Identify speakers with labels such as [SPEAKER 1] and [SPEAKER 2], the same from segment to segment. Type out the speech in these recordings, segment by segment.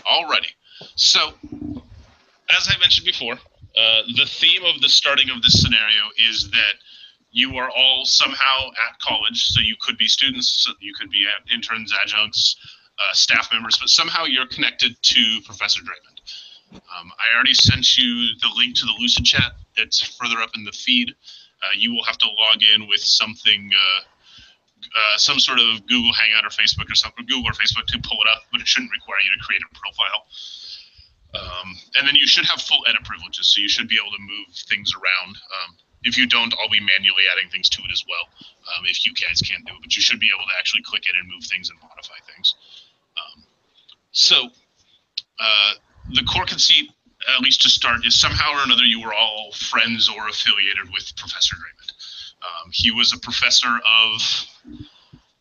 [SPEAKER 1] Alrighty. So, as I mentioned before, the theme of the starting of this scenario is that you are all somehow at college. So you could be students, you could be interns, adjuncts, staff members, but somehow you're connected to Professor Draymond. I already sent you the link to the Lucid chat. It's further up in the feed. You will have to log in with something, some sort of Google Hangout or Facebook or something, Google or Facebook to pull it up, but it shouldn't require you to create a profile. And then you should have full edit privileges, so you should be able to move things around. If you don't, I'll be manually adding things to it as well, if you guys can't do it. But you should be able to actually click in and move things and modify things. The core conceit, at least to start, is somehow or another you were all friends or affiliated with Professor Draymond. He was a professor of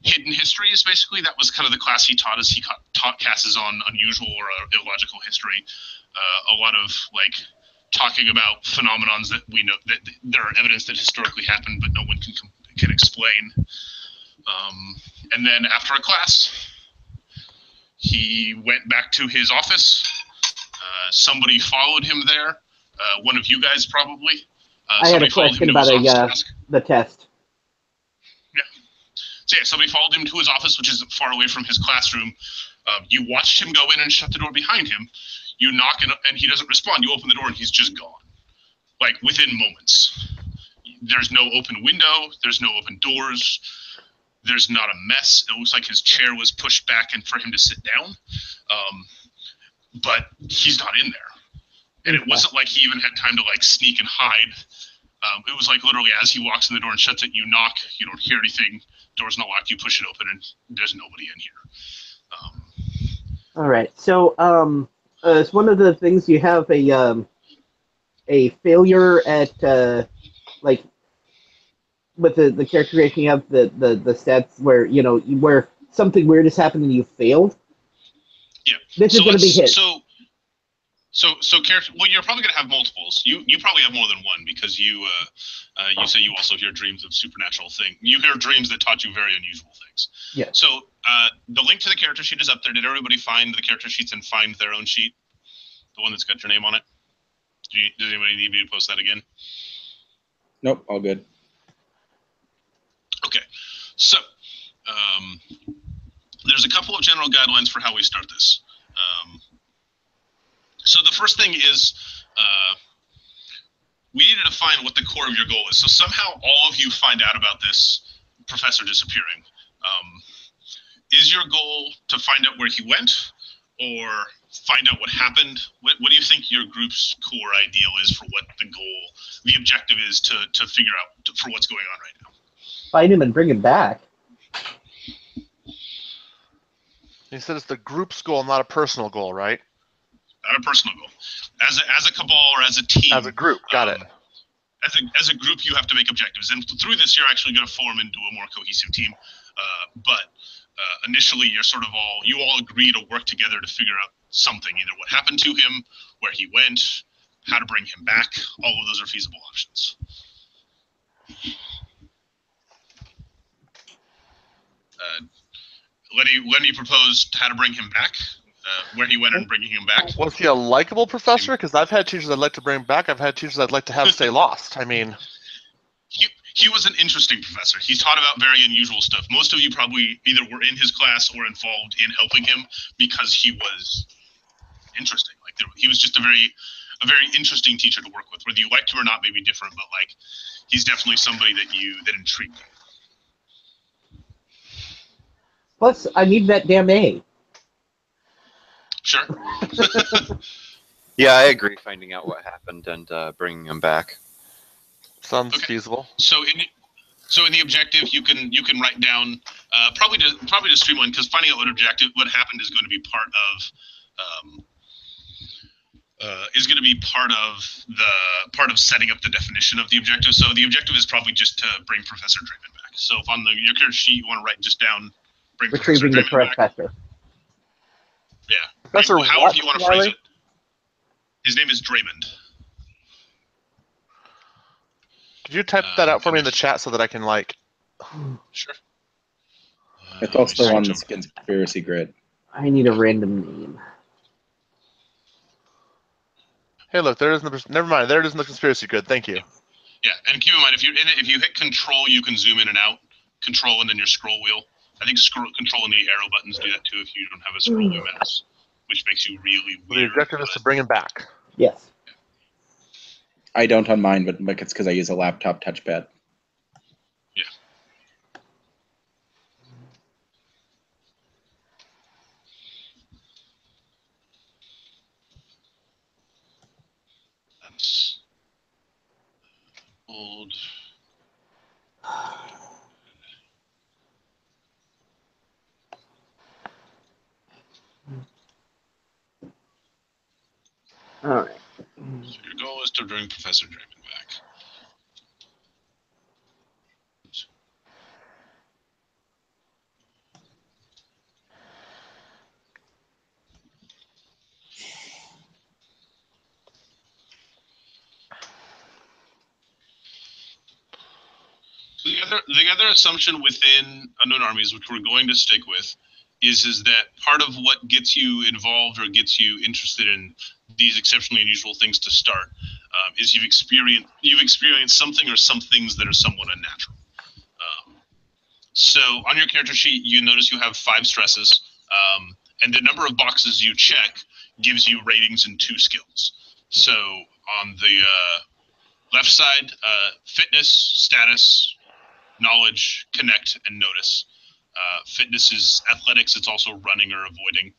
[SPEAKER 1] hidden histories, basically. That was kind of the class he taught us. He taught classes on unusual or illogical history. A lot of, like, talking about phenomenons that we know, that there are evidence that historically happened, but no one can explain. And then after a class, he went back to his office. Somebody followed him there. One of you guys probably.
[SPEAKER 2] I had a question about the test.
[SPEAKER 1] Yeah. So yeah, somebody followed him to his office, which is far away from his classroom. You watched him go in and shut the door behind him. You knock and he doesn't respond. You open the door and he's just gone. Like within moments. There's no open window. There's no open doors. There's not a mess. It looks like his chair was pushed back and for him to sit down. But he's not in there. And it wasn't like he even had time to like sneak and hide. It was like literally as he walks in the door and shuts it, you knock, you don't hear anything, door's not locked, you push it open, and there's nobody in here.
[SPEAKER 2] All right. So it's one of the things you have a failure at like with the character creation. You have the stats where where something weird has happened and you failed.
[SPEAKER 1] Yeah.
[SPEAKER 2] This is going to be hit.
[SPEAKER 1] So character. Well, you're probably going to have multiples. You probably have more than one because you say you also hear dreams of supernatural things. You hear dreams that taught you very unusual things.
[SPEAKER 2] Yeah.
[SPEAKER 1] So the link to the character sheet is up there. Did everybody find the character sheets and find their own sheet? The one that's got your name on it. Does anybody need me to post that again?
[SPEAKER 3] Nope, all good.
[SPEAKER 1] Okay. So there's a couple of general guidelines for how we start this. So the first thing is we need to define what the core of your goal is. So somehow all of you find out about this professor disappearing. Is your goal to find out where he went or find out what happened? What do you think your group's core ideal is for what the goal, the objective is to figure out for what's going on right now?
[SPEAKER 2] Find him and bring him back.
[SPEAKER 4] He said it's the group's goal, not a personal goal, right?
[SPEAKER 1] Not a personal goal. As a cabal or as a team.
[SPEAKER 4] As a group, got it.
[SPEAKER 1] As a group, you have to make objectives, and through this, you're actually going to form into a more cohesive team. But initially, you all agree to work together to figure out something, either what happened to him, where he went, how to bring him back. All of those are feasible options. Lenny proposed how to bring him back, where he went and bringing him back.
[SPEAKER 4] Was he a likable professor? Because I've had teachers I'd like to bring back. I've had teachers I'd like to have stay lost. I mean,
[SPEAKER 1] he was an interesting professor. He taught about very unusual stuff. Most of you probably either were in his class or involved in helping him because he was interesting. Like he was just a very interesting teacher to work with. Whether you liked him or not may be different, but like he's definitely somebody that intrigued you.
[SPEAKER 2] Plus, I need that damn A.
[SPEAKER 1] Sure.
[SPEAKER 5] Yeah, I agree. Finding out what happened and bringing him back
[SPEAKER 4] sounds feasible.
[SPEAKER 1] So in the objective, you can write down probably to streamline, because finding out what happened is going to be part of setting up the definition of the objective. So the objective is probably just to bring Professor Draymond back. So if on your character sheet you want to write just down.
[SPEAKER 2] Retrieving the professor.
[SPEAKER 1] Yeah.
[SPEAKER 4] Professor
[SPEAKER 1] however you want to phrase it. His name is Draymond.
[SPEAKER 4] Could you type that out for me in the chat so that I can
[SPEAKER 1] Sure.
[SPEAKER 3] It's also on the Conspiracy Grid.
[SPEAKER 2] I need a random name.
[SPEAKER 4] Hey, look, there isn't. Never mind. There it is in the conspiracy grid. Thank you.
[SPEAKER 1] Yeah, and keep in mind, if you're in it, if you hit Control, you can zoom in and out. Control and then your scroll wheel. I think Control and the arrow buttons do that too if you don't have a scroll wheel mouse, which makes you really
[SPEAKER 4] The
[SPEAKER 1] weird.
[SPEAKER 4] objective is to bring him back.
[SPEAKER 2] Yes.
[SPEAKER 3] I don't on mine, but it's because I use a laptop touchpad.
[SPEAKER 1] Yeah. That's old.
[SPEAKER 2] All right.
[SPEAKER 1] So your goal is to bring Professor Draymond back. So the other assumption within Unknown Armies, which we're going to stick with, is that part of what gets you involved or gets you interested in these exceptionally unusual things to start is you've experienced something or some things that are somewhat unnatural. So on your character sheet, you notice you have 5 stresses, and the number of boxes you check gives you ratings in 2 skills. So on the left side, fitness, status, knowledge, connect, and notice. Fitness is athletics. It's also running or avoiding.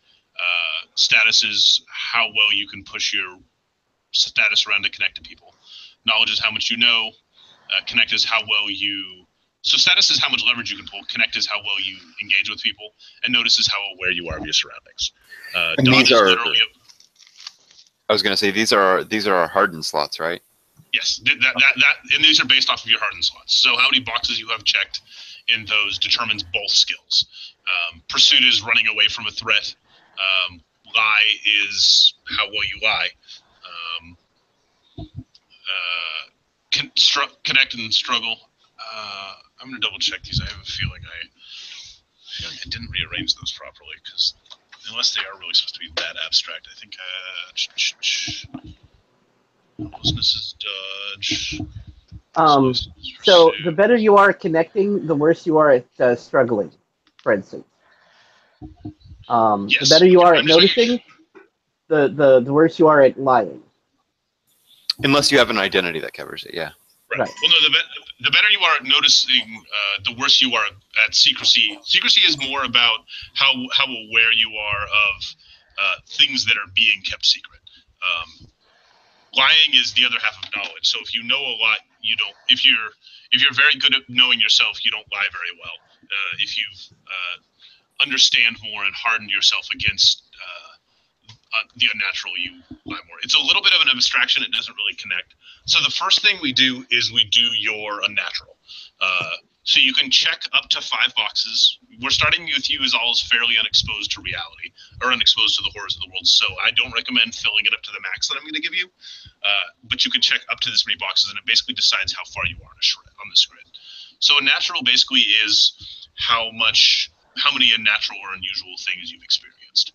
[SPEAKER 1] Status is how well you can push your status around to connect to people. Knowledge is how much you know. Connect is how well you... So status is how much leverage you can pull. Connect is how well you engage with people. And notice is how aware you are of your surroundings.
[SPEAKER 5] And these are... I was going to say, these are our hardened slots, right?
[SPEAKER 1] Yes, and these are based off of your hardened slots. So how many boxes you have checked in those determines both skills. Pursuit is running away from a threat. Lie is how well you lie. Connect and struggle. I'm going to double check these. I have a feeling I didn't rearrange those properly because unless they are really supposed to be that abstract, I think. Hopelessness is dodge.
[SPEAKER 2] So the better you are at connecting, the worse you are at struggling, for instance.
[SPEAKER 1] Yes,
[SPEAKER 2] the better you are at noticing, the worse you are at lying.
[SPEAKER 5] Unless you have an identity that covers it, yeah.
[SPEAKER 1] Right. Well, no, the better you are at noticing, the worse you are at secrecy. Secrecy is more about how aware you are of things that are being kept secret. Lying is the other half of knowledge. So if you know a lot, you don't. If you're very good at knowing yourself, you don't lie very well. If you understand more and harden yourself against the unnatural, you lie more. It's a little bit of an abstraction. It doesn't really connect. So the first thing we do is we do your unnatural. So you can check up to 5 boxes. We're starting with you as all is fairly unexposed to reality or unexposed to the horrors of the world. So I don't recommend filling it up to the max that I'm going to give you. But you can check up to this many boxes, and it basically decides how far you are on this grid. So a natural basically is how many unnatural or unusual things you've experienced.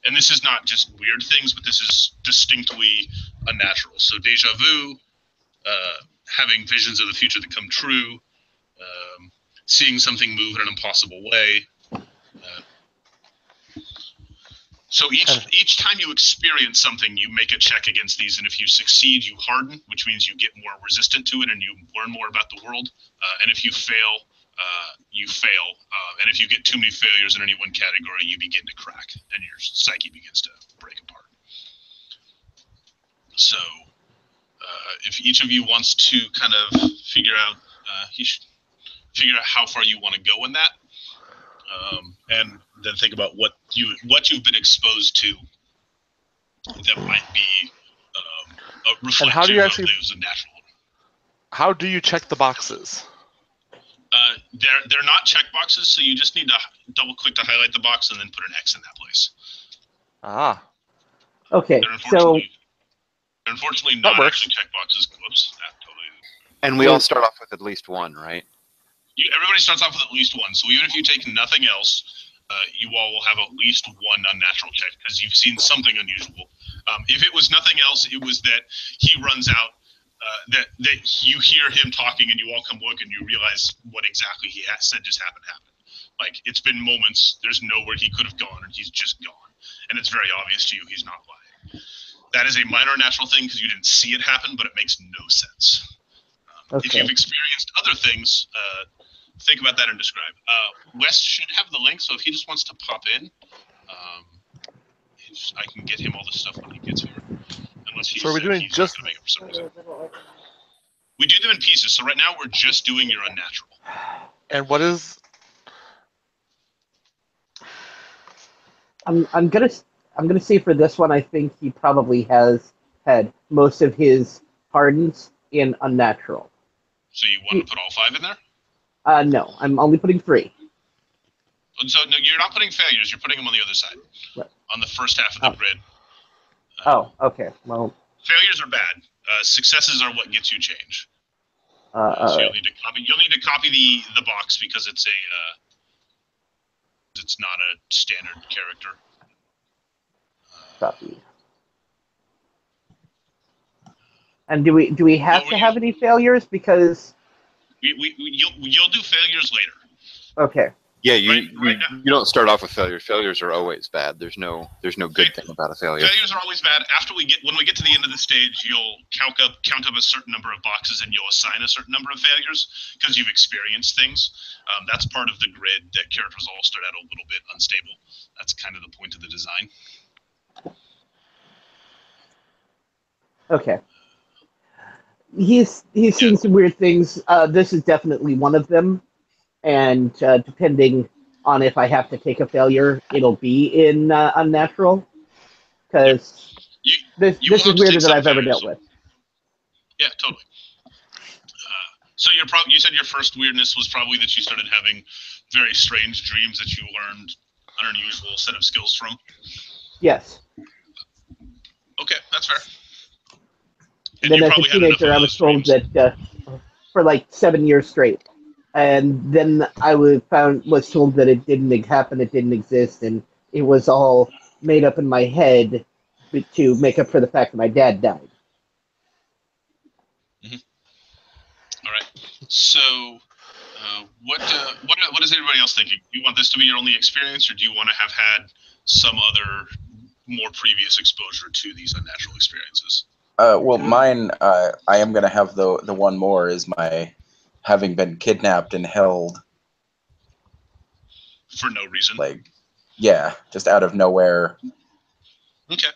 [SPEAKER 1] And this is not just weird things, but this is distinctly unnatural. So deja vu, having visions of the future that come true, seeing something move in an impossible way. So each time you experience something, you make a check against these, and if you succeed, you harden, which means you get more resistant to it and you learn more about the world. And if you fail, you fail. And if you get too many failures in any one category, you begin to crack, and your psyche begins to break apart. So if each of you wants to kind of figure out, how far you want to go in that, and then think about what you've been exposed to that might be a reflection
[SPEAKER 4] how do you
[SPEAKER 1] of
[SPEAKER 4] actually,
[SPEAKER 1] those natural.
[SPEAKER 4] How do you check the boxes?
[SPEAKER 1] They're not check boxes, so you just need to double click to highlight the box and then put an X in that place.
[SPEAKER 4] Ah.
[SPEAKER 2] Okay,
[SPEAKER 1] they're unfortunately not actually check boxes. Whoops.
[SPEAKER 5] And we all start off with at least one, right?
[SPEAKER 1] Everybody starts off with at least one. So even if you take nothing else, you all will have at least one unnatural check because you've seen something unusual. If it was nothing else, it was that he runs out, that you hear him talking, and you all come look, and you realize what exactly he said just happened. Like, it's been moments. There's nowhere he could have gone, and he's just gone. And it's very obvious to you he's not lying. That is a minor natural thing because you didn't see it happen, but it makes no sense.
[SPEAKER 2] Okay.
[SPEAKER 1] If you've experienced other things, think about that and describe. Wes should have the link, so if he just wants to pop in, I can get him all the stuff when he gets here. Unless he's,
[SPEAKER 4] So are we doing
[SPEAKER 1] he's
[SPEAKER 4] just-
[SPEAKER 1] not going to make it for some reason. We do them in pieces, so right now we're just doing your unnatural.
[SPEAKER 4] And what is?
[SPEAKER 2] I'm gonna say for this one, I think he probably has had most of his hardens in unnatural.
[SPEAKER 1] So you want to put all 5 in there?
[SPEAKER 2] No, I'm only putting 3.
[SPEAKER 1] So no, you're not putting failures. You're putting them on the other side,
[SPEAKER 2] What?
[SPEAKER 1] on the first half of the grid.
[SPEAKER 2] Okay. Well,
[SPEAKER 1] Failures are bad. Successes are what gets you change. So you'll need to copy. You'll need to copy the box because it's it's not a standard character.
[SPEAKER 2] copy. And do we have to have any failures? Because
[SPEAKER 1] You'll do failures later.
[SPEAKER 2] okay.
[SPEAKER 5] Yeah,
[SPEAKER 1] Right now-
[SPEAKER 5] you don't start off with failures. Failures are always bad. There's no good thing about a failure.
[SPEAKER 1] Failures are always bad. When we get to the end of the stage, you'll count up a certain number of boxes and you'll assign a certain number of failures because you've experienced things. That's part of the grid that characters all start out a little bit unstable. That's kind of the point of the design.
[SPEAKER 2] Okay. He's seen some weird things. This is definitely one of them, and depending on if I have to take a failure, it'll be in unnatural. Because this
[SPEAKER 1] you will
[SPEAKER 2] is
[SPEAKER 1] have to
[SPEAKER 2] weirder
[SPEAKER 1] take
[SPEAKER 2] than
[SPEAKER 1] some
[SPEAKER 2] I've ever
[SPEAKER 1] failures.
[SPEAKER 2] dealt with.
[SPEAKER 1] Yeah, totally. So you said your first weirdness was probably that you started having very strange dreams that you learned an unusual set of skills from.
[SPEAKER 2] Yes.
[SPEAKER 1] Okay, that's fair.
[SPEAKER 2] And
[SPEAKER 1] you
[SPEAKER 2] then as a
[SPEAKER 1] probably had enough
[SPEAKER 2] teenager,
[SPEAKER 1] of
[SPEAKER 2] I was
[SPEAKER 1] those
[SPEAKER 2] told
[SPEAKER 1] dreams.
[SPEAKER 2] that for like 7 years straight, and then I was told that it didn't happen, it didn't exist, and it was all made up in my head to make up for the fact that my dad died.
[SPEAKER 1] All right. So, what is everybody else thinking? Do you want this to be your only experience, or do you want to have had some other more previous exposure to these unnatural experiences?
[SPEAKER 3] Well, mine, I am going to have the one more is my having been kidnapped and held,
[SPEAKER 1] For no reason.
[SPEAKER 3] like, yeah, just out of nowhere.
[SPEAKER 1] Okay.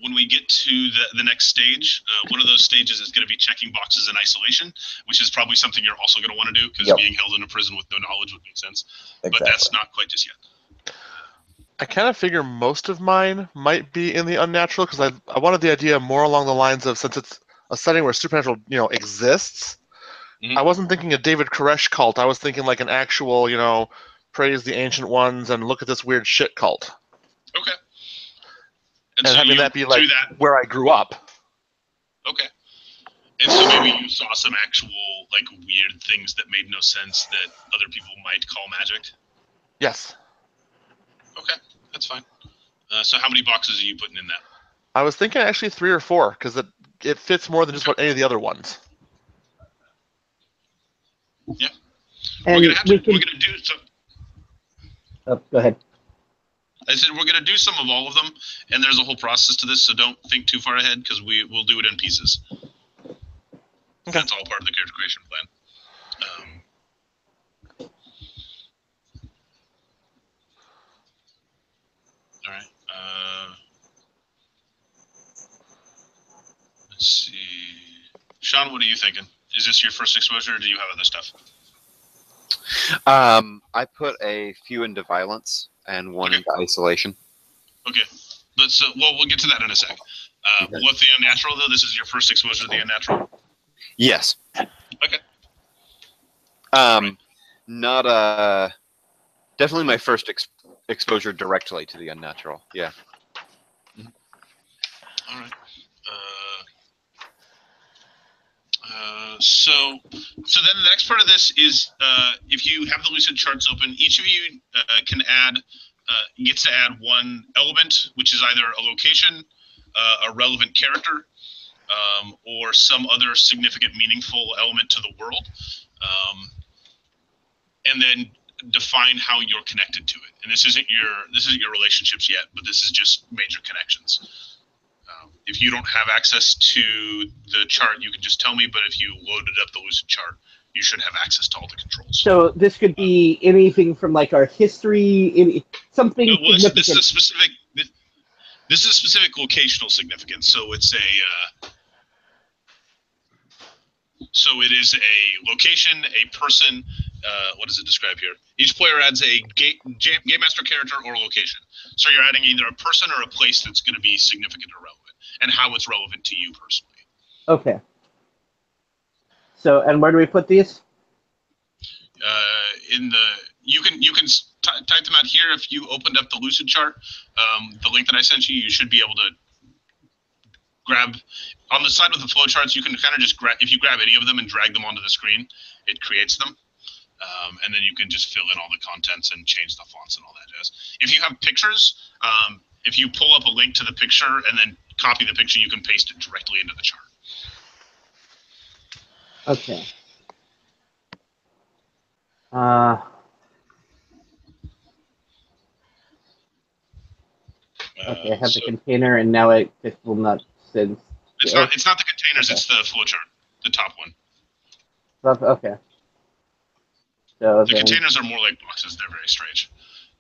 [SPEAKER 1] When we get to the next stage, one of those stages is going to be checking boxes in isolation, which is probably something you're also going to want to do because
[SPEAKER 3] Yep.
[SPEAKER 1] being held in a prison with no knowledge would make sense.
[SPEAKER 3] Exactly.
[SPEAKER 1] But that's not quite just yet.
[SPEAKER 4] I kind of figure most of mine might be in the unnatural because I wanted the idea more along the lines of, since it's a setting where supernatural exists.
[SPEAKER 1] Mhm.
[SPEAKER 4] I wasn't thinking a David Koresh cult. I was thinking like an actual praise the ancient ones and look at this weird shit cult.
[SPEAKER 1] Okay.
[SPEAKER 4] And
[SPEAKER 1] so
[SPEAKER 4] having
[SPEAKER 1] you
[SPEAKER 4] that be like
[SPEAKER 1] do that.
[SPEAKER 4] where I grew up.
[SPEAKER 1] Okay. And so maybe you saw some actual like weird things that made no sense that other people might call magic.
[SPEAKER 4] Yes.
[SPEAKER 1] Okay, that's fine. So how many boxes are you putting in that?
[SPEAKER 4] I was thinking actually 3 or 4 because it fits more than just about any of the other ones.
[SPEAKER 1] Yeah.
[SPEAKER 2] And
[SPEAKER 1] we're gonna do some.
[SPEAKER 2] Oh, go ahead.
[SPEAKER 1] I said we're gonna do some of all of them, and there's a whole process to this, so don't think too far ahead because we'll do it in pieces.
[SPEAKER 4] Okay.
[SPEAKER 1] That's all part of the character creation plan. All right. Let's see. Sean, what are you thinking? Is this your first exposure, or do you have other stuff?
[SPEAKER 5] I put a few into violence and one into isolation.
[SPEAKER 1] Okay. Let's. We'll get to that in a sec.
[SPEAKER 5] Okay.
[SPEAKER 1] With the unnatural, though, this is your first exposure to the unnatural.
[SPEAKER 5] Yes.
[SPEAKER 1] Okay.
[SPEAKER 5] Not definitely my first exposure directly to the unnatural. Yeah.
[SPEAKER 1] All right. So then the next part of this is if you have the lucid charts open, each of you can add gets to add one element, which is either a location, a relevant character, or some other significant, meaningful element to the world, and then define how you're connected to it. And this isn't your relationships yet, but this is just major connections. If you don't have access to the chart, you can just tell me. But if you loaded up the lucid chart, you should have access to all the controls.
[SPEAKER 2] So this could be anything from like our history, something significant.
[SPEAKER 1] This is a specific. This is a specific locational significance. So it's a. So it is a location, a person. What does it describe here? Each player adds a game master character or location. So you're adding either a person or a place that's going to be significant or relevant, and how it's relevant to you personally.
[SPEAKER 2] Okay. So, and where do we put these?
[SPEAKER 1] You can type them out here. If you opened up the lucid chart, the link that I sent you, you should be able to grab on the side of the flowcharts. You can kind of just grab, if you grab any of them and drag them onto the screen, it creates them. And then you can just fill in all the contents and change the fonts and all that jazz. If you have pictures, if you pull up a link to the picture and then copy the picture, you can paste it directly into the chart.
[SPEAKER 2] Okay. Okay, I have the container, and now it just will not send.
[SPEAKER 1] It's not the containers. Okay. It's the flowchart, the top one.
[SPEAKER 2] Okay. So
[SPEAKER 1] the containers are more like boxes. They're very strange.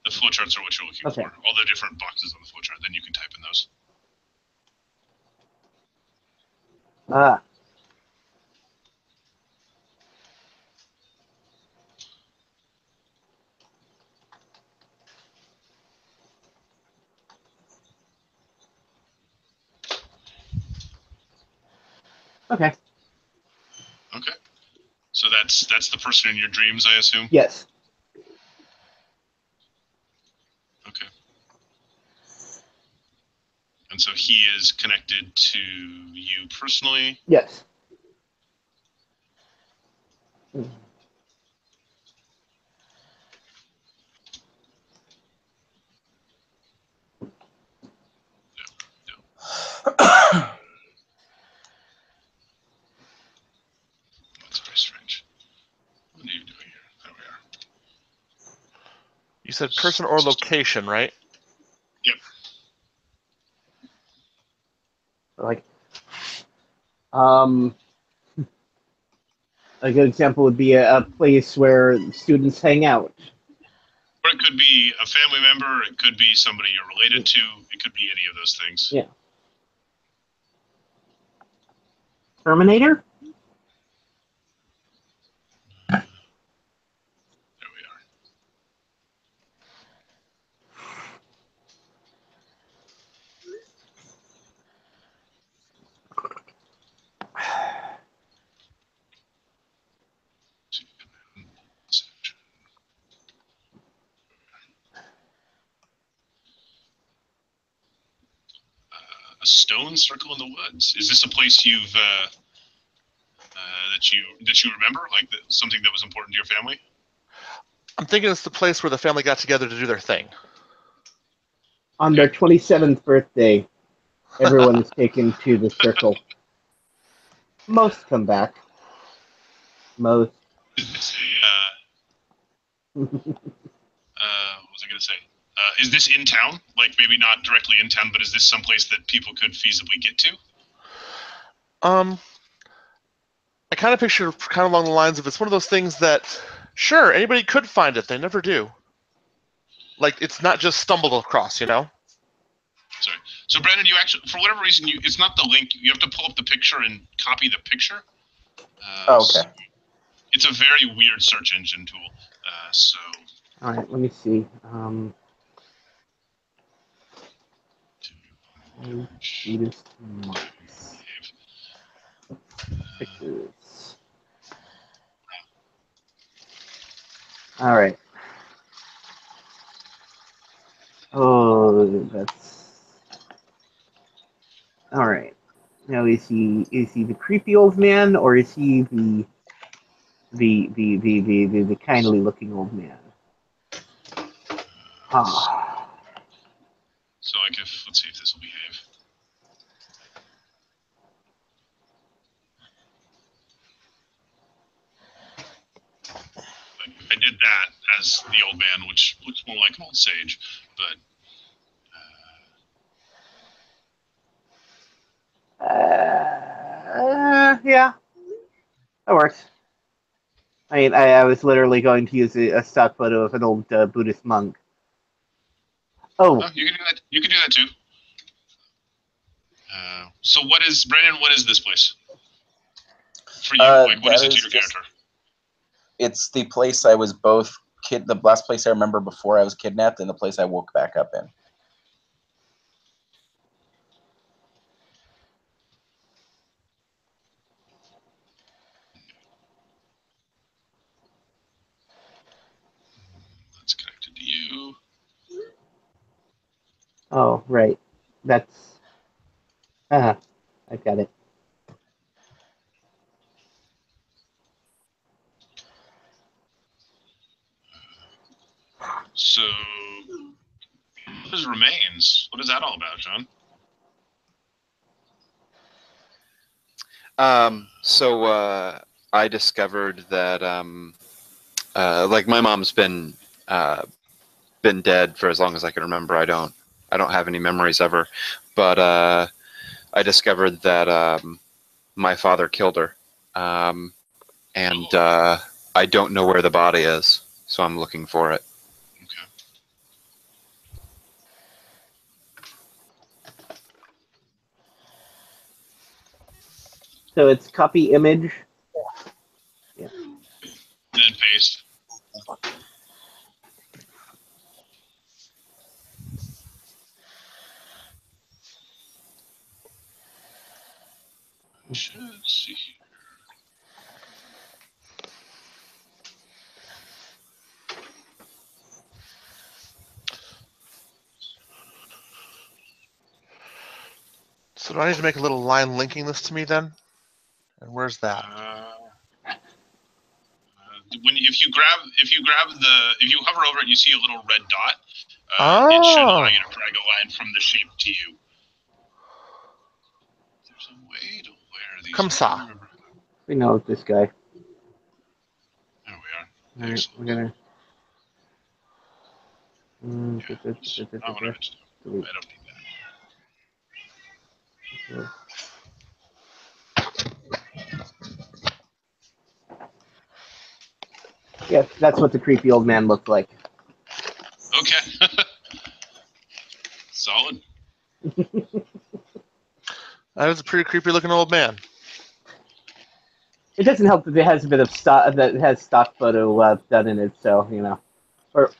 [SPEAKER 1] The flowcharts are what you're looking for. All the different boxes on the flowchart. Then you can type in those.
[SPEAKER 2] Okay.
[SPEAKER 1] Okay. So that's the person in your dreams, I assume?
[SPEAKER 2] Yes.
[SPEAKER 1] Okay. And so he is connected to you personally?
[SPEAKER 2] Yes.
[SPEAKER 1] That's very strange. What are you doing here? There we are.
[SPEAKER 4] You said person or location, right?
[SPEAKER 1] Yep.
[SPEAKER 2] Like, a good example would be a place where students hang out.
[SPEAKER 1] Or it could be a family member. It could be somebody you're related to. It could be any of those things.
[SPEAKER 2] Yeah. Terminator?
[SPEAKER 1] There we are. A stone circle in the woods. Is this a place you've that you remember, like something that was important to your family?
[SPEAKER 4] I'm thinking it's the place where the family got together to do their thing.
[SPEAKER 2] On their 27th birthday, everyone is taken to the circle. Most come back. Most.
[SPEAKER 1] What was I going to say? Is this in town? Like maybe not directly in town, but is this someplace that people could feasibly get to?
[SPEAKER 4] I kind of picture kind of along the lines of it's one of those things that, sure, anybody could find it. They never do. Like, it's not just stumbled across, you know?
[SPEAKER 1] Sorry. So, Brandon, you actually, for whatever reason, it's not the link. You have to pull up the picture and copy the picture.
[SPEAKER 3] Okay.
[SPEAKER 1] So it's a very weird search engine tool.
[SPEAKER 2] All right, let me see. Pictures. All right. Oh, that's all right. Now, is he the creepy old man, or is he the kindly looking old man? Ah.
[SPEAKER 1] as the old man, which looks more like an old sage. But
[SPEAKER 2] yeah, that works. I mean, I was literally going to use a stock photo of an old Buddhist monk. Oh,
[SPEAKER 1] you can do that. You can do that too. So what is Brandon? What is this place for you? Like, what is it to your character?
[SPEAKER 3] It's the place I was both the last place I remember before I was kidnapped, and the place I woke back up in.
[SPEAKER 1] That's connected to you.
[SPEAKER 2] oh, right. That's. I've got it.
[SPEAKER 1] So, his remains. What is that all about, John?
[SPEAKER 5] I discovered that like my mom's been dead for as long as I can remember. I don't have any memories of her, but I discovered that my father killed her, and I don't know where the body is, so I'm looking for it.
[SPEAKER 1] Okay.
[SPEAKER 2] So it's copy image. Yeah.
[SPEAKER 1] And then paste. Should see here.
[SPEAKER 4] So do I need to make a little line linking this to me then? And where's that?
[SPEAKER 1] If you hover over it, you see a little red dot. It should allow you to drag a line from the shape to you. There's a way to wear these.
[SPEAKER 4] Come saw.
[SPEAKER 2] We know this guy.
[SPEAKER 1] There we are.
[SPEAKER 2] All right, we're gonna.
[SPEAKER 1] Yeah, I don't need that.
[SPEAKER 2] Yes, that's what the creepy old man looked like.
[SPEAKER 1] Okay. Solid.
[SPEAKER 4] That is a pretty creepy looking old man.
[SPEAKER 2] It doesn't help that it has a bit of stock that has stock photo done in it, so you know. Or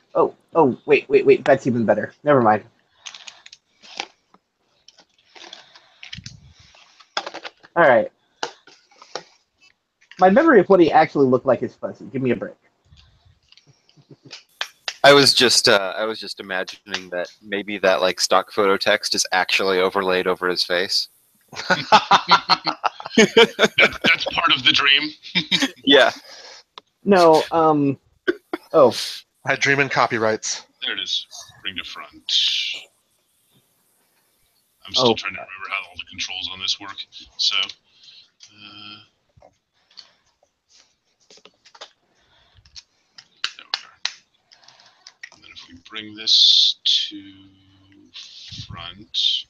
[SPEAKER 2] wait, that's even better. Never mind. All right. My memory of what he actually looked like is fuzzy. Give me a break.
[SPEAKER 5] I was just imagining that maybe that like stock photo text is actually overlaid over his face.
[SPEAKER 1] That's part of the dream.
[SPEAKER 5] Yeah.
[SPEAKER 2] No. Oh.
[SPEAKER 4] I dream in copyrights.
[SPEAKER 1] There it is. Bring to front. I'm still trying to remember how all the controls on this work. So. There we are. And then if we bring this to front,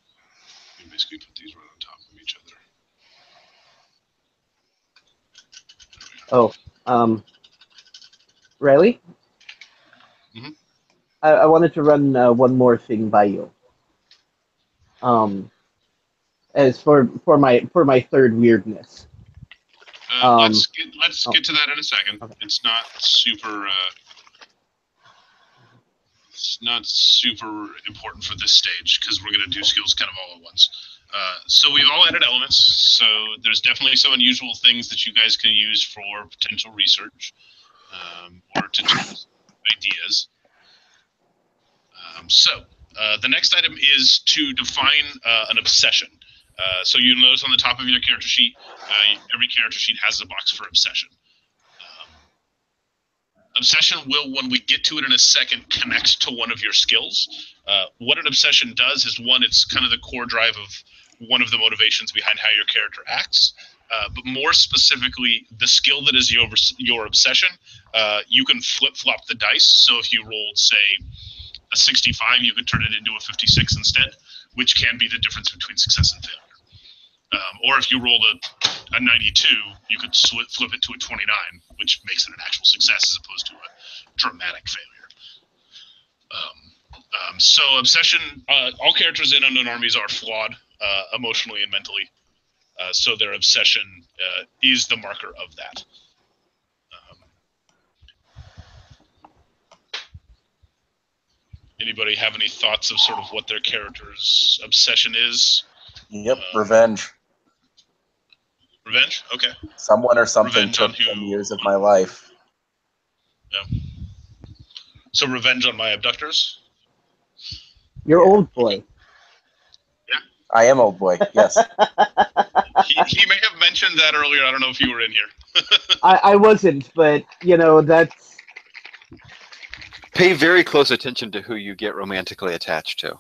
[SPEAKER 1] we basically put these right on top of each other.
[SPEAKER 2] Riley?
[SPEAKER 1] Mm-hmm.
[SPEAKER 2] I wanted to run one more thing by you. As for my third weirdness.
[SPEAKER 1] Let's get to that in a second. Okay. It's not super important for this stage because we're going to do skills kind of all at once. So we've all added elements. So there's definitely some unusual things that you guys can use for potential research or to choose ideas. So the next item is to define an obsession. So you'll notice on the top of your character sheet, every character sheet has a box for obsession. Obsession will, when we get to it in a second, connect to one of your skills. What an obsession does is, one, it's kind of the core drive of one of the motivations behind how your character acts. But more specifically, the skill that is your obsession, you can flip-flop the dice. So if you rolled, say, a 65, you could turn it into a 56 instead, which can be the difference between success and failure. Or if you rolled a 92, you could flip it to a 29, which makes it an actual success as opposed to a dramatic failure. So obsession, all characters in Unknown Armies are flawed emotionally and mentally. So their obsession is the marker of that. Anybody have any thoughts of sort of what their character's obsession is?
[SPEAKER 3] Yep, revenge.
[SPEAKER 1] Revenge? Okay.
[SPEAKER 3] Someone or something
[SPEAKER 1] Revenge
[SPEAKER 3] took
[SPEAKER 1] on who?
[SPEAKER 3] 10 years of my life.
[SPEAKER 1] Yeah. So revenge on my abductors?
[SPEAKER 2] You're old boy.
[SPEAKER 3] I am old boy, yes.
[SPEAKER 1] He may have mentioned that earlier. I don't know if you were in here.
[SPEAKER 2] I wasn't, but that's.
[SPEAKER 5] Pay very close attention to who you get romantically attached to.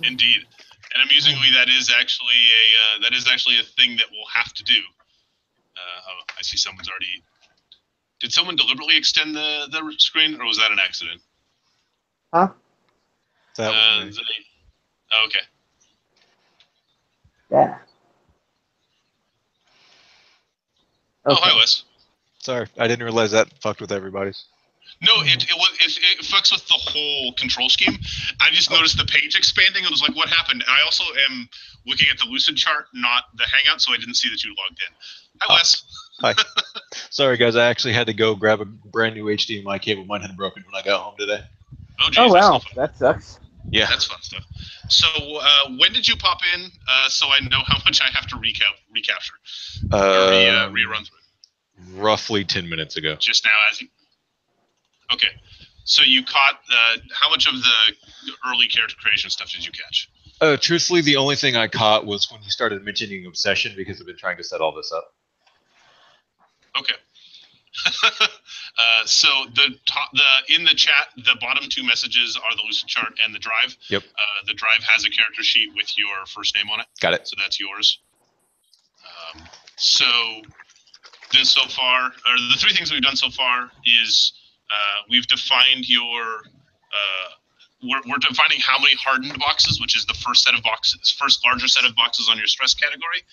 [SPEAKER 1] Indeed, and amusingly, that is actually a thing that we'll have to do. I see someone's already. Did someone deliberately extend the screen, or was that an accident?
[SPEAKER 2] Huh?
[SPEAKER 6] That was me.
[SPEAKER 1] Oh, okay.
[SPEAKER 2] Yeah.
[SPEAKER 1] Oh, hi, Wes.
[SPEAKER 6] Sorry, I didn't realize that fucked with everybody's.
[SPEAKER 1] No, it fucks with the whole control scheme. I just noticed the page expanding. I was like, what happened? I also am looking at the Lucid chart, not the Hangout, so I didn't see that you logged in. Hi, Wes.
[SPEAKER 6] Hi. Sorry, guys. I actually had to go grab a brand new HDMI cable. Mine had broken when I got home today.
[SPEAKER 1] Oh, geez,
[SPEAKER 2] Oh wow,
[SPEAKER 1] that's
[SPEAKER 2] that sucks.
[SPEAKER 6] Yeah.
[SPEAKER 1] That's fun stuff. So, when did you pop in? So I know how much I have to recapture, rerun through.
[SPEAKER 6] Roughly 10 minutes ago.
[SPEAKER 1] Just now, okay. So you caught how much of the early character creation stuff did you catch?
[SPEAKER 6] Truthfully, the only thing I caught was when you started mentioning obsession because I've been trying to set all this up.
[SPEAKER 1] Okay. So in the chat, the bottom two messages are the Lucid chart and the drive.
[SPEAKER 6] Yep.
[SPEAKER 1] The drive has a character sheet with your first name on it.
[SPEAKER 6] Got it.
[SPEAKER 1] So that's yours. So then so far, or the three things we've done so far is we've defined your. We're defining how many hardened boxes, which is the first set of boxes, first larger set of boxes on your stress category.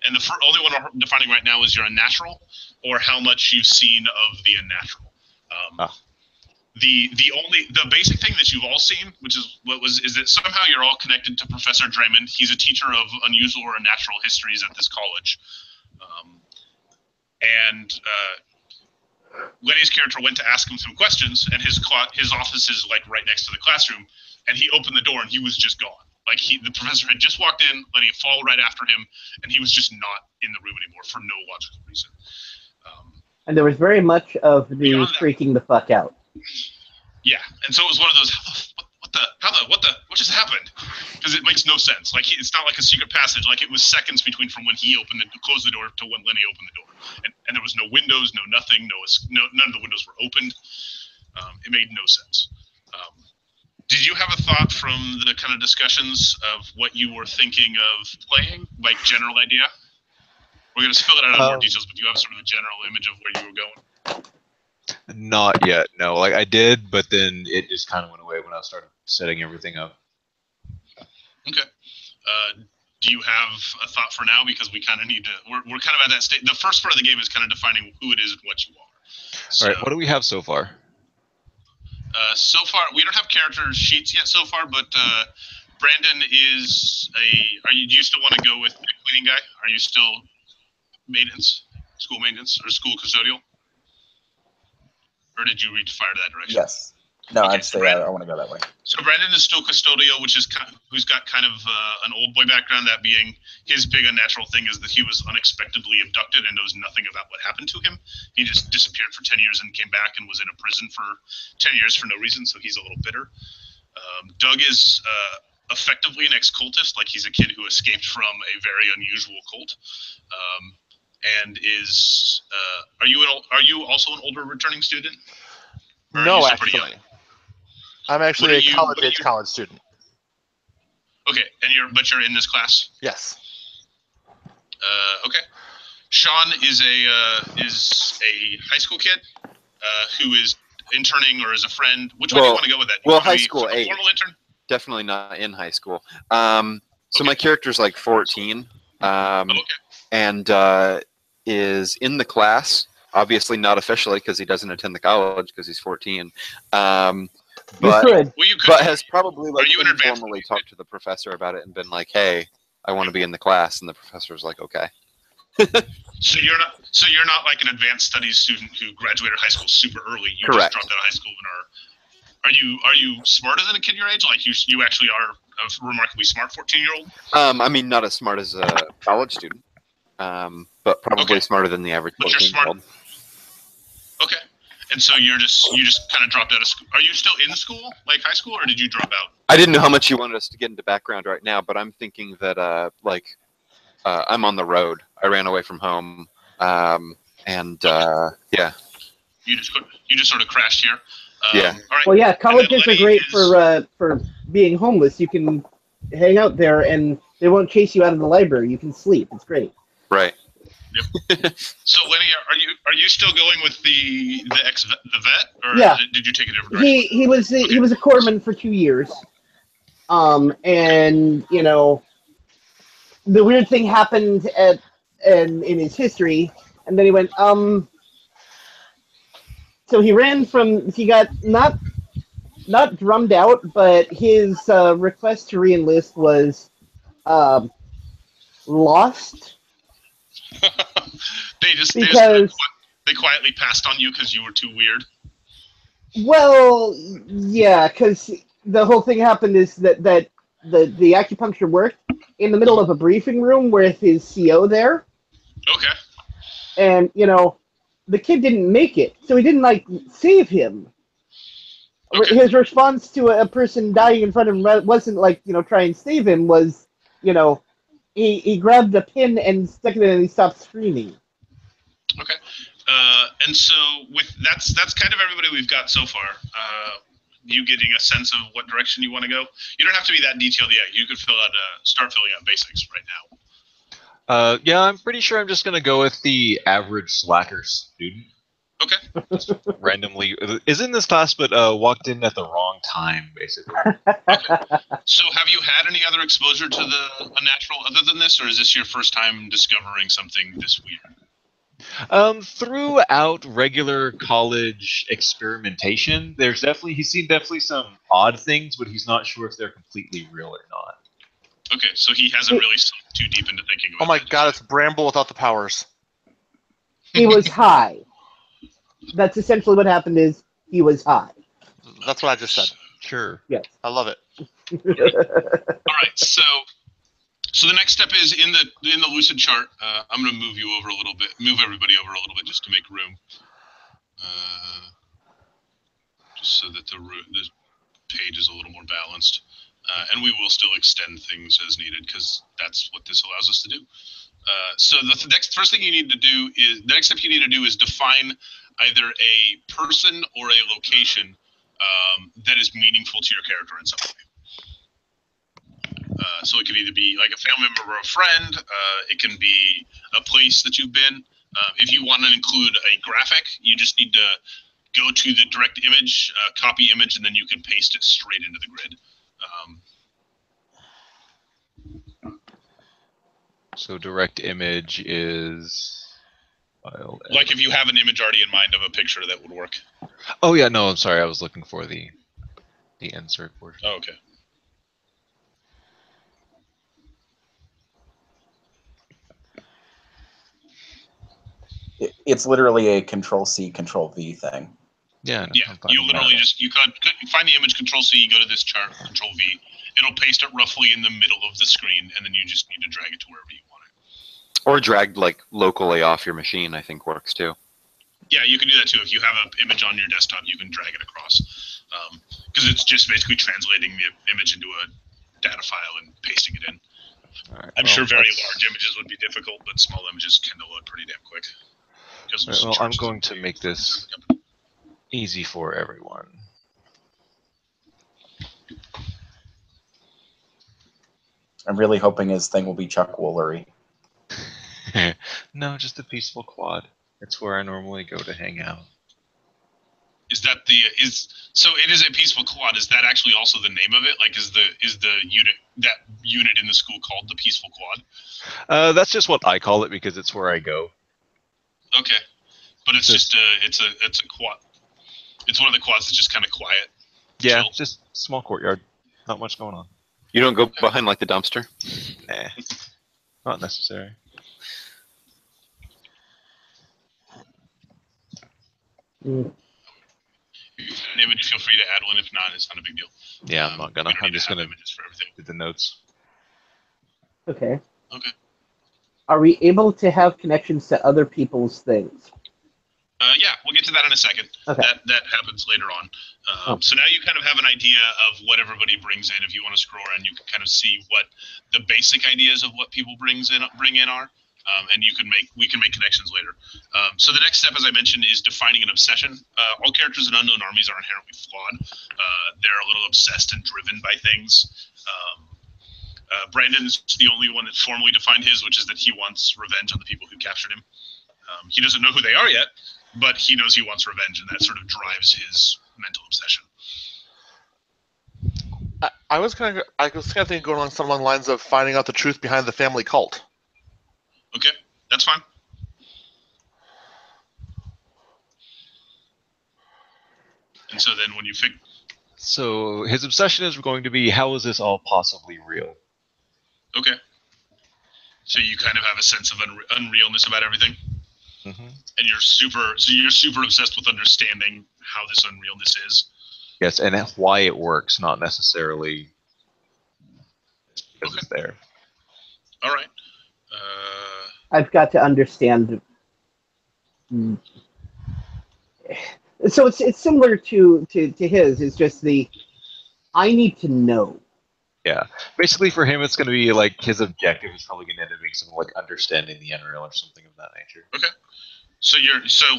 [SPEAKER 1] And the only one we're defining right now is your unnatural, or how much you've seen of the unnatural. The basic thing that you've all seen, which is is that somehow you're all connected to Professor Draymond. He's a teacher of unusual or unnatural histories at this college, and Lenny's character went to ask him some questions, and his office is like right next to the classroom, and he opened the door and he was just gone. Like the professor had just walked in, Lenny had followed right after him, and he was just not in the room anymore for no logical reason.
[SPEAKER 2] And there was very much of the freaking the fuck out.
[SPEAKER 1] Yeah, and so it was one of those, what just happened? Because it makes no sense. Like it's not like a secret passage. Like it was seconds between from when he closed the door to when Lenny opened the door, and there was no windows, no nothing, none of the windows were opened. It made no sense. Did you have a thought from the kind of discussions of what you were thinking of playing, like general idea? We're going to spill it out in more details, but do you have sort of a general image of where you were going?
[SPEAKER 6] Not yet, no. Like I did, but then it just kind of went away when I started setting everything up.
[SPEAKER 1] Okay. Do you have a thought for now? Because we kind of need to. We're kind of at that stage. The first part of the game is kind of defining who it is and what you are. So,
[SPEAKER 6] all right. What do we have so far?
[SPEAKER 1] So far, we don't have character sheets yet. So far, but Brandon is do you still want to go with the cleaning guy? Are you still school maintenance, or school custodial? Or did you reach fire to that direction?
[SPEAKER 3] Yes. No,
[SPEAKER 1] Okay,
[SPEAKER 3] I'd say I want to go that way.
[SPEAKER 1] So Brandon is still custodial, who's got kind of an old boy background. That being his big unnatural thing is that he was unexpectedly abducted and knows nothing about what happened to him. He just disappeared for 10 years and came back and was in a prison for 10 years for no reason. So he's a little bitter. Doug is effectively an ex-cultist, like he's a kid who escaped from a very unusual cult. And is are you also an older returning student? Or
[SPEAKER 4] No, actually. I'm actually a college student.
[SPEAKER 1] Okay, and you're in this class.
[SPEAKER 4] Yes.
[SPEAKER 1] Okay. Sean is a high school kid who is interning or is a friend. Which one do you want to go with that? You
[SPEAKER 5] Well,
[SPEAKER 1] want to
[SPEAKER 5] high
[SPEAKER 1] be
[SPEAKER 5] school
[SPEAKER 1] sort of
[SPEAKER 5] age.
[SPEAKER 1] formal intern.
[SPEAKER 5] Definitely not in high school. So
[SPEAKER 1] Okay.
[SPEAKER 5] my character's like 14,
[SPEAKER 1] Okay.
[SPEAKER 5] and is in the class. Obviously not officially because he doesn't attend the college because he's 14.
[SPEAKER 2] You
[SPEAKER 5] But
[SPEAKER 2] could.
[SPEAKER 1] Well, you could.
[SPEAKER 5] but has probably like
[SPEAKER 1] Are you an advanced
[SPEAKER 5] informally talked to the professor about it and been like, "Hey, I want to be in the class," and the professor's like, "Okay."
[SPEAKER 1] So you're not like an advanced studies student who graduated high school super early. You
[SPEAKER 5] Correct.
[SPEAKER 1] just dropped out of high school and are you smarter than a kid your age? Like you actually are a remarkably smart 14-year-old?
[SPEAKER 5] I mean, not as smart as a college student, but probably
[SPEAKER 1] Okay.
[SPEAKER 5] smarter than the average
[SPEAKER 1] But you're smart.
[SPEAKER 5] 14-year-old.
[SPEAKER 1] Okay. And so you just kind of dropped out of school. Are you still in school, like high school, or did you drop out?
[SPEAKER 5] I didn't know how much you wanted us to get into background right now, but I'm thinking that I'm on the road. I ran away from home, and yeah.
[SPEAKER 1] You just sort of crashed here.
[SPEAKER 5] Yeah.
[SPEAKER 1] All right.
[SPEAKER 2] Well, yeah, colleges are
[SPEAKER 1] Lenny
[SPEAKER 2] great
[SPEAKER 1] is-
[SPEAKER 2] for being homeless. You can hang out there, and they won't chase you out of the library. You can sleep. It's great.
[SPEAKER 5] Right.
[SPEAKER 1] So Lenny, are you still going with the vet, or
[SPEAKER 2] Yeah.
[SPEAKER 1] did you take a different direction?
[SPEAKER 2] He was a corpsman for 2 years, and you know, the weird thing happened in his history, and then he went So he ran from. He got not drummed out, but his request to reenlist was lost.
[SPEAKER 1] They quietly passed on you because you were too weird.
[SPEAKER 2] Well, yeah, because the whole thing happened is that the acupuncture worked in the middle of a briefing room with his CO there.
[SPEAKER 1] Okay.
[SPEAKER 2] And, you know, the kid didn't make it, so he didn't, like, save him.
[SPEAKER 1] Okay.
[SPEAKER 2] His response to a person dying in front of him wasn't, like, you know, try and save him, was, you know, he grabbed a pin and stuck it in and he stopped screaming.
[SPEAKER 1] Okay. And so that's kind of everybody we've got so far. You getting a sense of what direction you want to go. You don't have to be that detailed yet. You could start filling out basics right now.
[SPEAKER 6] Yeah, I'm pretty sure I'm just gonna go with the average slacker student.
[SPEAKER 1] Okay.
[SPEAKER 6] Just randomly is in this class, but walked in at the wrong time, basically.
[SPEAKER 1] So have you had any other exposure to the unnatural other than this, or is this your first time discovering something this weird?
[SPEAKER 6] Throughout regular college experimentation, he's seen definitely some odd things, but he's not sure if they're completely real or not.
[SPEAKER 1] Okay, so he hasn't really sunk too deep into thinking about
[SPEAKER 4] Oh my
[SPEAKER 1] it.
[SPEAKER 4] god, it's Bramble without the powers.
[SPEAKER 2] He was high. That's essentially what happened. Is he was high.
[SPEAKER 4] That's what I just said.
[SPEAKER 6] Sure.
[SPEAKER 2] Yes.
[SPEAKER 4] I love it.
[SPEAKER 1] All right, so the next step is in the lucid chart. I'm going to move everybody over a little bit just to make room, just so that the page is a little more balanced, and we will still extend things as needed because that's what this allows us to do. So the next step you need to do is define either a person or a location that is meaningful to your character in some way. So it can either be like a family member or a friend. It can be a place that you've been. If you want to include a graphic, you just need to go to the direct image, copy image, and then you can paste it straight into the grid.
[SPEAKER 6] So direct image is
[SPEAKER 1] Like if you have an image already in mind of a picture, that would work.
[SPEAKER 6] Oh yeah, no, I'm sorry. I was looking for the insert portion.
[SPEAKER 1] Oh, okay.
[SPEAKER 3] It's literally a Control-C, Control-V thing.
[SPEAKER 6] Yeah. No,
[SPEAKER 1] Yeah, you literally you could find the image, Control-C, you go to this chart, Control-V. It'll paste it roughly in the middle of the screen, and then you just need to drag it to wherever you want it.
[SPEAKER 5] Or dragged like locally off your machine, I think works too.
[SPEAKER 1] Yeah, you can do that too. If you have an image on your desktop, you can drag it across. Because it's just basically translating the image into a data file and pasting it in.
[SPEAKER 6] All right,
[SPEAKER 1] I'm sure very large images would be difficult, but small images can load pretty damn quick.
[SPEAKER 6] Right, well, I'm going to make this easy for everyone.
[SPEAKER 3] I'm really hoping his thing will be Chuck Woolery.
[SPEAKER 6] No, just a peaceful quad. It's where I normally go to hang out.
[SPEAKER 1] Is that so it is a peaceful quad? Is that actually also the name of it? Like, is the unit in the school called the Peaceful Quad?
[SPEAKER 6] That's just what I call it because it's where I go.
[SPEAKER 1] Okay, but it's just it's a quad. It's one of the quads that's just kind of quiet.
[SPEAKER 6] Yeah,
[SPEAKER 1] Chill.
[SPEAKER 6] just small courtyard. Not much going on.
[SPEAKER 5] You don't go behind like the dumpster?
[SPEAKER 6] Nah, not necessary.
[SPEAKER 2] Mm.
[SPEAKER 1] If you have an image, feel free to add one. If not, it's not a big deal.
[SPEAKER 6] Yeah, I'm not gonna.
[SPEAKER 1] We don't
[SPEAKER 6] I'm
[SPEAKER 1] need to
[SPEAKER 6] just
[SPEAKER 1] have
[SPEAKER 6] gonna
[SPEAKER 1] images for everything.
[SPEAKER 6] do the notes.
[SPEAKER 2] Okay.
[SPEAKER 1] Okay.
[SPEAKER 2] Are we able to have connections to other people's things?
[SPEAKER 1] Yeah, we'll get to that in a second.
[SPEAKER 2] Okay.
[SPEAKER 1] That happens later on.
[SPEAKER 2] Oh.
[SPEAKER 1] So now you kind of have an idea of what everybody brings in. If you want to scroll around, you can kind of see what the basic ideas of what people bring in are, and we can make connections later. So the next step, as I mentioned, is defining an obsession. All characters in Unknown Armies are inherently flawed. They're a little obsessed and driven by things. Brandon's the only one that formally defined his, which is that he wants revenge on the people who captured him. He doesn't know who they are yet, but he knows he wants revenge, and that sort of drives his mental obsession.
[SPEAKER 4] I was kind of thinking going along the lines of finding out the truth behind the family cult.
[SPEAKER 1] Okay, that's fine. And so then when you figure...
[SPEAKER 6] So his obsession is going to be, how is this all possibly real?
[SPEAKER 1] Okay. So you kind of have a sense of unrealness about everything?
[SPEAKER 6] Mm-hmm.
[SPEAKER 1] And you're super obsessed with understanding how this unrealness is?
[SPEAKER 6] Yes, and why it works, not necessarily because it's there.
[SPEAKER 1] All right.
[SPEAKER 2] I've got to understand. So it's similar to his. It's just I need to know.
[SPEAKER 6] Yeah, basically for him, it's going to be like his objective is probably going to end up being something like understanding the unreal or something of that nature.
[SPEAKER 1] Okay. So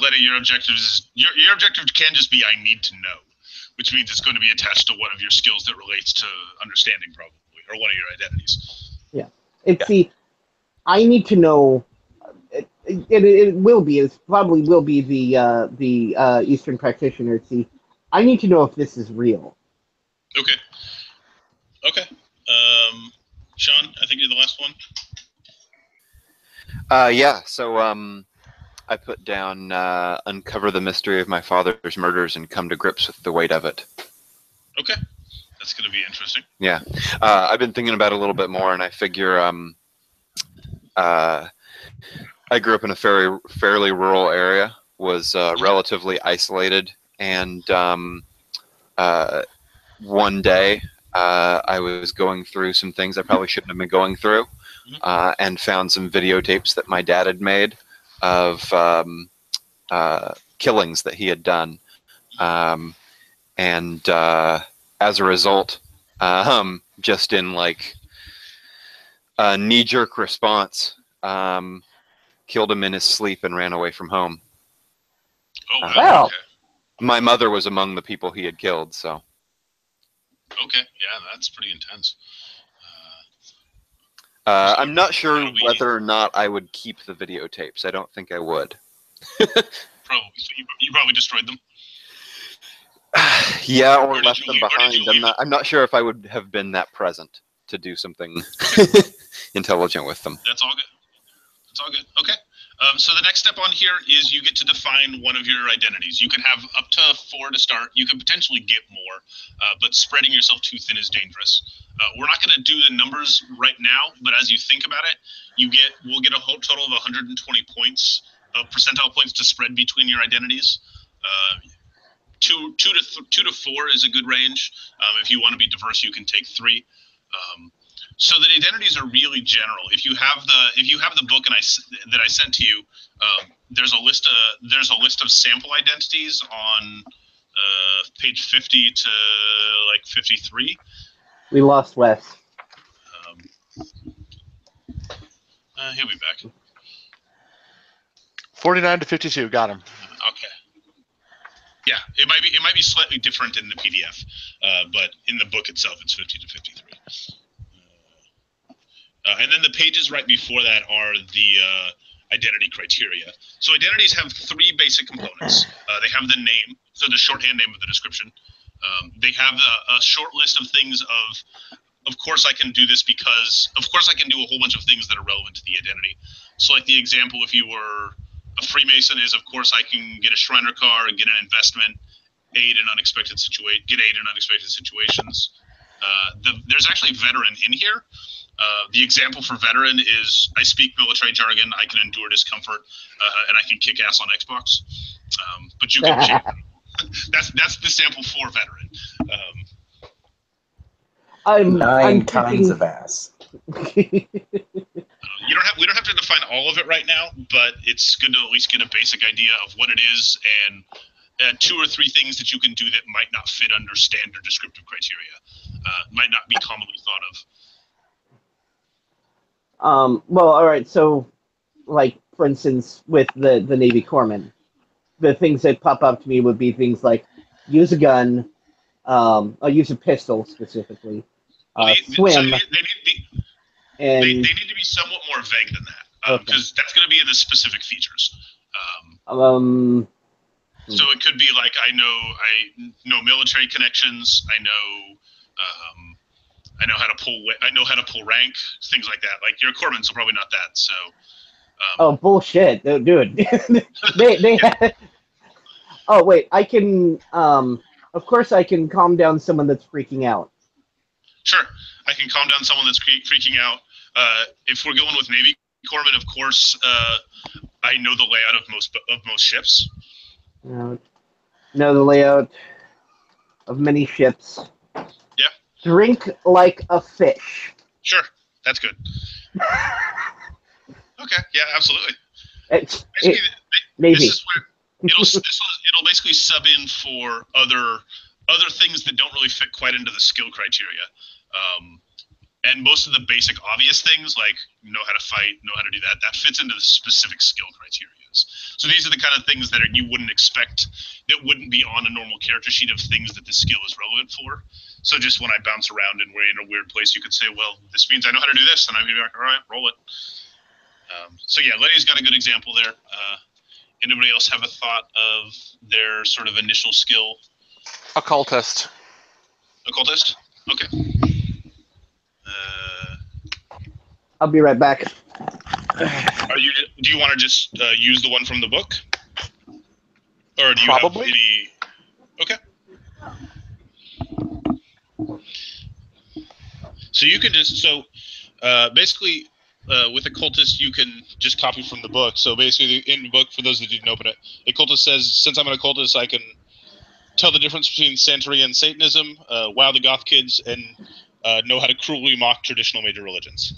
[SPEAKER 1] Letty, your objective is your objective can just be I need to know, which means it's going to be attached to one of your skills that relates to understanding, probably, or one of your identities.
[SPEAKER 2] Yeah, I need to know. It will be. It probably will be the Eastern practitioner. I need to know if this is real.
[SPEAKER 1] Okay. Okay. Sean, I think you're the last one.
[SPEAKER 5] Yeah. So I put down uncover the mystery of my father's murders and come to grips with the weight of it.
[SPEAKER 1] Okay. That's going to be interesting.
[SPEAKER 5] Yeah. I've been thinking about it a little bit more, and I figure I grew up in a fairly rural area, was relatively isolated, and one day I was going through some things I probably shouldn't have been going through, and found some videotapes that my dad had made of killings that he had done, and as a result, just in like a knee-jerk response, killed him in his sleep and ran away from home.
[SPEAKER 1] Oh, wow.
[SPEAKER 2] Wow.
[SPEAKER 1] Okay.
[SPEAKER 5] My mother was among the people he had killed, so.
[SPEAKER 1] Okay. Yeah, that's pretty intense.
[SPEAKER 5] I'm not sure whether or not I would keep the videotapes. I don't think I would.
[SPEAKER 1] Probably. So you probably destroyed them.
[SPEAKER 5] Yeah, or
[SPEAKER 1] Where did
[SPEAKER 5] left
[SPEAKER 1] you
[SPEAKER 5] them
[SPEAKER 1] leave- where did you
[SPEAKER 5] behind.
[SPEAKER 1] leave
[SPEAKER 5] I'm not sure if I would have been that present to do something intelligent with them.
[SPEAKER 1] That's all good. That's all good. Okay. So the next step on here is you get to define one of your identities. You can have up to 4 to start. You can potentially get more, but spreading yourself too thin is dangerous. We're not going to do the numbers right now, but as you think about it, we'll get a whole total of 120 points, percentile points to spread between your identities. 2 to 4 is a good range. If you want to be diverse, you can take 3. So the identities are really general. If you have the book that I sent to you, there's a list of sample identities on page 50 to like 53.
[SPEAKER 2] We lost Wes.
[SPEAKER 1] He'll be back.
[SPEAKER 4] 49 to 52, got him.
[SPEAKER 1] Okay. Yeah, it might be slightly different in the PDF, but in the book itself, it's 50 to 53. And then the pages right before that are the identity criteria. So identities have three basic components. They have the name, so the shorthand name of the description. They have a short list of things of course I can do this because, of course I can do a whole bunch of things that are relevant to the identity. So like the example, if you were a Freemason is, of course I can get a Shriner card, get an investment, get aid in unexpected situations. There's actually veteran in here. The example for veteran is I speak military jargon, I can endure discomfort, and I can kick ass on Xbox. But you can that's the sample for veteran.
[SPEAKER 2] I'm
[SPEAKER 3] Nine kinds
[SPEAKER 2] thinking,
[SPEAKER 3] of ass.
[SPEAKER 1] We don't have to define all of it right now, but it's good to at least get a basic idea of what it is and two or three things that you can do that might not fit under standard descriptive criteria, might not be commonly thought of.
[SPEAKER 2] well, all right. So, like for instance, with the Navy corpsmen, the things that pop up to me would be things like use a gun, I'll use a pistol specifically, swim,
[SPEAKER 1] They
[SPEAKER 2] and
[SPEAKER 1] need to be somewhat more vague than that, because that's going to be in the specific features. So it could be like I know military connections. I know how to pull rank, things like that. Like your corpsmen, so probably not that. So.
[SPEAKER 2] Oh bullshit, dude! they oh wait, I can of course I can calm down someone that's freaking out.
[SPEAKER 1] Sure, I can calm down someone that's freaking out. If we're going with Navy corpsmen, of course, I know the layout of most ships.
[SPEAKER 2] Know the layout of many ships.
[SPEAKER 1] Yeah.
[SPEAKER 2] Drink like a fish.
[SPEAKER 1] Sure, that's good. Okay, yeah, absolutely.
[SPEAKER 2] Maybe.
[SPEAKER 1] This is where it'll basically sub in for other things that don't really fit quite into the skill criteria. And most of the basic obvious things like know how to fight, know how to do that fits into the specific skill criteria. So these are the kind of things that you wouldn't expect, that wouldn't be on a normal character sheet of things that the skill is relevant for. So just when I bounce around and we're in a weird place, you could say, well, this means I know how to do this, and I'm going to be like, all right, roll it. So yeah, Lenny's got a good example there. Anybody else have a thought of their sort of initial skill?
[SPEAKER 4] Occultist.
[SPEAKER 1] Occultist? Okay.
[SPEAKER 2] I'll be right back.
[SPEAKER 1] Do you want to just use the one from the book, or do you
[SPEAKER 4] Probably.
[SPEAKER 1] have any? Okay. So you can just basically with occultist you can just copy from the book. So basically in the book, for those that didn't open it, occultist says, since I'm an occultist, I can tell the difference between Santeria and Satanism, wow the goth kids, and know how to cruelly mock traditional major religions.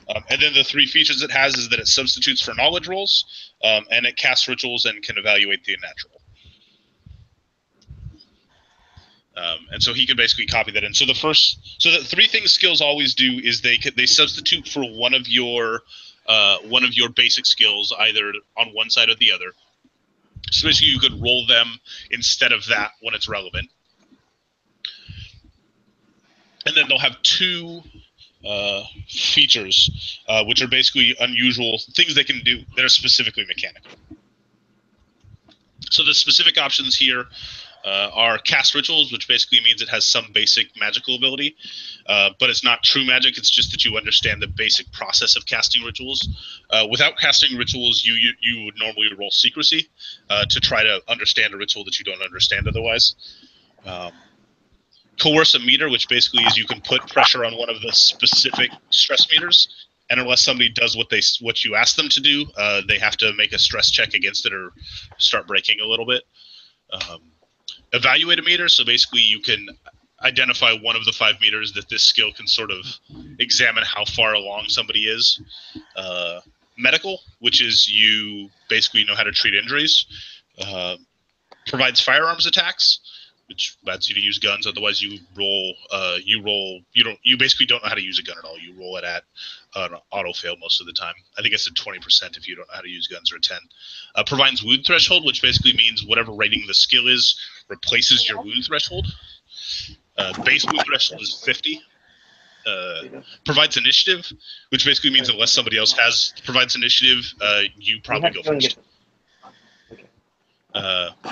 [SPEAKER 1] And then the three features it has is that it substitutes for knowledge rolls, and it casts rituals and can evaluate the unnatural. And so he could basically copy that in. So the three things skills always do is they substitute for one of your basic skills, either on one side or the other. So basically you could roll them instead of that when it's relevant. And then they'll have two features, which are basically unusual things they can do that are specifically mechanical. So the specific options here are cast rituals, which basically means it has some basic magical ability, but it's not true magic. It's just that you understand the basic process of casting rituals. Without casting rituals, you would normally roll secrecy to try to understand a ritual that you don't understand otherwise. Coerce a meter, which basically is you can put pressure on one of the specific stress meters, and unless somebody does what you ask them to do, they have to make a stress check against it or start breaking a little bit. Evaluate a meter, so basically you can identify one of the 5 meters that this skill can sort of examine how far along somebody is. Medical, which is you basically know how to treat injuries. Provides firearms attacks, which allows you to use guns. Otherwise, you basically don't know how to use a gun at all. You roll it at an auto fail most of the time. I think it's a 20% if you don't know how to use guns, or a 10. Provides wound threshold, which basically means whatever rating the skill is replaces your wound threshold. Base wound threshold is 50. provides initiative, which basically means unless somebody else provides initiative, you probably go first.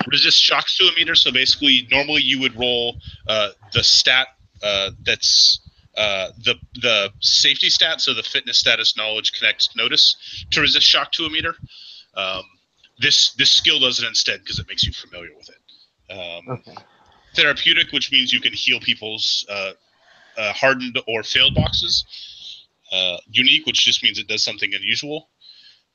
[SPEAKER 1] Resist shocks to a meter. So basically, normally you would roll the stat that's the safety stat, so the fitness, status, knowledge, connect, notice, to resist shock to a meter. This skill does it instead because it makes you familiar with it. Therapeutic, which means you can heal people's hardened or failed boxes. Unique, which just means it does something unusual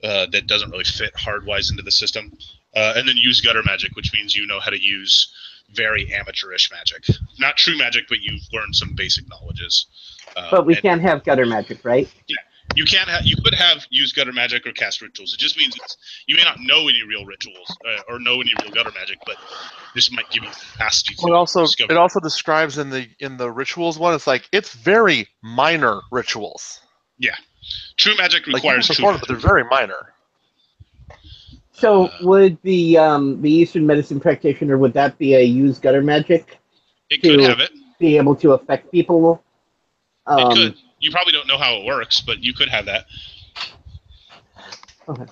[SPEAKER 1] that doesn't really fit hardwise into the system. And then use gutter magic, which means you know how to use very amateurish magic. Not true magic, but you've learned some basic knowledges.
[SPEAKER 2] But we can't have gutter magic, right?
[SPEAKER 1] Yeah. You could have use gutter magic or cast rituals. It just means you may not know any real rituals or know any real gutter magic, but this might give you the capacity to discover.
[SPEAKER 4] It also describes in the rituals one. It's like it's very minor rituals.
[SPEAKER 1] Yeah, true magic requires true magic,
[SPEAKER 4] but they're very minor.
[SPEAKER 2] So would the Eastern medicine practitioner, would that be a use gutter magic?
[SPEAKER 1] It could have it.
[SPEAKER 2] Be able to affect people.
[SPEAKER 1] It could. You probably don't know how it works, but you could have that.
[SPEAKER 2] Okay.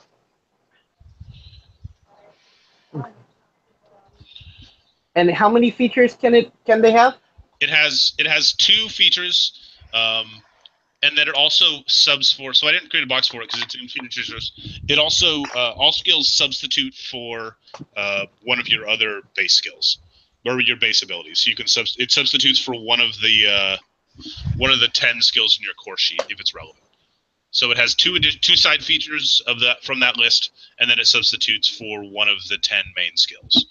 [SPEAKER 2] And how many features can they have?
[SPEAKER 1] It has 2 features, and then it also subs for. So I didn't create a box for it because it's in features. It also all skills substitute for one of your other base skills or your base abilities. So you can it substitutes for one of the 10 skills in your core sheet if it's relevant. So it has two side features of that from that list, and then it substitutes for one of the 10 main skills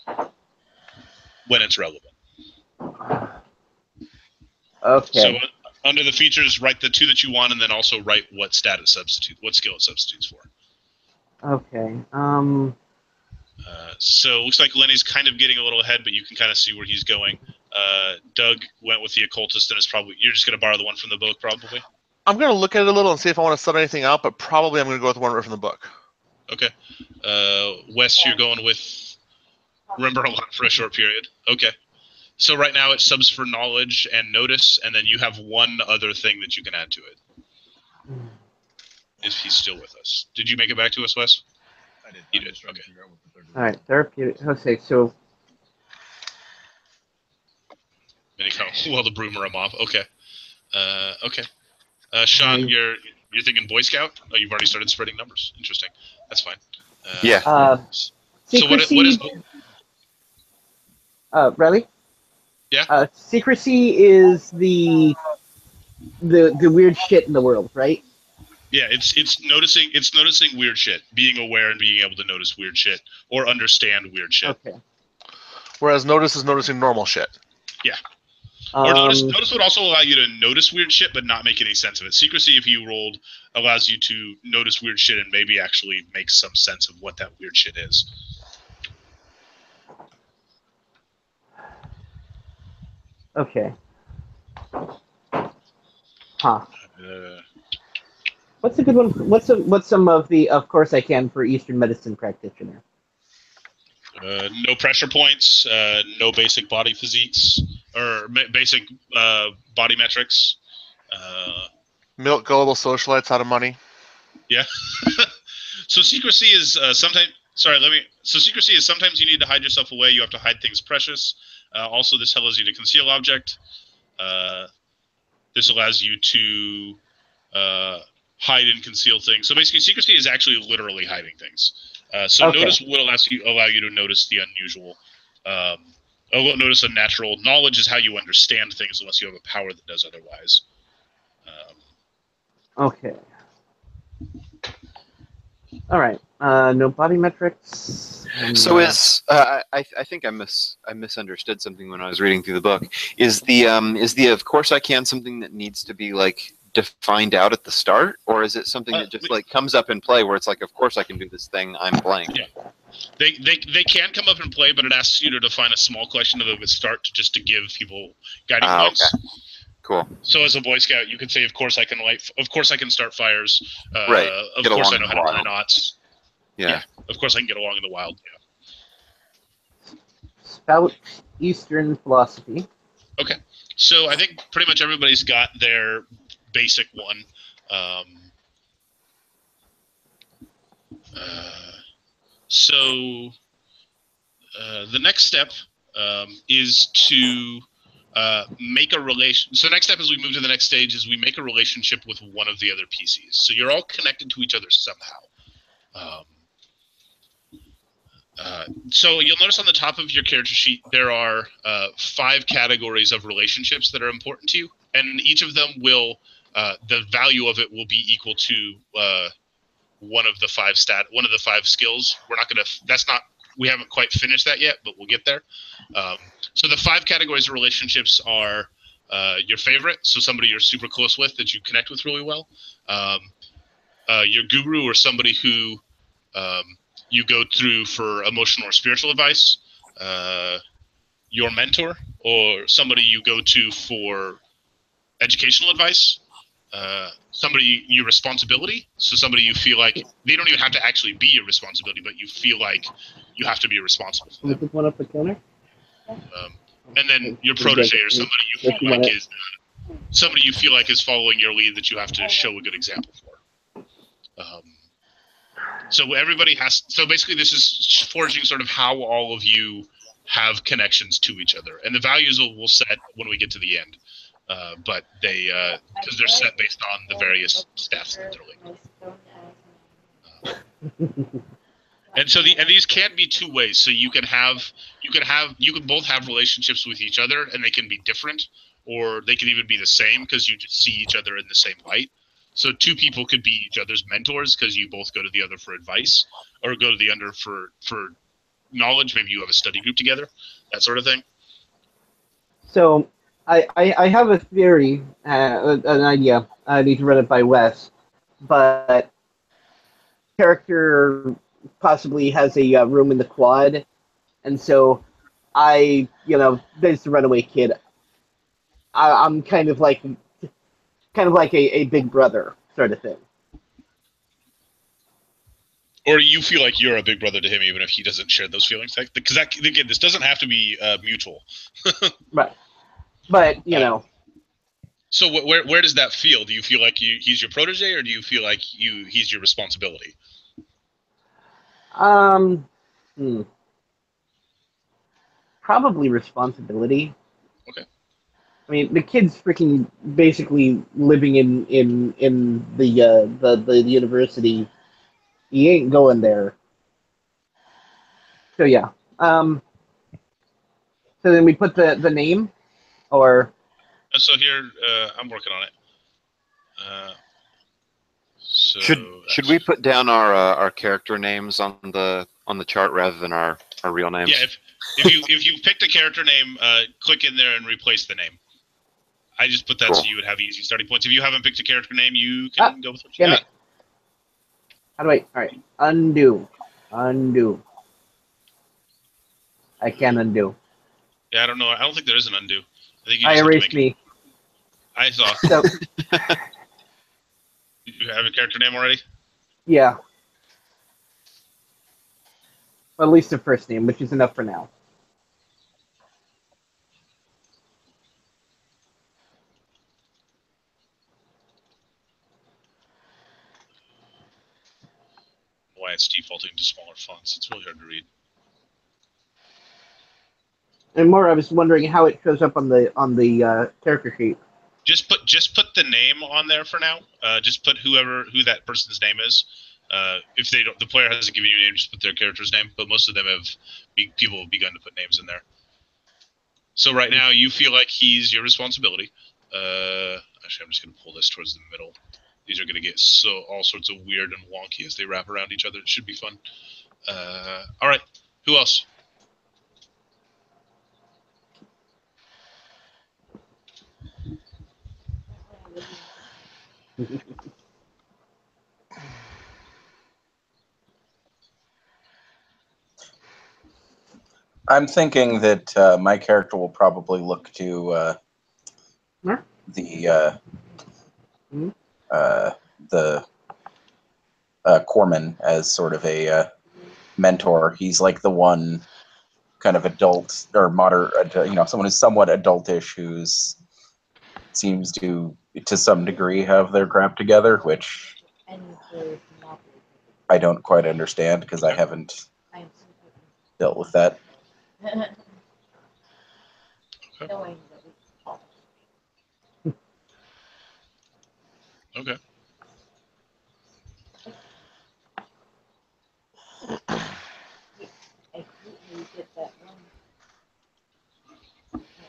[SPEAKER 1] when it's relevant.
[SPEAKER 2] Okay.
[SPEAKER 1] So under the features, write the 2 that you want, and then also write what skill it substitutes for.
[SPEAKER 2] Okay.
[SPEAKER 1] So it looks like Lenny's kind of getting a little ahead, but you can kind of see where he's going. Doug went with the occultist, and you're just going to borrow the one from the book, probably.
[SPEAKER 4] I'm going to look at it a little and see if I want to sub anything out, but probably I'm going to go with the one right from the book.
[SPEAKER 1] Okay. Wes, you're going with remember a lot for a short period. Okay. So right now it subs for knowledge and notice, and then you have one other thing that you can add to it. If he's still with us. Did you make it back to us, Wes?
[SPEAKER 6] I did.
[SPEAKER 1] You did. Okay.
[SPEAKER 2] All right. Therapeutic. Okay. So.
[SPEAKER 1] And the broomer him off. Okay. Okay. Sean, you're thinking Boy Scout? Oh, you've already started spreading numbers. Interesting. That's fine.
[SPEAKER 5] Yeah.
[SPEAKER 1] So what is?
[SPEAKER 2] Riley?
[SPEAKER 1] Yeah.
[SPEAKER 2] Secrecy is the weird shit in the world, right?
[SPEAKER 1] Yeah, it's noticing weird shit, being aware and being able to notice weird shit or understand weird shit.
[SPEAKER 2] Okay.
[SPEAKER 4] Whereas notice is noticing normal shit.
[SPEAKER 1] Yeah. Or notice would also allow you to notice weird shit but not make any sense of it. Secrecy, if you rolled, allows you to notice weird shit and maybe actually make some sense of what that weird shit is.
[SPEAKER 2] Okay. Huh. What's a good one? What's some of the? Of course, I can for Eastern medicine practitioner.
[SPEAKER 1] No pressure points. No basic body physiques or basic body metrics.
[SPEAKER 4] Milk gullible socialites out of money.
[SPEAKER 1] Yeah. So secrecy is sometimes. So secrecy is sometimes you need to hide yourself away. You have to hide things precious. Also, this allows you to conceal object. This allows you to hide and conceal things. So basically, secrecy is actually literally hiding things. So okay. Notice will allow you to notice the unusual. Notice unnatural. Knowledge is how you understand things unless you have a power that does otherwise.
[SPEAKER 2] Okay. All right. No body metrics.
[SPEAKER 5] So I think I misunderstood something when I was reading through the book. Is the of course I can something that needs to be like defined out at the start, or is it something that just like comes up in play where it's like, of course I can do this thing, I'm playing?
[SPEAKER 1] Yeah. They can come up in play, but it asks you to define a small collection of them at start to give people guiding points. Okay.
[SPEAKER 5] Cool.
[SPEAKER 1] So as a Boy Scout, you can say, of course I can start fires.
[SPEAKER 5] Right.
[SPEAKER 1] Of course I know how to tie knots.
[SPEAKER 5] Yeah.
[SPEAKER 1] Of course I can get along in the wild. Yeah.
[SPEAKER 2] Spout Eastern philosophy.
[SPEAKER 1] Okay. So I think pretty much everybody's got their basic one. So the next step is to make a relation. So the next step as we move to the next stage is we make a relationship with one of the other PCs. So you're all connected to each other somehow. So you'll notice on the top of your character sheet there are 5 categories of relationships that are important to you, and each of them will the value of it will be equal to one of the 5 skills. We're not gonna. We haven't quite finished that yet, but we'll get there. So the 5 categories of relationships are your favorite, so somebody you're super close with that you connect with really well. Your guru, or somebody who you go through for emotional or spiritual advice. Your mentor, or somebody you go to for educational advice. Somebody your responsibility, so somebody you feel like they don't even have to actually be your responsibility, but you feel like you have to be responsible for them.
[SPEAKER 2] One up the counter.
[SPEAKER 1] And then your protege, or somebody you feel like is somebody you feel like is following your lead that you have to show a good example for. So everybody has. So basically, this is forging sort of how all of you have connections to each other, and the values we'll set when we get to the end. But they, because they're set based on the various stats that they're linked. And so these can't be 2 ways. So you can both have relationships with each other, and they can be different, or they can even be the same because you just see each other in the same light. So 2 people could be each other's mentors because you both go to the other for advice, or go to the other for knowledge. Maybe you have a study group together, that sort of thing.
[SPEAKER 2] So I have a theory, an idea. I need to run it by Wes, but character possibly has a room in the quad, and so there's the runaway kid. I'm kind of like a big brother sort of thing.
[SPEAKER 1] Or you feel like you're a big brother to him, even if he doesn't share those feelings. Because again, this doesn't have to be mutual.
[SPEAKER 2] Right. But
[SPEAKER 1] So where does that feel? Do you feel like he's your protege, or do you feel like he's your responsibility?
[SPEAKER 2] Probably responsibility.
[SPEAKER 1] Okay.
[SPEAKER 2] I mean, the kid's freaking basically living in the university. He ain't going there. So yeah. So then we put the name, or.
[SPEAKER 1] So here, I'm working on it. So
[SPEAKER 5] should we put down our character names on the chart rather than our real names?
[SPEAKER 1] Yeah, if you picked a character name, click in there and replace the name. I just put that cool. So you would have easy starting points. If you haven't picked a character name, you can go with what you got.
[SPEAKER 2] How do I? All right, undo. I can undo.
[SPEAKER 1] Yeah, I don't know. I don't think there is an undo. I think you
[SPEAKER 2] just erased me.
[SPEAKER 1] I saw.
[SPEAKER 2] So,
[SPEAKER 1] you have a character name already?
[SPEAKER 2] Yeah. Well, at least the first name, which is enough for now.
[SPEAKER 1] Why it's defaulting to smaller fonts. It's really hard to read.
[SPEAKER 2] And more, I was wondering how it shows up on the character sheet.
[SPEAKER 1] Just put the name on there for now. Just put who that person's name is. If the player hasn't given you a name, just put their character's name. But most of them people have begun to put names in there. So right now you feel like he's your responsibility. Actually, I'm just going to pull this towards the middle. These are going to get all sorts of weird and wonky as they wrap around each other. It should be fun. All right, who else?
[SPEAKER 3] I'm thinking that my character will probably look to the Corman as sort of a mentor. He's like the one kind of adult or moderate, someone who's somewhat adultish, who's seems to some degree, have their crap together, which I don't quite understand because I haven't dealt with that.
[SPEAKER 1] Okay.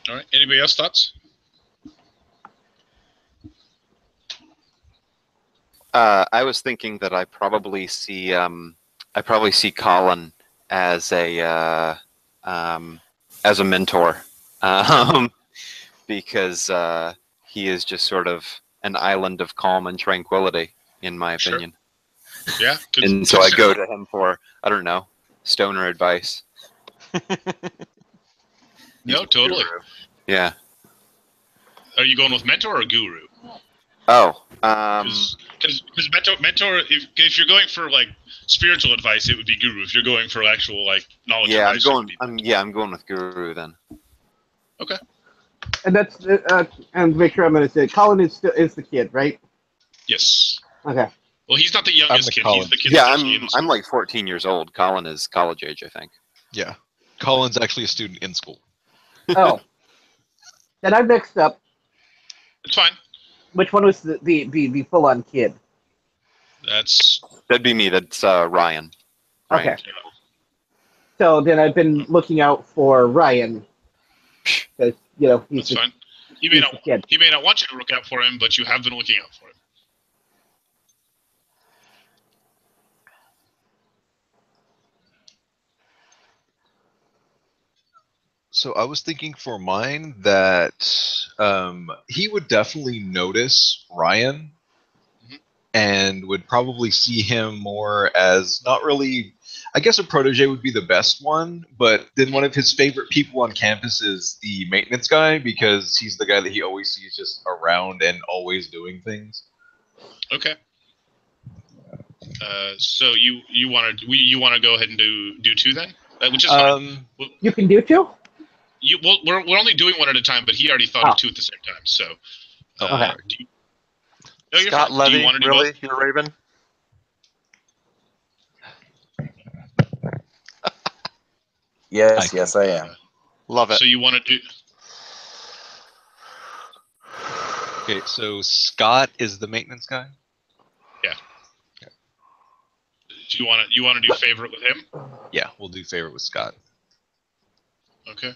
[SPEAKER 1] All right. Anybody else thoughts?
[SPEAKER 5] I was thinking that I probably see Colin as a mentor, because he is just sort of an island of calm and tranquility, in my
[SPEAKER 1] Sure.
[SPEAKER 5] opinion.
[SPEAKER 1] Yeah.
[SPEAKER 5] And so I go to him for, I don't know, stoner advice.
[SPEAKER 1] No, totally.
[SPEAKER 5] Yeah.
[SPEAKER 1] Are you going with mentor or guru?
[SPEAKER 5] Oh.
[SPEAKER 1] Because mentor, if you're going for like spiritual advice, it would be guru. If you're going for actual like knowledge advice,
[SPEAKER 5] I'm going with guru then.
[SPEAKER 1] Okay.
[SPEAKER 2] And that's and make sure I'm going to say Colin is the kid, right?
[SPEAKER 1] Yes.
[SPEAKER 2] Okay.
[SPEAKER 1] Well, he's not the youngest kid.
[SPEAKER 6] Colin.
[SPEAKER 1] He's the kid.
[SPEAKER 5] Yeah,
[SPEAKER 1] that's actually in the
[SPEAKER 5] I'm
[SPEAKER 1] school.
[SPEAKER 5] like 14 years old. Colin is college age, I think.
[SPEAKER 6] Yeah. Colin's actually a student in school.
[SPEAKER 2] Oh. Then I mixed up.
[SPEAKER 1] It's fine.
[SPEAKER 2] Which one was the full-on kid?
[SPEAKER 1] That'd
[SPEAKER 5] be me. That's Ryan.
[SPEAKER 2] Okay.
[SPEAKER 1] Ryan.
[SPEAKER 2] So then I've been looking out for Ryan because he's
[SPEAKER 1] That's fine. He may
[SPEAKER 2] the kid.
[SPEAKER 1] not want you to look out for him, but you have been looking out for him.
[SPEAKER 6] So I was thinking for mine that he would definitely notice Ryan and would probably see him more as not really, I guess a protege would be the best one, but then one of his favorite people on campus is the maintenance guy because he's the guy that he always sees just around and always doing things.
[SPEAKER 1] Okay. So you want to go ahead and do two then, which is fine.
[SPEAKER 2] You can do two.
[SPEAKER 1] We're only doing one at a time, but he already thought of two at the same time. So,
[SPEAKER 2] Okay.
[SPEAKER 4] Scott Levy, really?
[SPEAKER 1] Both?
[SPEAKER 4] You're a Raven?
[SPEAKER 3] Yes, I am.
[SPEAKER 4] Love it.
[SPEAKER 1] So you want to do?
[SPEAKER 6] Okay, so Scott is the maintenance guy?
[SPEAKER 1] Yeah. Okay. Do you want to do favorite with him?
[SPEAKER 6] Yeah, we'll do favorite with Scott.
[SPEAKER 1] Okay.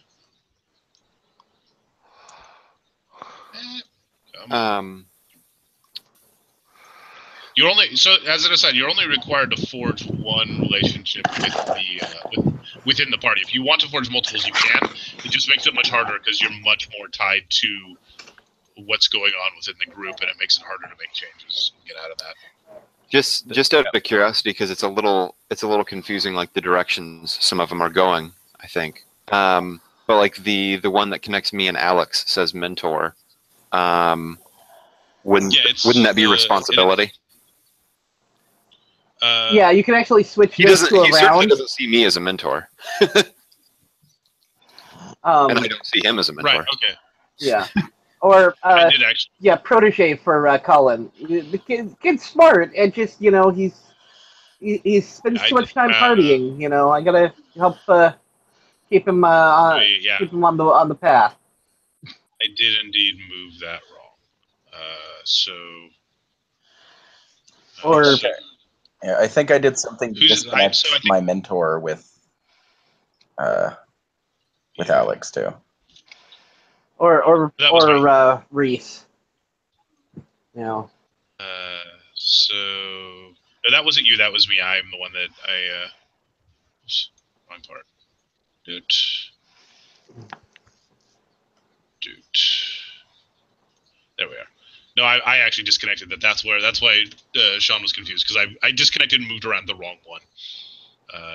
[SPEAKER 1] You're only as an aside, you're only required to forge one relationship with within the party. If you want to forge multiples, you can. It just makes it much harder because you're much more tied to what's going on within the group, and it makes it harder to make changes and get out of that.
[SPEAKER 5] Just out of curiosity, because it's a little confusing, like the directions some of them are going, I think. But like the one that connects me and Alex says mentor. Wouldn't that be responsibility?
[SPEAKER 2] Yeah, you can actually switch
[SPEAKER 5] He
[SPEAKER 2] those two
[SPEAKER 5] certainly
[SPEAKER 2] around.
[SPEAKER 5] doesn't see me as a mentor, and I don't see him as a mentor.
[SPEAKER 1] Right. Okay.
[SPEAKER 2] Yeah. Or
[SPEAKER 1] I did actually.
[SPEAKER 2] Yeah, protege for Colin. The kid's smart, and just he spends too much time partying. I gotta help keep him keep him on the path.
[SPEAKER 1] I did indeed move that wrong.
[SPEAKER 3] Yeah, I think I did something to disconnect my mentor with Alex too.
[SPEAKER 2] Or Reese.
[SPEAKER 1] So no, that wasn't you. That was me. I'm the one that wrong part. There we are. No, I actually disconnected that. That's why Sean was confused, because I disconnected and moved around the wrong one.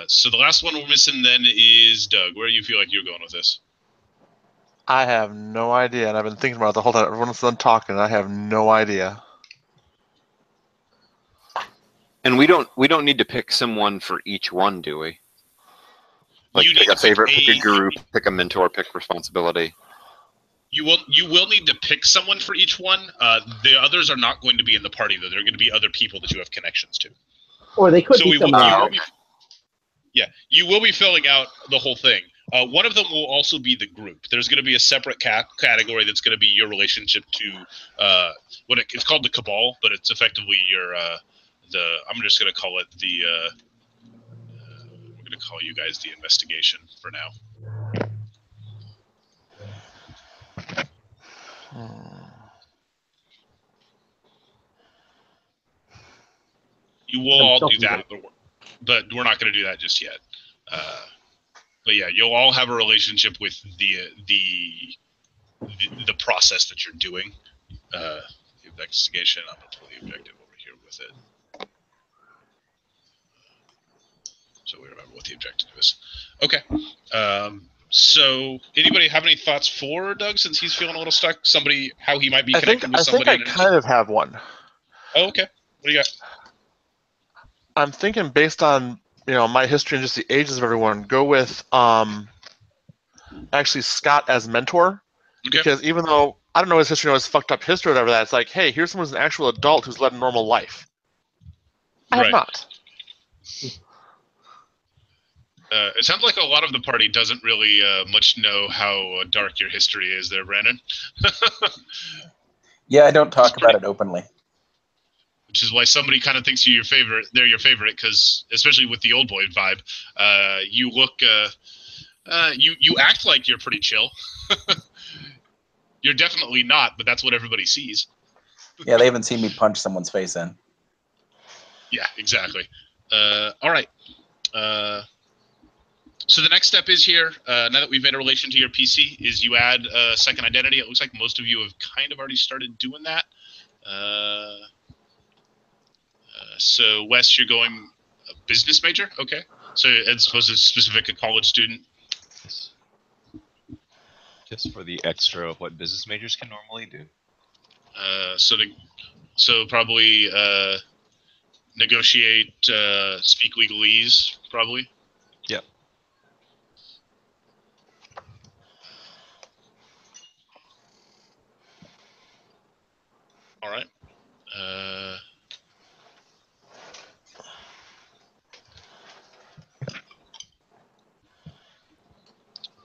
[SPEAKER 1] So the last one we're missing then is Doug. Where do you feel like you're going with this?
[SPEAKER 4] I have no idea, and I've been thinking about it the whole time. Everyone's done talking, and I have no idea.
[SPEAKER 5] And we don't need to pick someone for each one, do we? Like pick a favorite, pick a guru, pick a mentor, pick responsibility.
[SPEAKER 1] You will need to pick someone for each one. The others are not going to be in the party, though. They're going to be other people that you have connections to.
[SPEAKER 2] Or they could
[SPEAKER 1] So
[SPEAKER 2] be
[SPEAKER 1] we will,
[SPEAKER 2] someone
[SPEAKER 1] you
[SPEAKER 2] else.
[SPEAKER 1] will be, yeah, you will be filling out the whole thing. One of them will also be the group. There's going to be a separate category that's going to be your relationship to it's called the cabal, but it's effectively your I'm just going to call it the we're going to call you guys the investigation for now. You will all do that, but we're not going to do that just yet. But yeah, you'll all have a relationship with the process that you're doing. The investigation. I'm going to pull the objective over here with it, so we remember what the objective is. Okay. So, anybody have any thoughts for Doug, since he's feeling a little stuck? Somebody, how he might be connected with somebody?
[SPEAKER 4] I think I kind of have one.
[SPEAKER 1] Oh, okay. What do you got?
[SPEAKER 4] I'm thinking based on my history and just the ages of everyone, go with actually Scott as mentor,
[SPEAKER 1] Okay.
[SPEAKER 4] because even though I don't know his history, his fucked up history, or whatever that, it's like, hey, here's someone who's an actual adult who's led a normal life. I have not.
[SPEAKER 1] It sounds like a lot of the party doesn't really much know how dark your history is there, Brandon.
[SPEAKER 3] Yeah, I don't talk about it openly.
[SPEAKER 1] Which is why somebody kind of thinks you're your favorite. They're your favorite, because especially with the old boy vibe, you look, you act like you're pretty chill. You're definitely not, but that's what everybody sees.
[SPEAKER 3] Yeah, they haven't seen me punch someone's face in.
[SPEAKER 1] Yeah, exactly. All right. So the next step is here, now that we've made a relation to your PC, is you add a second identity. It looks like most of you have kind of already started doing that. So Wes, you're going a business major? Okay. So as opposed to specific a college student?
[SPEAKER 6] Yes. Just for the extra of what business majors can normally do.
[SPEAKER 1] So probably negotiate, speak legalese, probably?
[SPEAKER 6] Yep.
[SPEAKER 1] All right.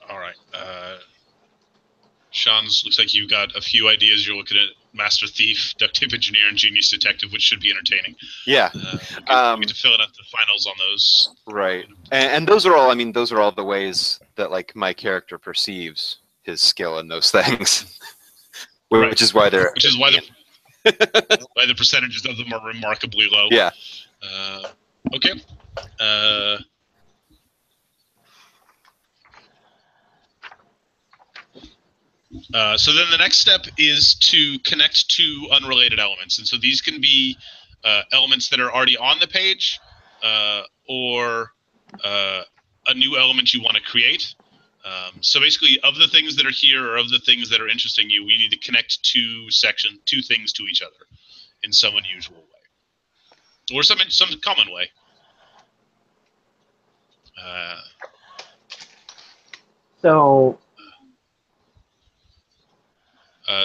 [SPEAKER 1] All right. Sean's looks like you've got a few ideas. You're looking at Master Thief, Duct Tape Engineer, and Genius Detective, which should be entertaining.
[SPEAKER 5] Yeah.
[SPEAKER 1] We get to fill it out the finals on those.
[SPEAKER 5] Right. And those are all, I mean, those are all the ways that like my character perceives his skill in those things. Which is why they're
[SPEAKER 1] why the percentages of them are remarkably low.
[SPEAKER 5] Yeah.
[SPEAKER 1] Okay. So then the next step is to connect to unrelated elements. And so these can be elements that are already on the page or a new element you want to create. So basically, of the things that are here or of the things that are interesting you, we need to connect two things to each other in some unusual way. Or some common way.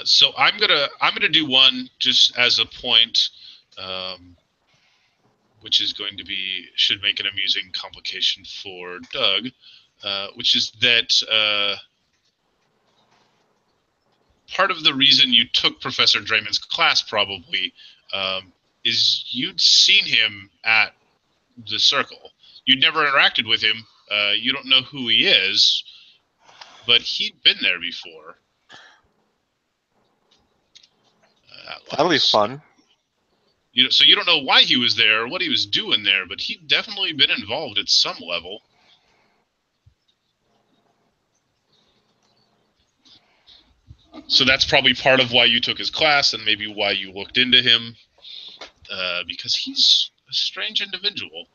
[SPEAKER 1] So I'm gonna do one just as a point, which is going to be should make an amusing complication for Doug, which is that part of the reason you took Professor Draymond's class probably is you'd seen him at the Circle. You'd never interacted with him. You don't know who he is, but he'd been there before.
[SPEAKER 4] That'll be fun.
[SPEAKER 1] So you don't know why he was there or what he was doing there, but he'd definitely been involved at some level. So that's probably part of why you took his class and maybe why you looked into him, because he's a strange individual,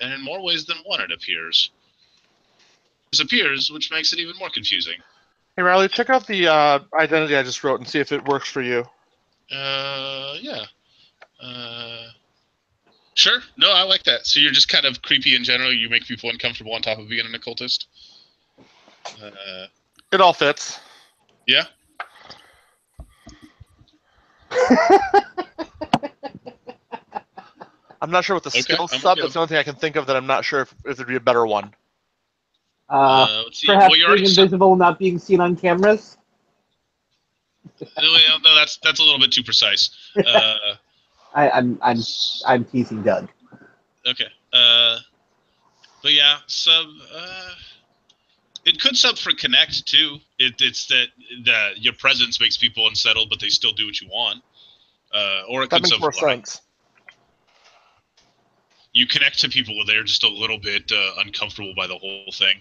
[SPEAKER 1] and in more ways than one, it appears. Which makes it even more confusing.
[SPEAKER 4] Hey, Riley, check out the identity I just wrote and see if it works for you.
[SPEAKER 1] Yeah. Sure. No, I like that. So you're just kind of creepy in general. You make people uncomfortable on top of being an occultist.
[SPEAKER 4] It all fits.
[SPEAKER 1] Yeah.
[SPEAKER 4] I'm not sure what the
[SPEAKER 1] Okay,
[SPEAKER 4] skill
[SPEAKER 1] I'm
[SPEAKER 4] sub.
[SPEAKER 1] with
[SPEAKER 4] That's the only thing I can think of that I'm not sure if there'd be a better one.
[SPEAKER 1] Let's see.
[SPEAKER 2] Perhaps
[SPEAKER 1] Well, you
[SPEAKER 2] being
[SPEAKER 1] already said.
[SPEAKER 2] invisible, not being seen on cameras.
[SPEAKER 1] No, that's a little bit too precise.
[SPEAKER 2] I'm teasing Doug.
[SPEAKER 1] Okay. But yeah, sub. It could sub for connect too. It's that your presence makes people unsettled, but they still do what you want. Or it
[SPEAKER 4] That
[SPEAKER 1] could
[SPEAKER 4] makes
[SPEAKER 1] sub
[SPEAKER 4] more
[SPEAKER 1] for lie.
[SPEAKER 4] sense.
[SPEAKER 1] You connect to people where they're just a little bit uncomfortable by the whole thing.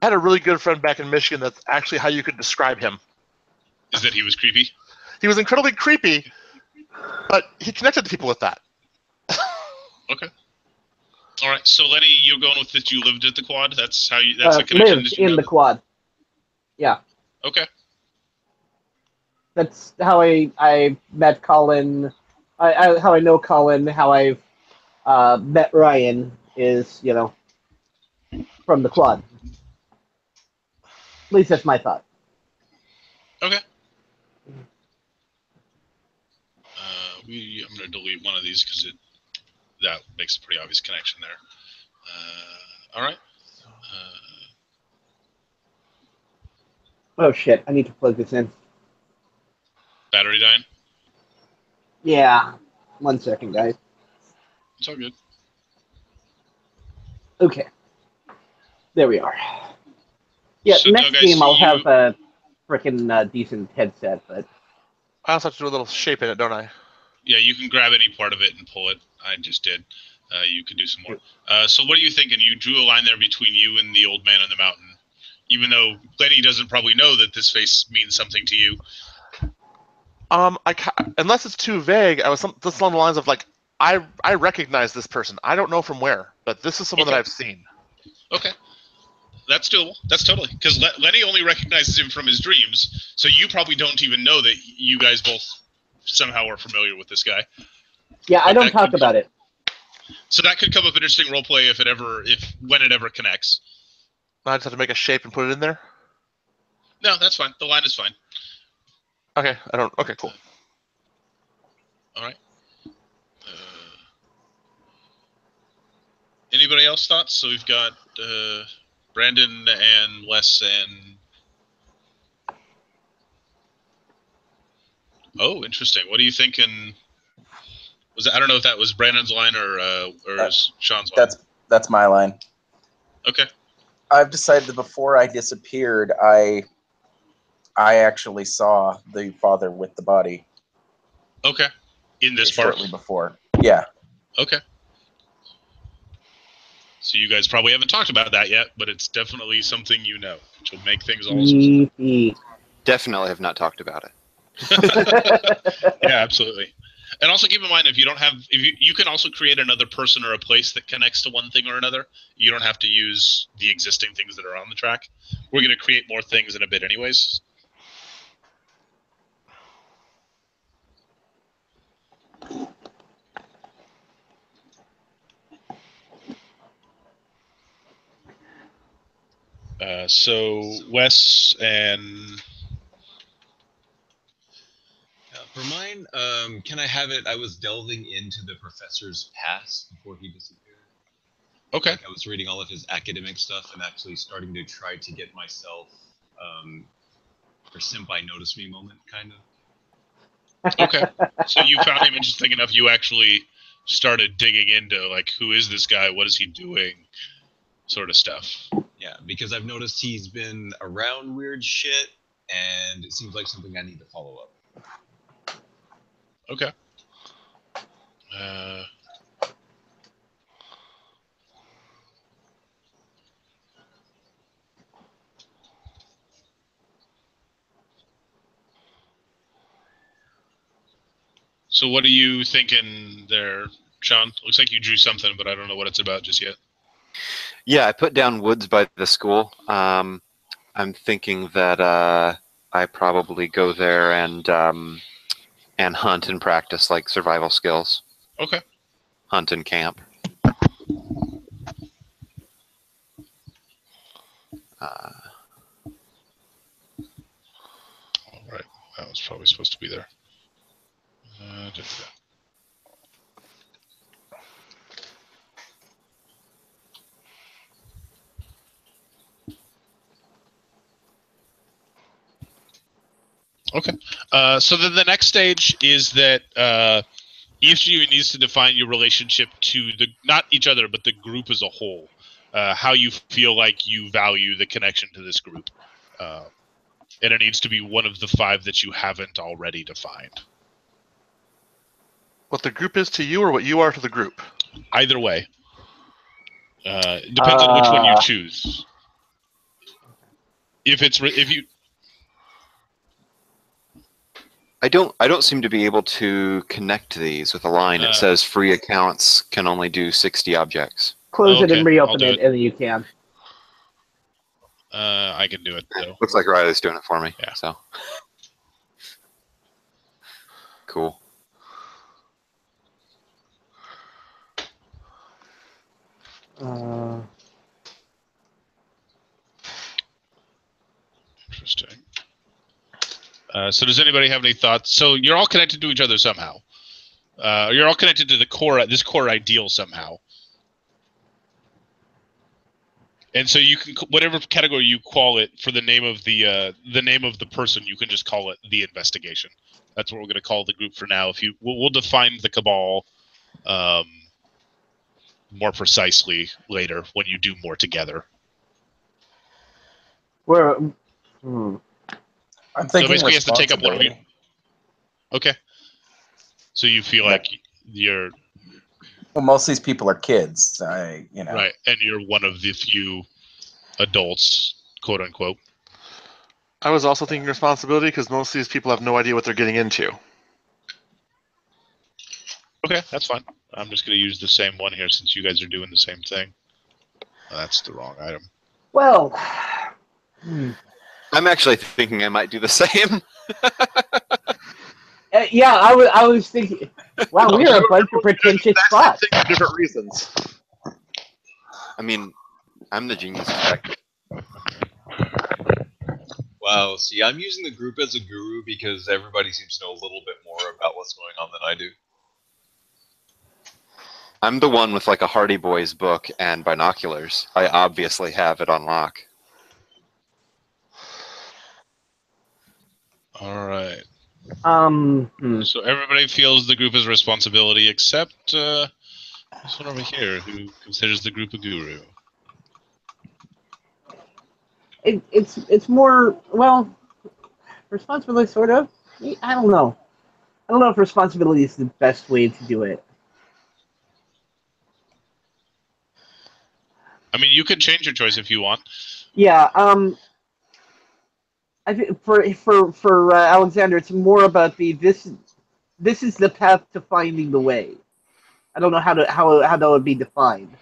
[SPEAKER 4] I had a really good friend back in Michigan. That's actually how you could describe him.
[SPEAKER 1] Is that he was creepy?
[SPEAKER 4] He was incredibly creepy, but he connected to people with that.
[SPEAKER 1] Okay. All right. So Lenny, you're going with that. You lived at the quad. That's how you. That's a connection
[SPEAKER 2] Lived
[SPEAKER 1] that you
[SPEAKER 2] in
[SPEAKER 1] have.
[SPEAKER 2] the quad. Yeah,
[SPEAKER 1] Okay.
[SPEAKER 2] that's how I met Colin. How I know Colin. How I've met Ryan is from the quad. At least that's my thought.
[SPEAKER 1] Okay. I'm going to delete one of these because that makes a pretty obvious connection there. All right.
[SPEAKER 2] Oh shit! I need to plug this in.
[SPEAKER 1] Battery dying.
[SPEAKER 2] Yeah, 1 second, guys.
[SPEAKER 1] It's all good.
[SPEAKER 2] Okay, there we are. Yeah,
[SPEAKER 1] So,
[SPEAKER 2] next
[SPEAKER 1] Doug, I
[SPEAKER 2] game
[SPEAKER 1] see
[SPEAKER 2] I'll
[SPEAKER 1] you.
[SPEAKER 2] have a freaking decent headset, but
[SPEAKER 4] I also have to do a little shape in it, don't I?
[SPEAKER 1] Yeah, you can grab any part of it and pull it. I just did. You could do some more. So what are you thinking? You drew a line there between you and the old man on the mountain. Even though Lenny doesn't probably know that this face means something to you.
[SPEAKER 4] Unless it's too vague, I was just along the lines of like, I recognize this person. I don't know from where, but this is someone that I've seen.
[SPEAKER 1] Okay. That's doable. That's totally. Because Lenny only recognizes him from his dreams, so you probably don't even know that you guys both somehow are familiar with this guy.
[SPEAKER 2] yeah, I don't talk about it.
[SPEAKER 1] So that could come up interesting roleplay when it ever connects.
[SPEAKER 4] I just have to make a shape and put it in there.
[SPEAKER 1] No, that's fine. The line is fine.
[SPEAKER 4] Okay, I don't. Okay, cool.
[SPEAKER 1] All right. Anybody else thoughts? So we've got Brandon and Wes and. Oh, interesting. What are you thinking? I don't know if that was Brandon's line or Sean's line.
[SPEAKER 3] That's my line.
[SPEAKER 1] Okay.
[SPEAKER 3] I've decided that before I disappeared, I actually saw the father with the body.
[SPEAKER 1] Okay. In this park?
[SPEAKER 3] Shortly before. Yeah.
[SPEAKER 1] Okay. So you guys probably haven't talked about that yet, but it's definitely something you know, which will make things all sorts.
[SPEAKER 5] Definitely have not talked about it.
[SPEAKER 1] Yeah, absolutely. And also keep in mind, if you can also create another person or a place that connects to one thing or another. You don't have to use the existing things that are on the track. We're going to create more things in a bit anyways. So Wes and
[SPEAKER 6] For mine, can I have it? I was delving into the professor's past before he disappeared.
[SPEAKER 1] okay.
[SPEAKER 6] Like I was reading all of his academic stuff and actually starting to try to get myself or Senpai notice me moment, kind of.
[SPEAKER 1] Okay. So you found him interesting enough, you actually started digging into, like, who is this guy? What is he doing? Sort of stuff.
[SPEAKER 6] Yeah, because I've noticed he's been around weird shit, and it seems like something I need to follow up.
[SPEAKER 1] Okay. So what are you thinking there, Sean? Looks like you drew something, but I don't know what it's about just yet.
[SPEAKER 5] Yeah, I put down woods by the school. I'm thinking that I probably go there and hunt and practice like survival skills.
[SPEAKER 1] Okay.
[SPEAKER 5] Hunt and camp.
[SPEAKER 1] That was probably supposed to be there. Okay. So then the next stage is that each of you needs to define your relationship to not each other, but the group as a whole. How you feel like you value the connection to this group. And it needs to be one of the 5 that you haven't already defined.
[SPEAKER 4] What the group is to you, or what you are to the group?
[SPEAKER 1] Either way. It depends on which one you choose. If you
[SPEAKER 5] I don't seem to be able to connect these with a line. It says free accounts can only do 60 objects.
[SPEAKER 2] Close it and reopen it, and then you can.
[SPEAKER 1] I can do it though.
[SPEAKER 5] Looks like Riley's doing it for me.
[SPEAKER 1] Yeah.
[SPEAKER 5] So cool.
[SPEAKER 1] Interesting. So does anybody have any thoughts? So you're all connected to each other somehow. You're all connected to this core ideal somehow. And so you can, whatever category you call it for the name of the person, you can just call it the investigation. That's what we're going to call the group for now. We'll define the cabal more precisely later when you do more together.
[SPEAKER 3] I'm thinking
[SPEAKER 1] so basically, he has to take up one of you.
[SPEAKER 3] responsibility.
[SPEAKER 1] Okay. So you feel like you're
[SPEAKER 3] Well, most of these people are kids. Right,
[SPEAKER 1] and you're one of the few adults, quote unquote.
[SPEAKER 4] I was also thinking responsibility because most of these people have no idea what they're getting into.
[SPEAKER 1] Okay, that's fine. I'm just going to use the same one here since you guys are doing the same thing. That's the wrong item.
[SPEAKER 2] Well,
[SPEAKER 5] I'm actually thinking I might do the same.
[SPEAKER 2] yeah, I was thinking. Wow, we are a bunch of pretentious spots.
[SPEAKER 4] For different reasons.
[SPEAKER 5] I mean, I'm the genius effect.
[SPEAKER 6] Wow, see, I'm using the group as a guru because everybody seems to know a little bit more about what's going on than I do.
[SPEAKER 5] I'm the one with like a Hardy Boys book and binoculars. I obviously have it on lock.
[SPEAKER 1] All right.
[SPEAKER 2] So
[SPEAKER 1] everybody feels the group is responsibility except this one over here who considers the group a guru.
[SPEAKER 2] It's more, well, responsibility, sort of. I don't know. I don't know if responsibility is the best way to do it.
[SPEAKER 1] I mean, you can change your choice if you want.
[SPEAKER 2] Yeah. I think for Alexander, it's more about this is the path to finding the way. I don't know how that would be defined.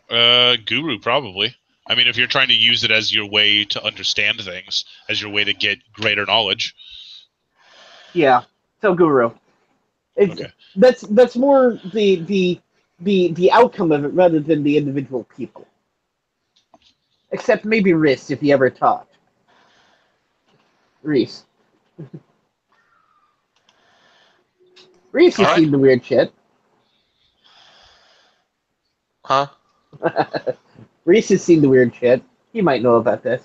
[SPEAKER 1] Guru probably. I mean, if you're trying to use it as your way to understand things, as your way to get greater knowledge.
[SPEAKER 2] Yeah. So guru.
[SPEAKER 1] Okay.
[SPEAKER 2] That's more the outcome of it rather than the individual people. Except maybe Rhys, if he ever taught. Rhys. Rhys has seen the weird shit.
[SPEAKER 4] Huh?
[SPEAKER 2] Rhys has seen the weird shit. He might know about this.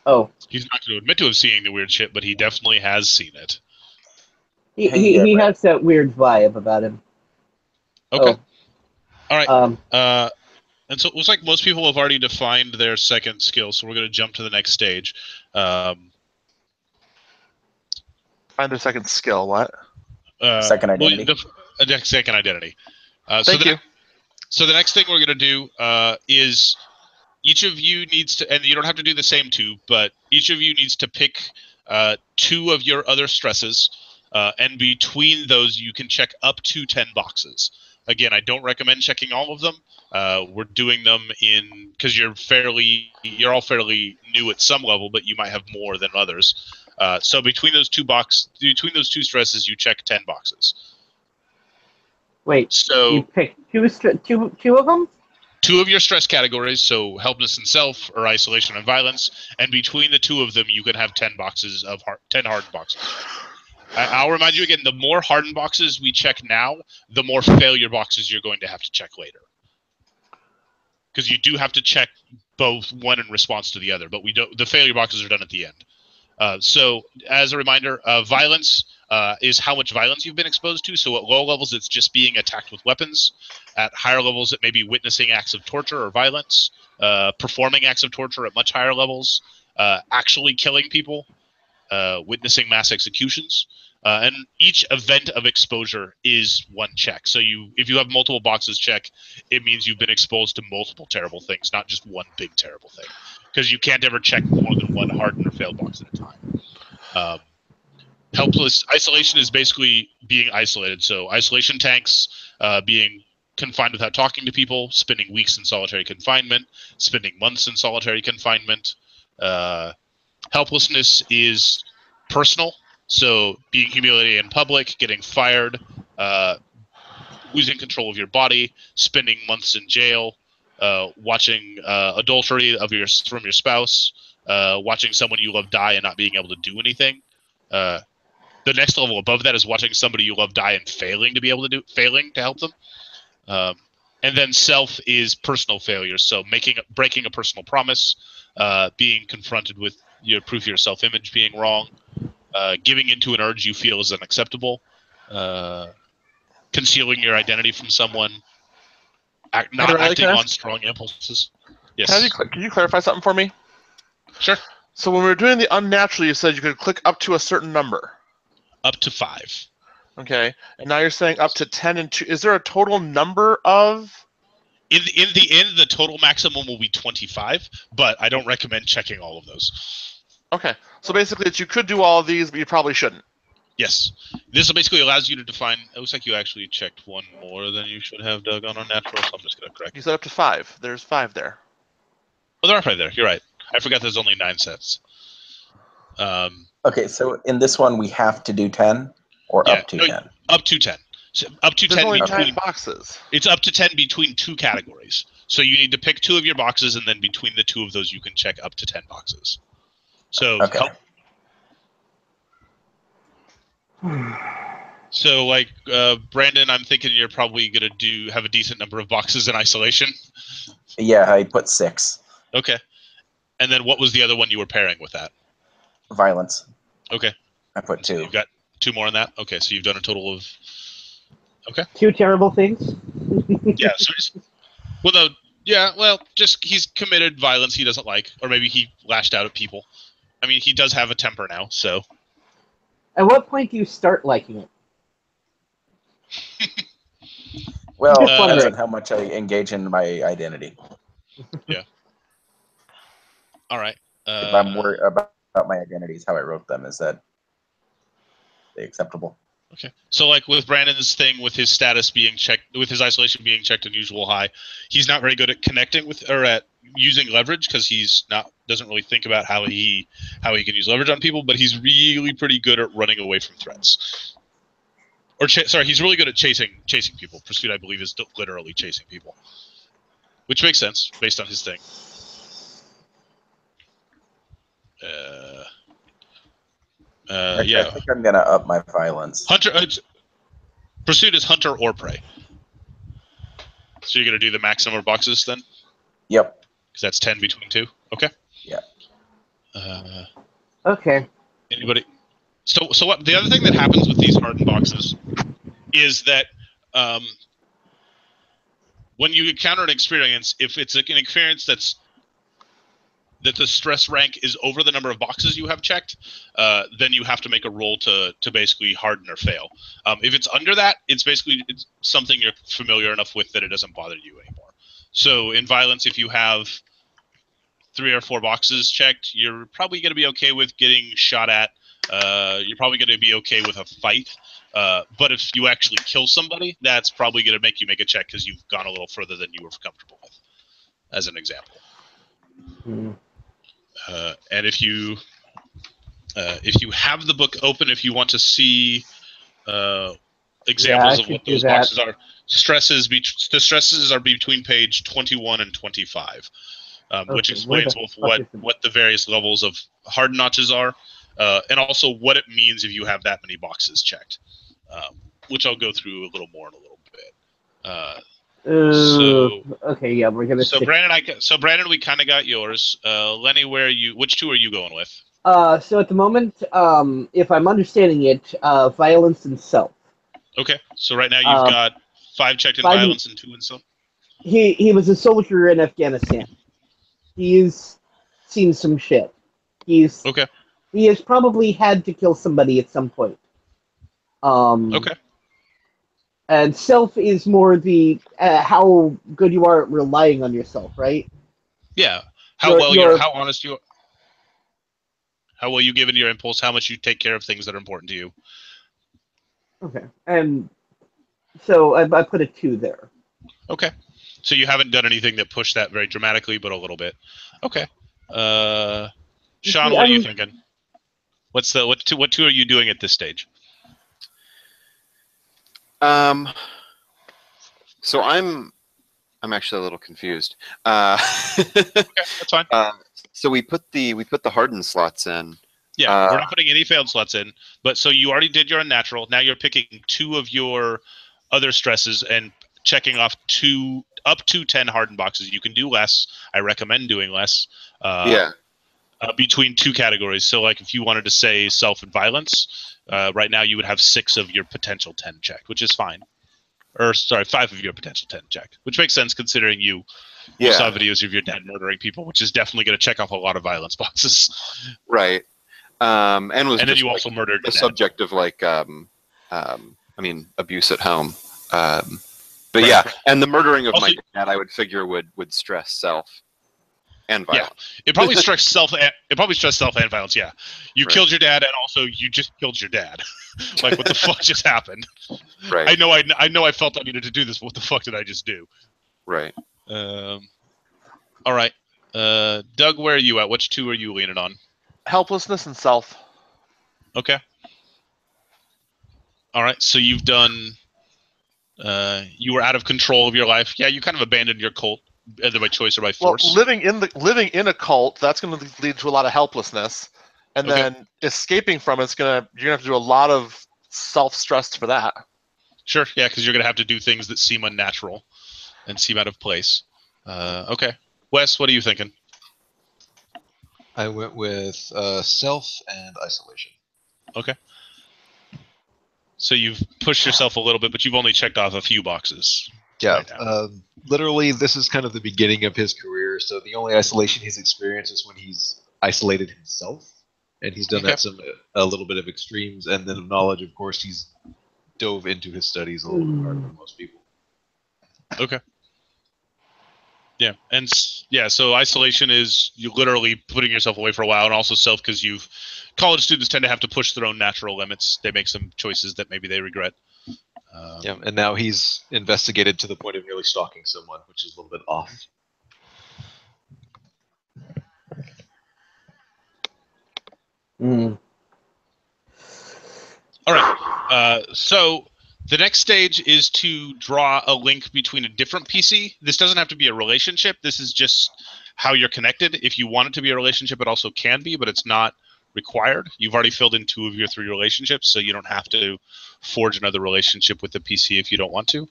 [SPEAKER 2] Oh.
[SPEAKER 1] He's not going to admit to seeing the weird shit, but he definitely has seen it.
[SPEAKER 2] He has that weird vibe about him.
[SPEAKER 1] Okay.
[SPEAKER 2] Oh.
[SPEAKER 1] All right. And so it looks like most people have already defined their second skill, so we're going to jump to the next stage.
[SPEAKER 4] Find a second skill. What?
[SPEAKER 3] Second identity.
[SPEAKER 1] Second identity.
[SPEAKER 4] Thank you.
[SPEAKER 1] So the next thing we're going to do is each of you needs to, and you don't have to do the same two, but each of you needs to pick 2 of your other stresses, and between those you can check up to 10 boxes. Again, I don't recommend checking all of them. We're doing them because you're all fairly new at some level, but you might have more than others. So between those two stresses, you check 10 boxes.
[SPEAKER 2] Wait.
[SPEAKER 1] So
[SPEAKER 2] you pick two of them?
[SPEAKER 1] 2 of your stress categories, so helplessness and self, or isolation and violence, and between the 2 of them, you can have 10 boxes of 10 hardened boxes. I'll remind you again: the more hardened boxes we check now, the more failure boxes you're going to have to check later. Because you do have to check both one in response to the other, but we don't. The failure boxes are done at the end. So, as a reminder, violence is how much violence you've been exposed to. So, at low levels, it's just being attacked with weapons. At higher levels, it may be witnessing acts of torture or violence, performing acts of torture at much higher levels, actually killing people, witnessing mass executions. And each event of exposure is 1 check. So if you have multiple boxes check, it means you've been exposed to multiple terrible things, not just 1 big terrible thing. Because you can't ever check more than 1 hardened or failed box at a time. Helpless isolation is basically being isolated. So isolation tanks, being confined without talking to people, spending weeks in solitary confinement, spending months in solitary confinement. Helplessness is personal. So being humiliated in public, getting fired, losing control of your body, spending months in jail, watching adultery from your spouse, watching someone you love die and not being able to do anything. The next level above that is watching somebody you love die and failing to help them. And then self is personal failure. So breaking a personal promise, being confronted with your proof of your self-image being wrong. Giving into an urge you feel is unacceptable, concealing your identity from someone, not acting on strong impulses. Yes.
[SPEAKER 4] Can you clarify something for me?
[SPEAKER 1] Sure.
[SPEAKER 4] So when we were doing the unnatural, you said you could click up to a certain number.
[SPEAKER 1] Up to 5.
[SPEAKER 4] Okay, and now you're saying up to 10 and 2. Is there a total number of?
[SPEAKER 1] In the end, the total maximum will be 25, but I don't recommend checking all of those.
[SPEAKER 4] Okay, so basically you could do all of these, but you probably shouldn't.
[SPEAKER 1] Yes. This basically allows you to define... It looks like you actually checked 1 more than you should have, Doug, on unnatural, so I'm just going to correct.
[SPEAKER 4] You said up to 5. There's 5 there.
[SPEAKER 1] Oh, there are 5 there. You're right. I forgot there's only 9 sets.
[SPEAKER 3] Okay, so in this one, we have to do 10 or up to 10?
[SPEAKER 1] Up to 10. So up to
[SPEAKER 4] There's
[SPEAKER 1] 10
[SPEAKER 4] only
[SPEAKER 1] between
[SPEAKER 4] 9 boxes.
[SPEAKER 1] It's up to 10 between 2 categories. So you need to pick 2 of your boxes, and then between the 2 of those, you can check up to 10 boxes. So,
[SPEAKER 3] okay.
[SPEAKER 1] So, like, Brandon, I'm thinking you're probably going to have a decent number of boxes in isolation.
[SPEAKER 3] Yeah, I put 6.
[SPEAKER 1] Okay. And then what was the other one you were pairing with that?
[SPEAKER 3] Violence.
[SPEAKER 1] Okay.
[SPEAKER 3] I put 2.
[SPEAKER 1] So you've got 2 more on that? Okay, so you've done a total of... Okay.
[SPEAKER 2] 2 terrible things?
[SPEAKER 1] Yeah, so just he's committed violence he doesn't like, or maybe he lashed out at people. I mean, he does have a temper now, so...
[SPEAKER 2] At what point do you start liking it?
[SPEAKER 3] Well,
[SPEAKER 2] Just
[SPEAKER 3] depends
[SPEAKER 2] wondering.
[SPEAKER 3] on how much I engage in my identity.
[SPEAKER 1] Yeah. All right.
[SPEAKER 3] If I'm worried about my identities, how I wrote them, is that they acceptable?
[SPEAKER 1] Okay. So, like with Brandon's thing, with his status being checked, with his isolation being checked unusual high, he's not very good at connecting with or at using leverage because doesn't really think about how he can use leverage on people. But he's really pretty good at running away from threats. Or he's really good at chasing people. Pursuit, I believe, is literally chasing people, which makes sense based on his thing.
[SPEAKER 3] Actually,
[SPEAKER 1] yeah.
[SPEAKER 3] I think I'm gonna up my violence.
[SPEAKER 1] Hunter. Pursuit is hunter or prey. So you're gonna do the max number of boxes then?
[SPEAKER 3] Yep.
[SPEAKER 1] Because that's 10 between 2. Okay.
[SPEAKER 3] Yeah.
[SPEAKER 2] Okay.
[SPEAKER 1] Anybody? So what? The other thing that happens with these hardened boxes is that when you encounter an experience, if it's an experience that the stress rank is over the number of boxes you have checked, then you have to make a roll to basically harden or fail. If it's under that, it's something you're familiar enough with that it doesn't bother you anymore. So in violence, if you have 3 or 4 boxes checked, you're probably going to be okay with getting shot at. You're probably going to be okay with a fight. But if you actually kill somebody, that's probably going to make you make a check because you've gone a little further than you were comfortable with, as an example. And if you have the book open, if you want to see examples
[SPEAKER 2] I
[SPEAKER 1] of
[SPEAKER 2] could
[SPEAKER 1] what
[SPEAKER 2] do
[SPEAKER 1] those
[SPEAKER 2] that.
[SPEAKER 1] boxes are. The stresses are between page 21 and 25, which
[SPEAKER 2] Okay, where
[SPEAKER 1] explains
[SPEAKER 2] the
[SPEAKER 1] both
[SPEAKER 2] fuck is
[SPEAKER 1] what the various levels of hard notches are, and also what it means if you have that many boxes checked, which I'll go through a little more in a little bit.
[SPEAKER 2] Okay, yeah, we're gonna
[SPEAKER 1] So
[SPEAKER 2] stick.
[SPEAKER 1] Brandon, we kind of got yours. Lenny, which two are you going with?
[SPEAKER 2] So at the moment, if I'm understanding it, violence and self.
[SPEAKER 1] Okay, so right now you've got 5 checked in
[SPEAKER 2] 5
[SPEAKER 1] violence and 2 in self.
[SPEAKER 2] He was a soldier in Afghanistan. He's seen some shit.
[SPEAKER 1] Okay.
[SPEAKER 2] He has probably had to kill somebody at some point.
[SPEAKER 1] Okay.
[SPEAKER 2] And self is more the how good you are at relying on yourself, right?
[SPEAKER 1] Yeah. How well you give into your impulse, how much you take care of things that are important to you.
[SPEAKER 2] Okay. And so I put a 2 there.
[SPEAKER 1] Okay. So you haven't done anything that pushed that very dramatically, but a little bit. Okay. Sean, what are you thinking? What two are you doing at this stage?
[SPEAKER 5] So I'm actually a little confused.
[SPEAKER 1] Okay, that's fine.
[SPEAKER 5] So we put the hardened slots in.
[SPEAKER 1] Yeah, we're not putting any failed slots in. But so you already did your unnatural. Now you're picking 2 of your other stresses and checking off 2 up to 10 hardened boxes. You can do less. I recommend doing less. Between 2 categories. So like if you wanted to say self and violence, right now you would have 6 of your potential 10 checked, which is fine. Or sorry, 5 of your potential 10 checked, which makes sense considering you saw videos of your dad murdering people, which is definitely going to check off a lot of violence boxes.
[SPEAKER 5] Right. And
[SPEAKER 1] then you also murdered
[SPEAKER 5] the
[SPEAKER 1] your dad.
[SPEAKER 5] subject of abuse at home. But right. Yeah, and the murdering of also, my dad, I would figure would stress self and violence.
[SPEAKER 1] Yeah, it probably stressed self. It probably stressed self and violence. Yeah, you killed your dad, and also you just killed your dad. Like, what the fuck just happened?
[SPEAKER 5] Right.
[SPEAKER 1] I know. I felt I needed to do this. But what the fuck did I just do?
[SPEAKER 5] Right.
[SPEAKER 1] All right. Doug, where are you at? Which 2 are you leaning on?
[SPEAKER 4] Helplessness and self.
[SPEAKER 1] Okay. All right. So you've done. You were out of control of your life. Yeah, you kind of abandoned your cult, either by choice or by force.
[SPEAKER 4] Well, living in a cult, that's going to lead to a lot of helplessness, and then escaping from it's you're gonna have to do a lot of self-stress for that.
[SPEAKER 1] Sure. Yeah, because you're gonna have to do things that seem unnatural and seem out of place. Okay, Wes, what are you thinking?
[SPEAKER 6] I went with self and isolation.
[SPEAKER 1] Okay. So you've pushed yourself a little bit, but you've only checked off a few boxes.
[SPEAKER 6] Yeah,
[SPEAKER 1] right
[SPEAKER 6] literally, this is kind of the beginning of his career. So the only isolation he's experienced is when he's isolated himself, and he's done a little bit of extremes, and then of knowledge. Of course, he's dove into his studies a little bit harder than most people.
[SPEAKER 1] Okay. Yeah, and so isolation is you literally putting yourself away for a while, and also self because college students tend to have to push their own natural limits. They make some choices that maybe they regret.
[SPEAKER 6] Yeah, and now he's investigated to the point of nearly stalking someone, which is a little bit off.
[SPEAKER 1] All right. So the next stage is to draw a link between a different PC. This doesn't have to be a relationship. This is just how you're connected. If you want it to be a relationship, it also can be, but it's not required. You've already filled in 2 of your 3 relationships, so you don't have to forge another relationship with the PC if you don't want to.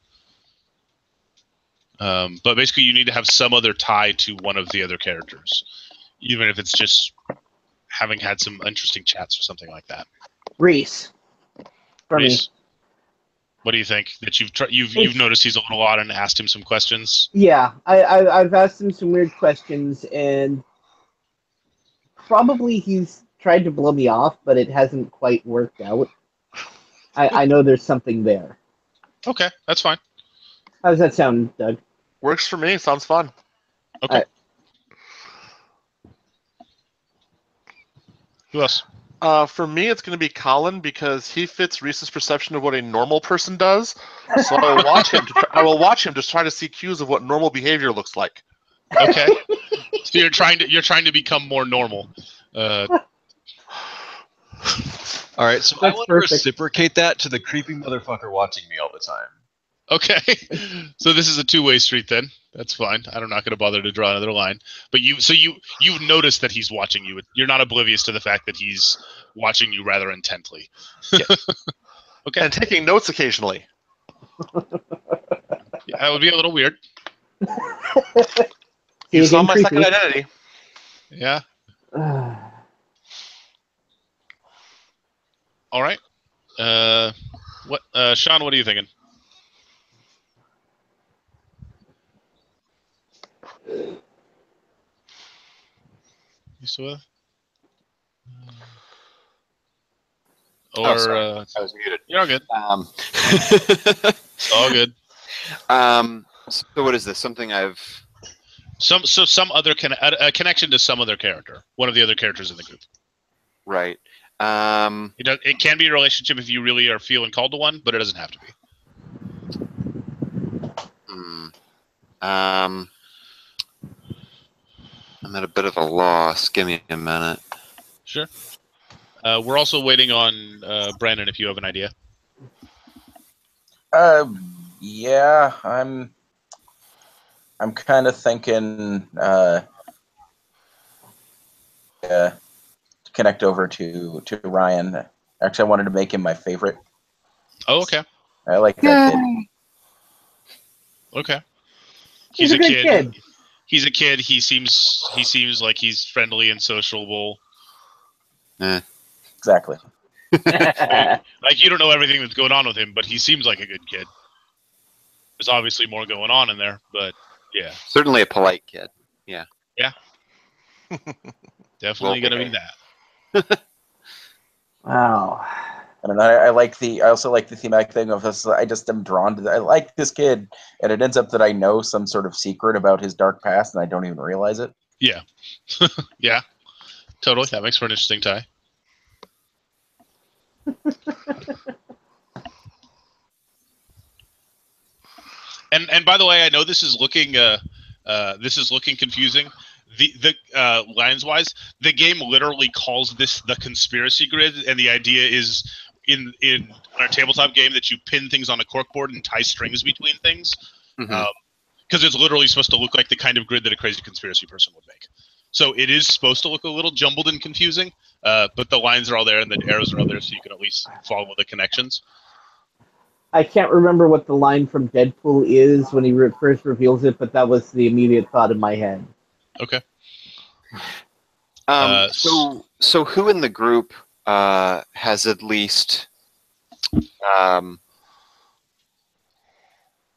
[SPEAKER 1] But basically, you need to have some other tie to one of the other characters, even if it's just having had some interesting chats or something like that.
[SPEAKER 2] Reese. For
[SPEAKER 1] Reese,
[SPEAKER 2] me.
[SPEAKER 1] what do you think? That you've noticed he's a little odd and asked him some questions?
[SPEAKER 2] Yeah, I've asked him some weird questions, and probably he's tried to blow me off, but it hasn't quite worked out. I know there's something there.
[SPEAKER 1] Okay, that's fine.
[SPEAKER 2] How does that sound, Doug?
[SPEAKER 4] Works for me. Sounds fun.
[SPEAKER 1] Okay. Who else?
[SPEAKER 4] For me, it's going to be Colin because he fits Reese's perception of what a normal person does. So I will watch him to try to see cues of what normal behavior looks like.
[SPEAKER 1] Okay. So you're trying to become more normal.
[SPEAKER 6] All right, so I
[SPEAKER 2] That's
[SPEAKER 6] want to
[SPEAKER 2] perfect.
[SPEAKER 6] reciprocate that to the creepy motherfucker watching me all the time.
[SPEAKER 1] Okay, so this is a two-way street then. That's fine. I'm not going to bother to draw another line. But you've noticed that he's watching you. You're not oblivious to the fact that he's watching you rather intently. Okay.
[SPEAKER 4] And taking notes occasionally.
[SPEAKER 1] Yeah, that would be a little weird.
[SPEAKER 4] You saw my
[SPEAKER 2] creepy.
[SPEAKER 4] second identity.
[SPEAKER 1] Yeah. All right. Sean? What are you thinking? You still with?
[SPEAKER 5] Sorry. I was muted.
[SPEAKER 1] You're all good. It's all good.
[SPEAKER 5] So what is this? Something I've...
[SPEAKER 1] Some other a connection to some other character. One of the other characters in the group.
[SPEAKER 5] Right.
[SPEAKER 1] It can be a relationship if you really are feeling called to one, but it doesn't have to be.
[SPEAKER 5] I'm at a bit of a loss. Give me a minute.
[SPEAKER 1] Sure. We're also waiting on Brandon. If you have an idea.
[SPEAKER 3] Yeah, I'm kind of thinking to connect over to Ryan. Actually, I wanted to make him my favorite.
[SPEAKER 1] Oh, okay.
[SPEAKER 3] I like that kid.
[SPEAKER 1] Okay.
[SPEAKER 2] He's a good kid.
[SPEAKER 1] He's a kid. He seems like he's friendly and sociable.
[SPEAKER 3] Exactly.
[SPEAKER 1] Like you don't know everything that's going on with him, but he seems like a good kid. There's obviously more going on in there, but yeah.
[SPEAKER 5] Certainly a polite kid. Yeah.
[SPEAKER 1] Yeah. Definitely
[SPEAKER 5] Well,
[SPEAKER 1] gonna be that.
[SPEAKER 2] Wow.
[SPEAKER 3] I don't know. I also like the thematic thing of this. I just am drawn to. I like this kid, and it ends up that I know some sort of secret about his dark past, and I don't even realize it.
[SPEAKER 1] Yeah. Yeah. Totally. That makes for an interesting tie. And by the way, I know this is looking confusing. The lines wise, the game literally calls this the conspiracy grid, and the idea is in our tabletop game that you pin things on a corkboard and tie strings between things, because it's literally supposed to look like the kind of grid that a crazy conspiracy person would make. So it is supposed to look a little jumbled and confusing, but the lines are all there and the arrows are all there, so you can at least follow the connections.
[SPEAKER 2] I can't remember what the line from Deadpool is when he first reveals it, but that was the immediate thought in my head.
[SPEAKER 1] Okay.
[SPEAKER 5] So who in the group has at least,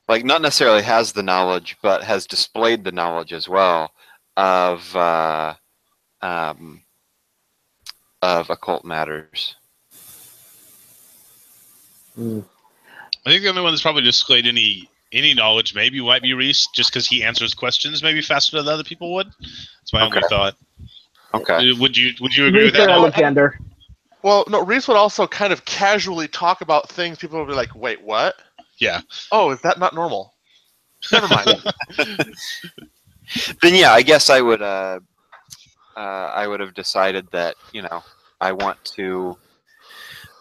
[SPEAKER 5] like not necessarily has the knowledge, but has displayed the knowledge as well of occult matters?
[SPEAKER 1] I think the only one that's probably displayed any knowledge maybe might be Reese, just because he answers questions maybe faster than other people would. That's my only thought.
[SPEAKER 5] Okay.
[SPEAKER 1] Would you agree with
[SPEAKER 2] Reese or
[SPEAKER 1] that?
[SPEAKER 2] Alexander?
[SPEAKER 4] Well, no, Reese would also kind of casually talk about things. People would be like, wait, what?
[SPEAKER 1] Yeah.
[SPEAKER 4] Oh, is that not normal? Never mind.
[SPEAKER 5] Then yeah, I guess I would have decided that, I want to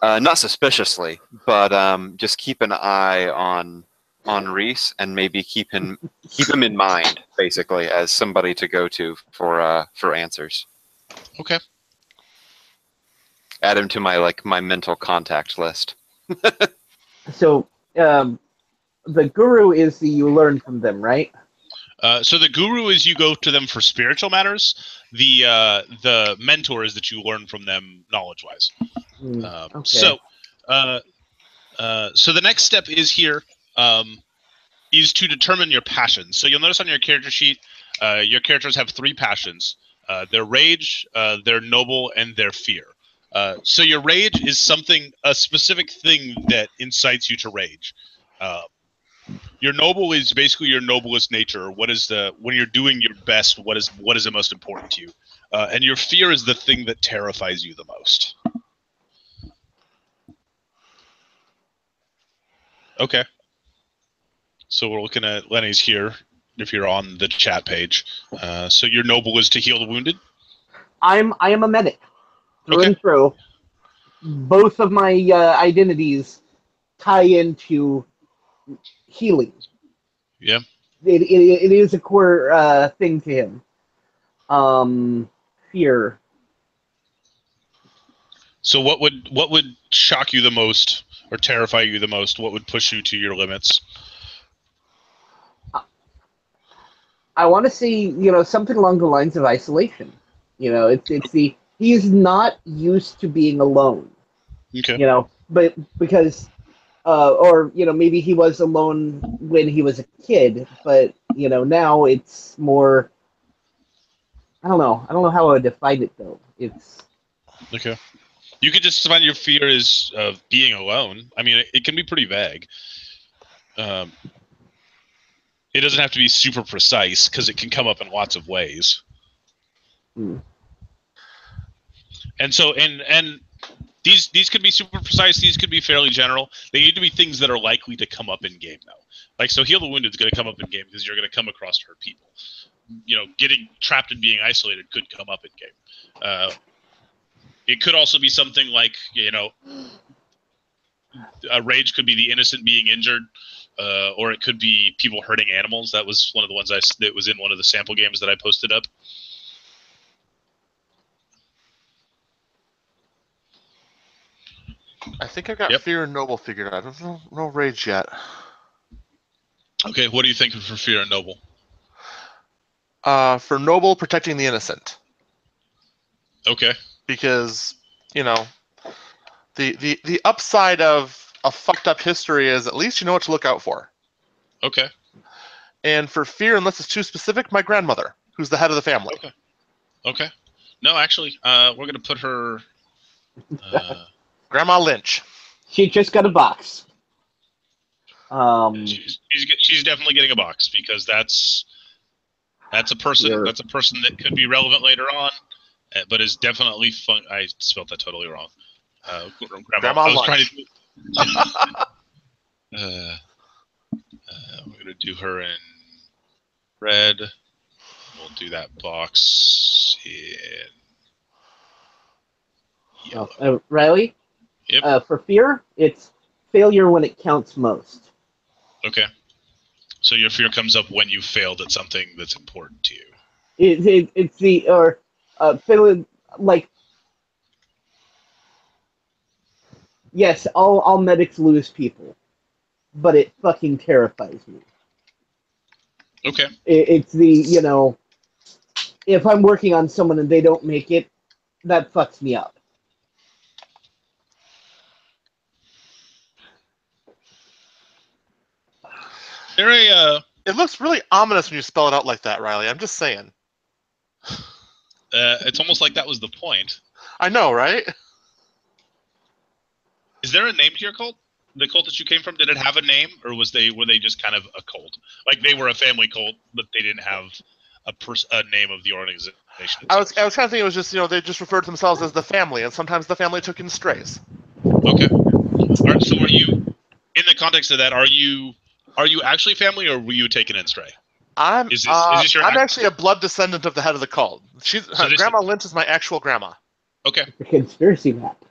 [SPEAKER 5] not suspiciously, but just keep an eye on Reese and maybe keep him in mind, basically, as somebody to go to for answers.
[SPEAKER 1] Okay.
[SPEAKER 5] Add him to my mental contact list.
[SPEAKER 2] So, the guru is you learn from them, right?
[SPEAKER 1] So the guru is you go to them for spiritual matters. The mentor is that you learn from them knowledge-wise.
[SPEAKER 2] Okay.
[SPEAKER 1] So the next step is here is to determine your passions. So you'll notice on your character sheet, your characters have 3 passions: their rage, their noble, and their fear. So your rage is a specific thing that incites you to rage. Your noble is basically your noblest nature. When you're doing your best, what is the most important to you? And your fear is the thing that terrifies you the most. Okay. So we're looking at Lenny's here, if you're on the chat page. So your noble is to heal the wounded?
[SPEAKER 2] I am a medic. Through
[SPEAKER 1] Okay.
[SPEAKER 2] and through. both of my identities tie into healing.
[SPEAKER 1] Yeah.
[SPEAKER 2] It is a core thing to him. Fear.
[SPEAKER 1] So what would shock you the most or terrify you the most? What would push you to your limits?
[SPEAKER 2] I want to see, something along the lines of isolation. It's he's not used to being alone.
[SPEAKER 1] Okay.
[SPEAKER 2] But because or maybe he was alone when he was a kid, but now it's more. I don't know how I would define it though. It's
[SPEAKER 1] Okay. You could just define your fear as being alone. I mean, it can be pretty vague. It doesn't have to be super precise because it can come up in lots of ways. And so, and these could be super precise. These could be fairly general. They need to be things that are likely to come up in game, though. Like, so Heal the Wounded is going to come up in game because you're going to come across hurt people. Getting trapped and being isolated could come up in game. It could also be something like, a rage could be the innocent being injured, or it could be people hurting animals. That was one of the ones that was in one of the sample games that I posted up.
[SPEAKER 4] I think I've got Fear and Noble figured out. There's no rage yet.
[SPEAKER 1] Okay, what are you thinking for Fear and Noble?
[SPEAKER 4] For Noble, protecting the innocent.
[SPEAKER 1] Okay.
[SPEAKER 4] Because, the upside of a fucked up history is at least you know what to look out for.
[SPEAKER 1] Okay.
[SPEAKER 4] And for Fear, unless it's too specific, my grandmother, who's the head of the family.
[SPEAKER 1] Okay. No, actually, we're going to put her...
[SPEAKER 4] Grandma Lynch.
[SPEAKER 2] She just got a box.
[SPEAKER 1] She's definitely getting a box because that's a person.
[SPEAKER 2] Sure.
[SPEAKER 1] That's a person that could be relevant later on, but is definitely fun. I spelled that totally wrong.
[SPEAKER 4] Grandma
[SPEAKER 1] I was
[SPEAKER 4] Lunch.
[SPEAKER 1] trying to. We're gonna do her in red. We'll do that box in yellow.
[SPEAKER 2] Riley?
[SPEAKER 1] Yep.
[SPEAKER 2] For Fear, it's failure when it counts most.
[SPEAKER 1] Okay. So your fear comes up when you failed at something that's important to you.
[SPEAKER 2] It's feeling like, yes, all medics lose people, but it fucking terrifies me.
[SPEAKER 1] Okay.
[SPEAKER 2] It's the, if I'm working on someone and they don't make it, that fucks me up.
[SPEAKER 4] It looks really ominous when you spell it out like that, Riley. I'm just saying.
[SPEAKER 1] It's almost like that was the point.
[SPEAKER 4] I know, right?
[SPEAKER 1] Is there a name to your cult? The cult that you came from, did it have a name, or were they just kind of a cult? Like they were a family cult, but they didn't have a name of the organization.
[SPEAKER 4] I was kind of thinking it was just they just referred to themselves as the family, and sometimes the family took in strays.
[SPEAKER 1] Okay. All right, so are you, in the context of that, are you actually family, or were you taken in stray?
[SPEAKER 4] I'm
[SPEAKER 1] I'm
[SPEAKER 4] actually a blood descendant of the head of the cult. Grandma Lynch is my actual grandma.
[SPEAKER 1] Okay.
[SPEAKER 2] The conspiracy map.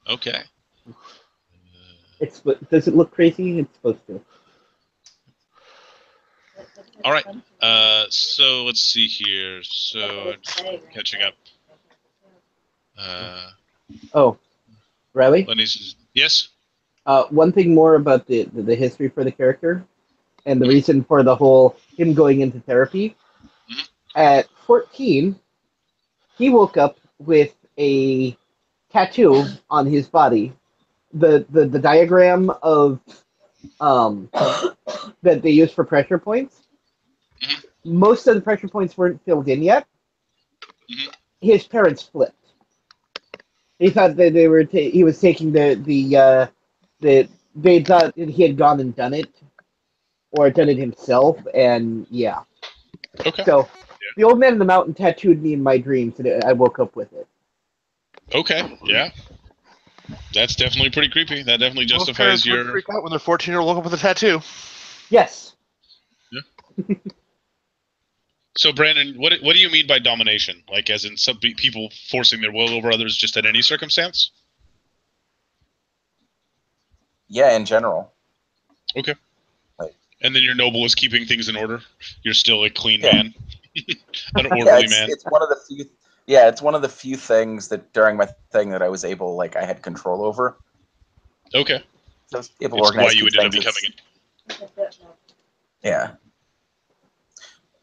[SPEAKER 1] Okay.
[SPEAKER 2] Does it look crazy? It's supposed to.
[SPEAKER 1] All right. So let's see here. So just catching up.
[SPEAKER 2] Riley?
[SPEAKER 1] Yes.
[SPEAKER 2] One thing more about the history for the character, and the reason for the whole him going into therapy.
[SPEAKER 1] Mm-hmm.
[SPEAKER 2] At 14, he woke up with a tattoo on his body. The diagram of that they use for pressure points.
[SPEAKER 1] Mm-hmm.
[SPEAKER 2] Most of the pressure points weren't filled in yet.
[SPEAKER 1] Mm-hmm.
[SPEAKER 2] His parents flipped. He thought that he was taking the they thought he had gone and done it, or done it himself, and yeah.
[SPEAKER 1] Okay.
[SPEAKER 2] So the old man in the mountain tattooed me in my dreams, and I woke up with it.
[SPEAKER 1] Okay. Yeah. That's definitely pretty creepy. That definitely
[SPEAKER 4] Most
[SPEAKER 1] justifies
[SPEAKER 4] parents
[SPEAKER 1] your.
[SPEAKER 4] would freak out when their 14-year-old woke up with a tattoo.
[SPEAKER 2] Yes.
[SPEAKER 1] Yeah. So, Brandon, what do you mean by domination? Like, as in some people forcing their will over others just at any circumstance?
[SPEAKER 3] Yeah, in general.
[SPEAKER 1] Okay.
[SPEAKER 3] Like,
[SPEAKER 1] and then your noble is keeping things in order. You're still a clean
[SPEAKER 3] Yeah.
[SPEAKER 1] man, an orderly man.
[SPEAKER 3] It's one of the few. Yeah, it's one of the few things that during my thing that I was able, like, I had control over.
[SPEAKER 1] Okay.
[SPEAKER 3] So I was able to
[SPEAKER 1] It's
[SPEAKER 3] organize
[SPEAKER 1] why you ended up
[SPEAKER 3] things.
[SPEAKER 1] becoming
[SPEAKER 3] Yeah.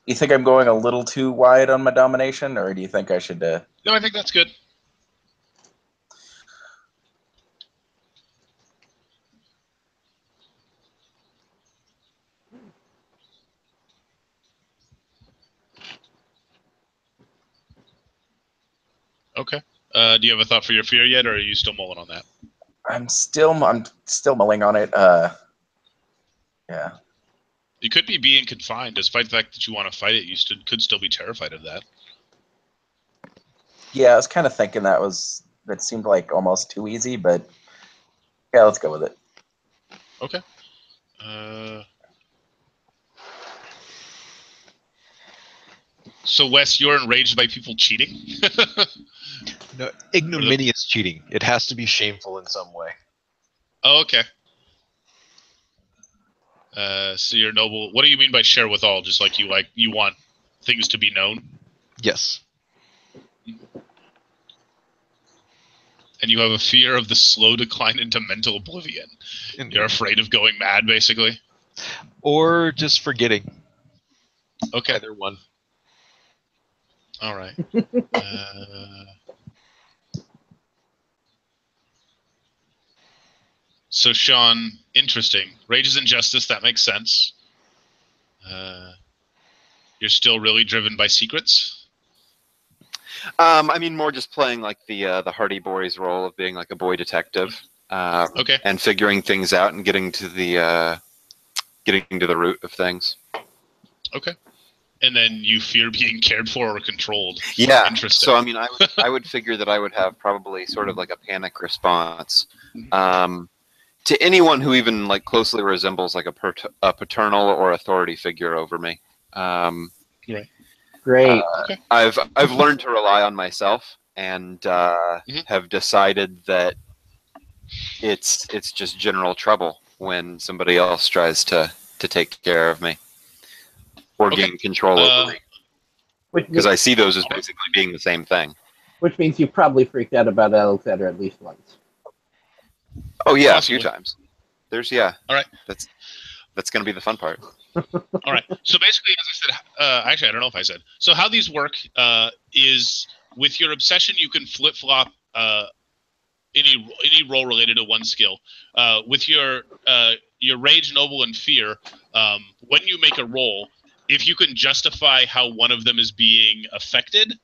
[SPEAKER 3] You think I'm going a little too wide on my domination, or do you think I should?
[SPEAKER 1] No, I think that's good. Okay. Do you have a thought for your fear yet, or are you still mulling on that?
[SPEAKER 3] I'm still mulling on it. Yeah.
[SPEAKER 1] You could be being confined, despite the fact that you want to fight it. You could still be terrified of that.
[SPEAKER 3] Yeah, I was kind of thinking that seemed like almost too easy, but yeah, let's go with it.
[SPEAKER 1] Okay. So, Wes, you're enraged by people cheating?
[SPEAKER 6] No, ignominious cheating. It has to be shameful in some way.
[SPEAKER 1] Oh, okay. So you're noble. What do you mean by share with all? Just like you want things to be known?
[SPEAKER 6] Yes.
[SPEAKER 1] And you have a fear of the slow decline into mental oblivion. You're afraid of going mad, basically?
[SPEAKER 6] Or just forgetting.
[SPEAKER 1] Okay.
[SPEAKER 6] Either one.
[SPEAKER 1] All right. So, Sean, interesting. Rage is injustice. That makes sense. You're still really driven by secrets?
[SPEAKER 5] I mean, more just playing like the Hardy Boys role of being like a boy detective.
[SPEAKER 1] Okay.
[SPEAKER 5] And figuring things out and getting to the root of things.
[SPEAKER 1] Okay. And then you fear being cared for or controlled.
[SPEAKER 5] Yeah.
[SPEAKER 1] Interesting.
[SPEAKER 5] So I mean, I would figure that I would have probably sort of like a panic response to anyone who even like closely resembles like a paternal or authority figure over me.
[SPEAKER 1] Right.
[SPEAKER 2] Great.
[SPEAKER 1] Okay.
[SPEAKER 5] I've learned to rely on myself and have decided that it's just general trouble when somebody else tries to take care of me or gain control over me. Because I see those as basically being the same thing.
[SPEAKER 2] Which means you probably freaked out about Alexander at least once.
[SPEAKER 5] Oh yeah,
[SPEAKER 1] Possibly.
[SPEAKER 5] a few times. All
[SPEAKER 1] right.
[SPEAKER 5] That's going to be the fun part.
[SPEAKER 1] All right. So basically, as I said, actually, I don't know if I said. So how these work is with your obsession, you can flip-flop any role related to one skill. With your rage, noble, and fear, when you make a roll, if you can justify how one of them is being affected,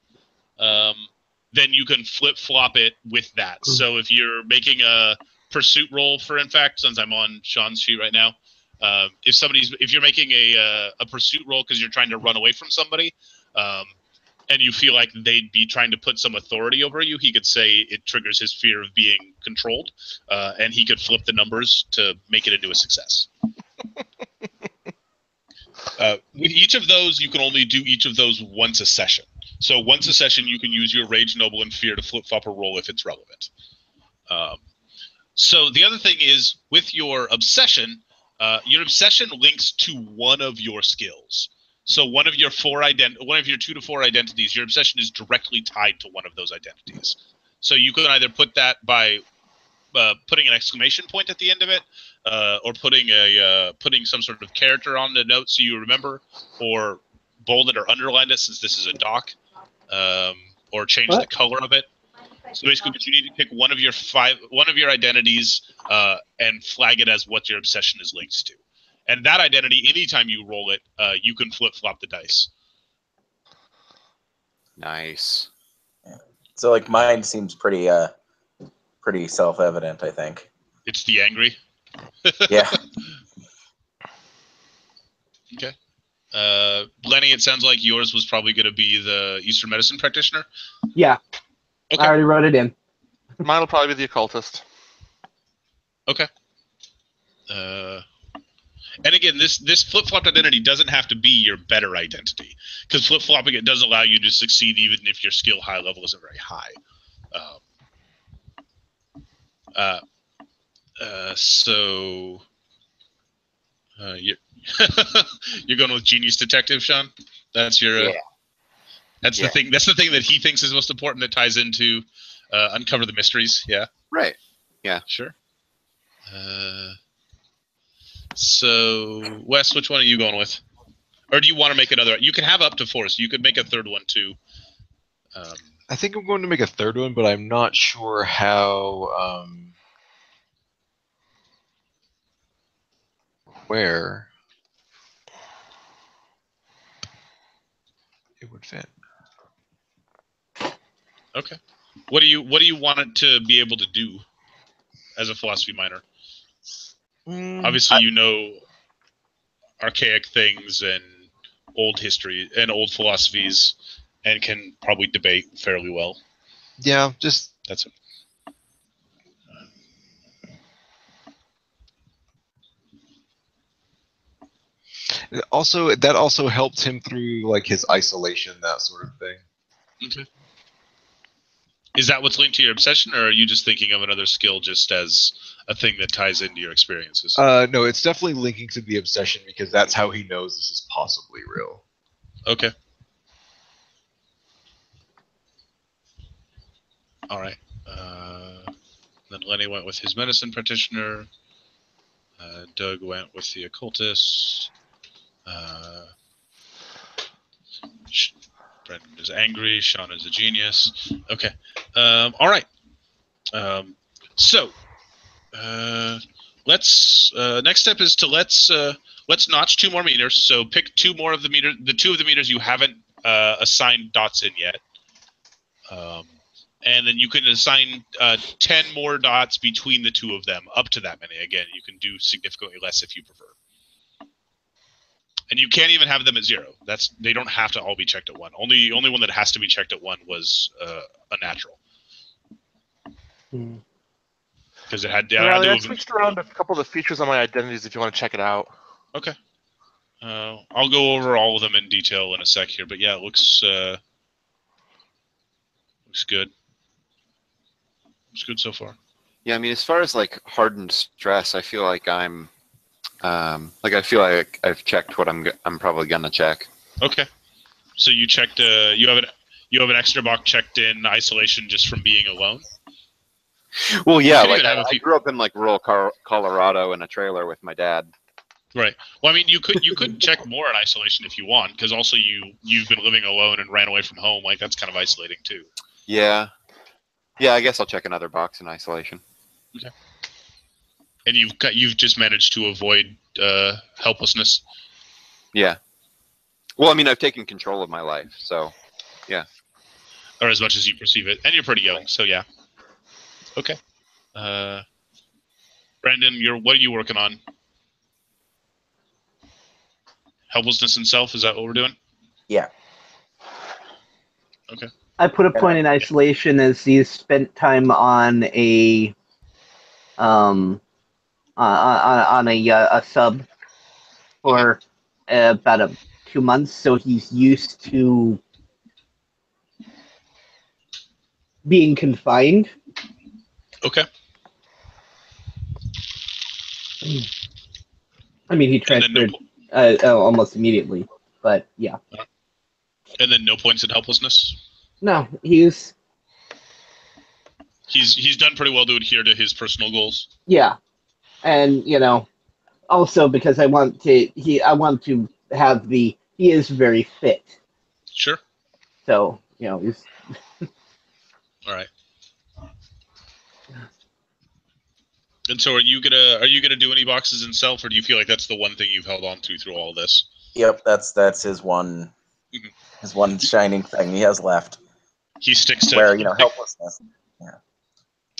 [SPEAKER 1] then you can flip-flop it with that. So if you're making a pursuit roll, in fact, since I'm on Sean's sheet right now, if you're making a pursuit roll because you're trying to run away from somebody, and you feel like they'd be trying to put some authority over you, he could say it triggers his fear of being controlled, and he could flip the numbers to make it into a success. With each of those, you can only do each of those once a session. So once a session, you can use your rage, noble, and fear to flip-flop a roll if it's relevant. So the other thing is, with your obsession links to one of your skills. So one of your 2 to 4 identities, your obsession is directly tied to one of those identities. So you can either put that by putting an exclamation point at the end of it, or putting some sort of character on the note so you remember, or bold it or underline it since this is a doc, or change the color of it. So basically, you need to pick one of your identities and flag it as what your obsession is linked to. And that identity, anytime you roll it, you can flip-flop the dice.
[SPEAKER 5] Nice.
[SPEAKER 3] So like mine seems pretty self-evident, I think.
[SPEAKER 1] It's the angry.
[SPEAKER 3] Yeah.
[SPEAKER 1] Okay. Lenny, it sounds like yours was probably going to be the Eastern medicine practitioner.
[SPEAKER 2] Yeah.
[SPEAKER 1] Okay.
[SPEAKER 2] I already wrote it in.
[SPEAKER 4] Mine will probably be the occultist.
[SPEAKER 1] Okay. And again, this flip-flopped identity doesn't have to be your better identity, because flip-flopping it does allow you to succeed even if your skill high level isn't very high. So you're you're going with Genius Detective, Sean? That's your
[SPEAKER 3] Yeah.
[SPEAKER 1] That's the thing. That's the thing that he thinks is most important that ties into uncover the mysteries. Yeah.
[SPEAKER 5] Right. Yeah.
[SPEAKER 1] Sure. So Wes, which one are you going with? Or do you want to make another? You can have up to 4, so you could make a third one too.
[SPEAKER 6] I think I'm going to make a third one, but I'm not sure how. Where it would fit.
[SPEAKER 1] Okay. What do you want it to be able to do as a philosophy minor? Obviously, you know archaic things and old history and old philosophies, and can probably debate fairly well.
[SPEAKER 6] Yeah, just
[SPEAKER 1] that's it.
[SPEAKER 6] Also, that also helped him through like his isolation, that sort of thing.
[SPEAKER 1] Okay. Is that what's linked to your obsession, or are you just thinking of another skill just as a thing that ties into your experiences?
[SPEAKER 6] No, it's definitely linking to the obsession because that's how he knows this is possibly real.
[SPEAKER 1] Okay. All right. Then Lenny went with his medicine practitioner. Doug went with the occultist. Brendan is angry. Sean is a genius. Okay. All right. So let's. Next step is to let's notch 2 more meters. So pick 2 more of the meters. The 2 of the meters you haven't assigned dots in yet. And then you can assign 10 more dots between the 2 of them, up to that many. Again, you can do significantly less if you prefer. And you can't even have them at 0. They don't have to all be checked at 1. Only one that has to be checked at 1 was a natural. Because it had to
[SPEAKER 4] I switched around a couple of the features on my identities if you want to check it out.
[SPEAKER 1] Okay. I'll go over all of them in detail in a sec here, but yeah, it looks good. Looks good so far.
[SPEAKER 5] Yeah, I mean, as far as like hardened stress, I feel like I'm I feel like I've checked what I'm probably gonna check.
[SPEAKER 1] Okay. So you checked. You have an extra box checked in isolation just from being alone.
[SPEAKER 5] Well, yeah, like I grew up in like rural Colorado in a trailer with my dad.
[SPEAKER 1] Right. Well, I mean, you could check more in isolation if you want, because also you've been living alone and ran away from home. Like that's kind of isolating too.
[SPEAKER 5] Yeah. Yeah, I guess I'll check another box in isolation.
[SPEAKER 1] Okay. And you've just managed to avoid helplessness.
[SPEAKER 5] Yeah. Well, I mean, I've taken control of my life, so yeah.
[SPEAKER 1] Or as much as you perceive it, and you're pretty young, so yeah. Okay. Brandon, what are you working on? Helplessness and self. Is that what we're doing?
[SPEAKER 3] Yeah.
[SPEAKER 1] Okay.
[SPEAKER 2] I put a point in isolation as he's spent time on a on a sub for about 2 months, so he's used to being confined.
[SPEAKER 1] Okay.
[SPEAKER 2] I mean, he transferred almost immediately, but yeah.
[SPEAKER 1] And then no points in helplessness?
[SPEAKER 2] No, he's
[SPEAKER 1] done pretty well to adhere to his personal goals.
[SPEAKER 2] Yeah, and also because I want to have he is very fit.
[SPEAKER 1] Sure.
[SPEAKER 2] So he's
[SPEAKER 1] all right. And so, are you gonna do any boxes in self, or do you feel like that's the one thing you've held on to through all this?
[SPEAKER 3] Yep, that's his one, his one shining thing he has left.
[SPEAKER 1] He sticks to
[SPEAKER 3] helplessness. Yeah.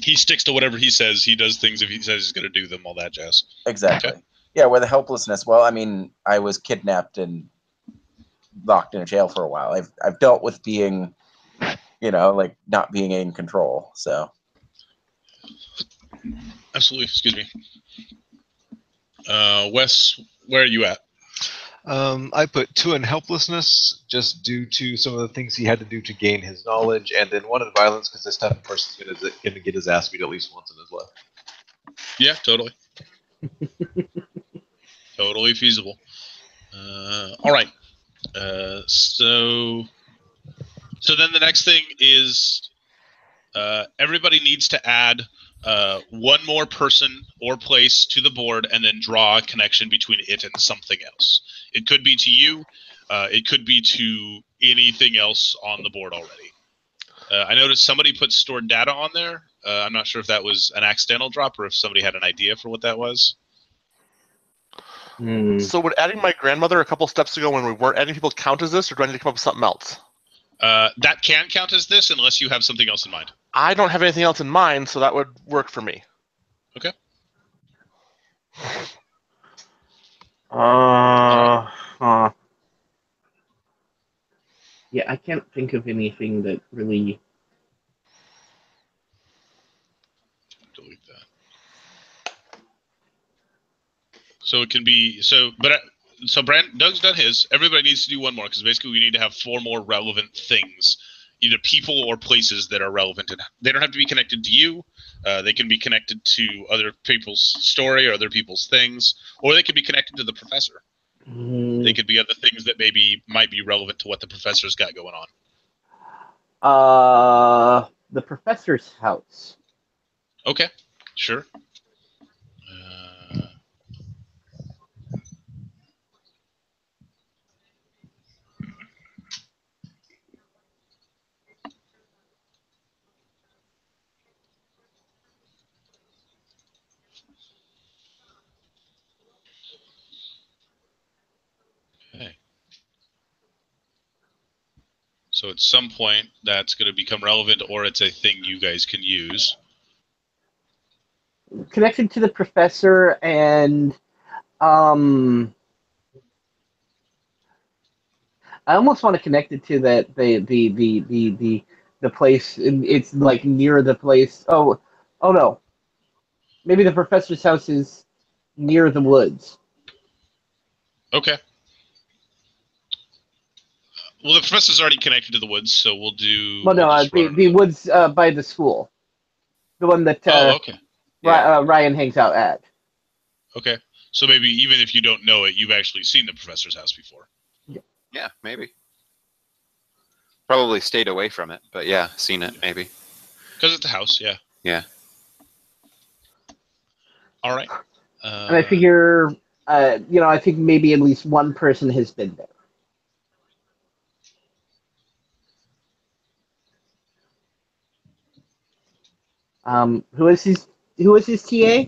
[SPEAKER 1] He sticks to whatever he says. He does things if he says he's gonna do them. All that jazz.
[SPEAKER 3] Exactly.
[SPEAKER 1] Okay.
[SPEAKER 3] Yeah, where the helplessness. Well, I mean, I was kidnapped and locked in a jail for a while. I've dealt with being, like not being in control. So.
[SPEAKER 1] Absolutely. Excuse me. Wes, where are you at?
[SPEAKER 6] I put 2 in helplessness, just due to some of the things he had to do to gain his knowledge, and then 1 in violence, because this type of person's going to get his ass beat at least once in his life.
[SPEAKER 1] Yeah, totally. Totally feasible. All right. So then the next thing is everybody needs to add one more person or place to the board and then draw a connection between it and something else. It could be to you. It could be to anything else on the board already. I noticed somebody put stored data on there. I'm not sure if that was an accidental drop or if somebody had an idea for what that was.
[SPEAKER 4] So would adding my grandmother a couple steps ago when we weren't adding people count as this, or do I need to come up with something else?
[SPEAKER 1] That can count as this unless you have something else in mind.
[SPEAKER 4] I don't have anything else in mind, so that would work for me.
[SPEAKER 1] Okay.
[SPEAKER 2] Yeah, I can't think of anything that really.
[SPEAKER 1] Delete that. So it can be Doug's done his. Everybody needs to do one more because basically we need to have 4 more relevant things, either people or places that are relevant. And they don't have to be connected to you. They can be connected to other people's story or other people's things, or they could be connected to the professor. They could be other things that might be relevant to what the professor's got going
[SPEAKER 2] on. The professor's house.
[SPEAKER 1] Okay, sure. Okay. So at some point that's going to become relevant, or it's a thing you guys can use.
[SPEAKER 2] Connected to the professor, and I almost want to connect it to that the place. It's like near the place. Oh no, maybe the professor's house is near the woods.
[SPEAKER 1] Okay. Well, the professor's already connected to the woods, so we'll do.
[SPEAKER 2] Well, no, the woods by the school, the one that
[SPEAKER 1] okay.
[SPEAKER 2] Ryan hangs out at.
[SPEAKER 1] Okay, so maybe even if you don't know it, you've actually seen the professor's house before.
[SPEAKER 5] Yeah, maybe. Probably stayed away from it, but yeah, seen it maybe.
[SPEAKER 1] Because it's a house, yeah.
[SPEAKER 5] Yeah.
[SPEAKER 1] All right.
[SPEAKER 2] And I figure, I think maybe at least one person has been there. Who is his TA?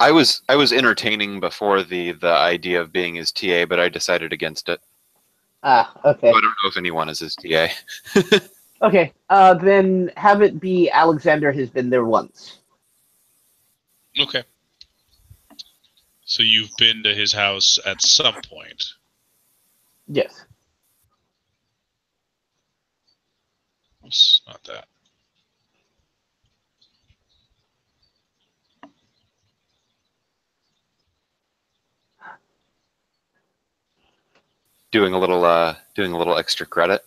[SPEAKER 5] I was entertaining before the idea of being his TA, but I decided against it.
[SPEAKER 2] Ah, okay.
[SPEAKER 5] So I don't know if anyone is his TA.
[SPEAKER 2] Okay, then have it be Alexander has been there once.
[SPEAKER 1] Okay. So you've been to his house at some point.
[SPEAKER 2] Yes.
[SPEAKER 1] It's not that.
[SPEAKER 5] Doing a little extra credit.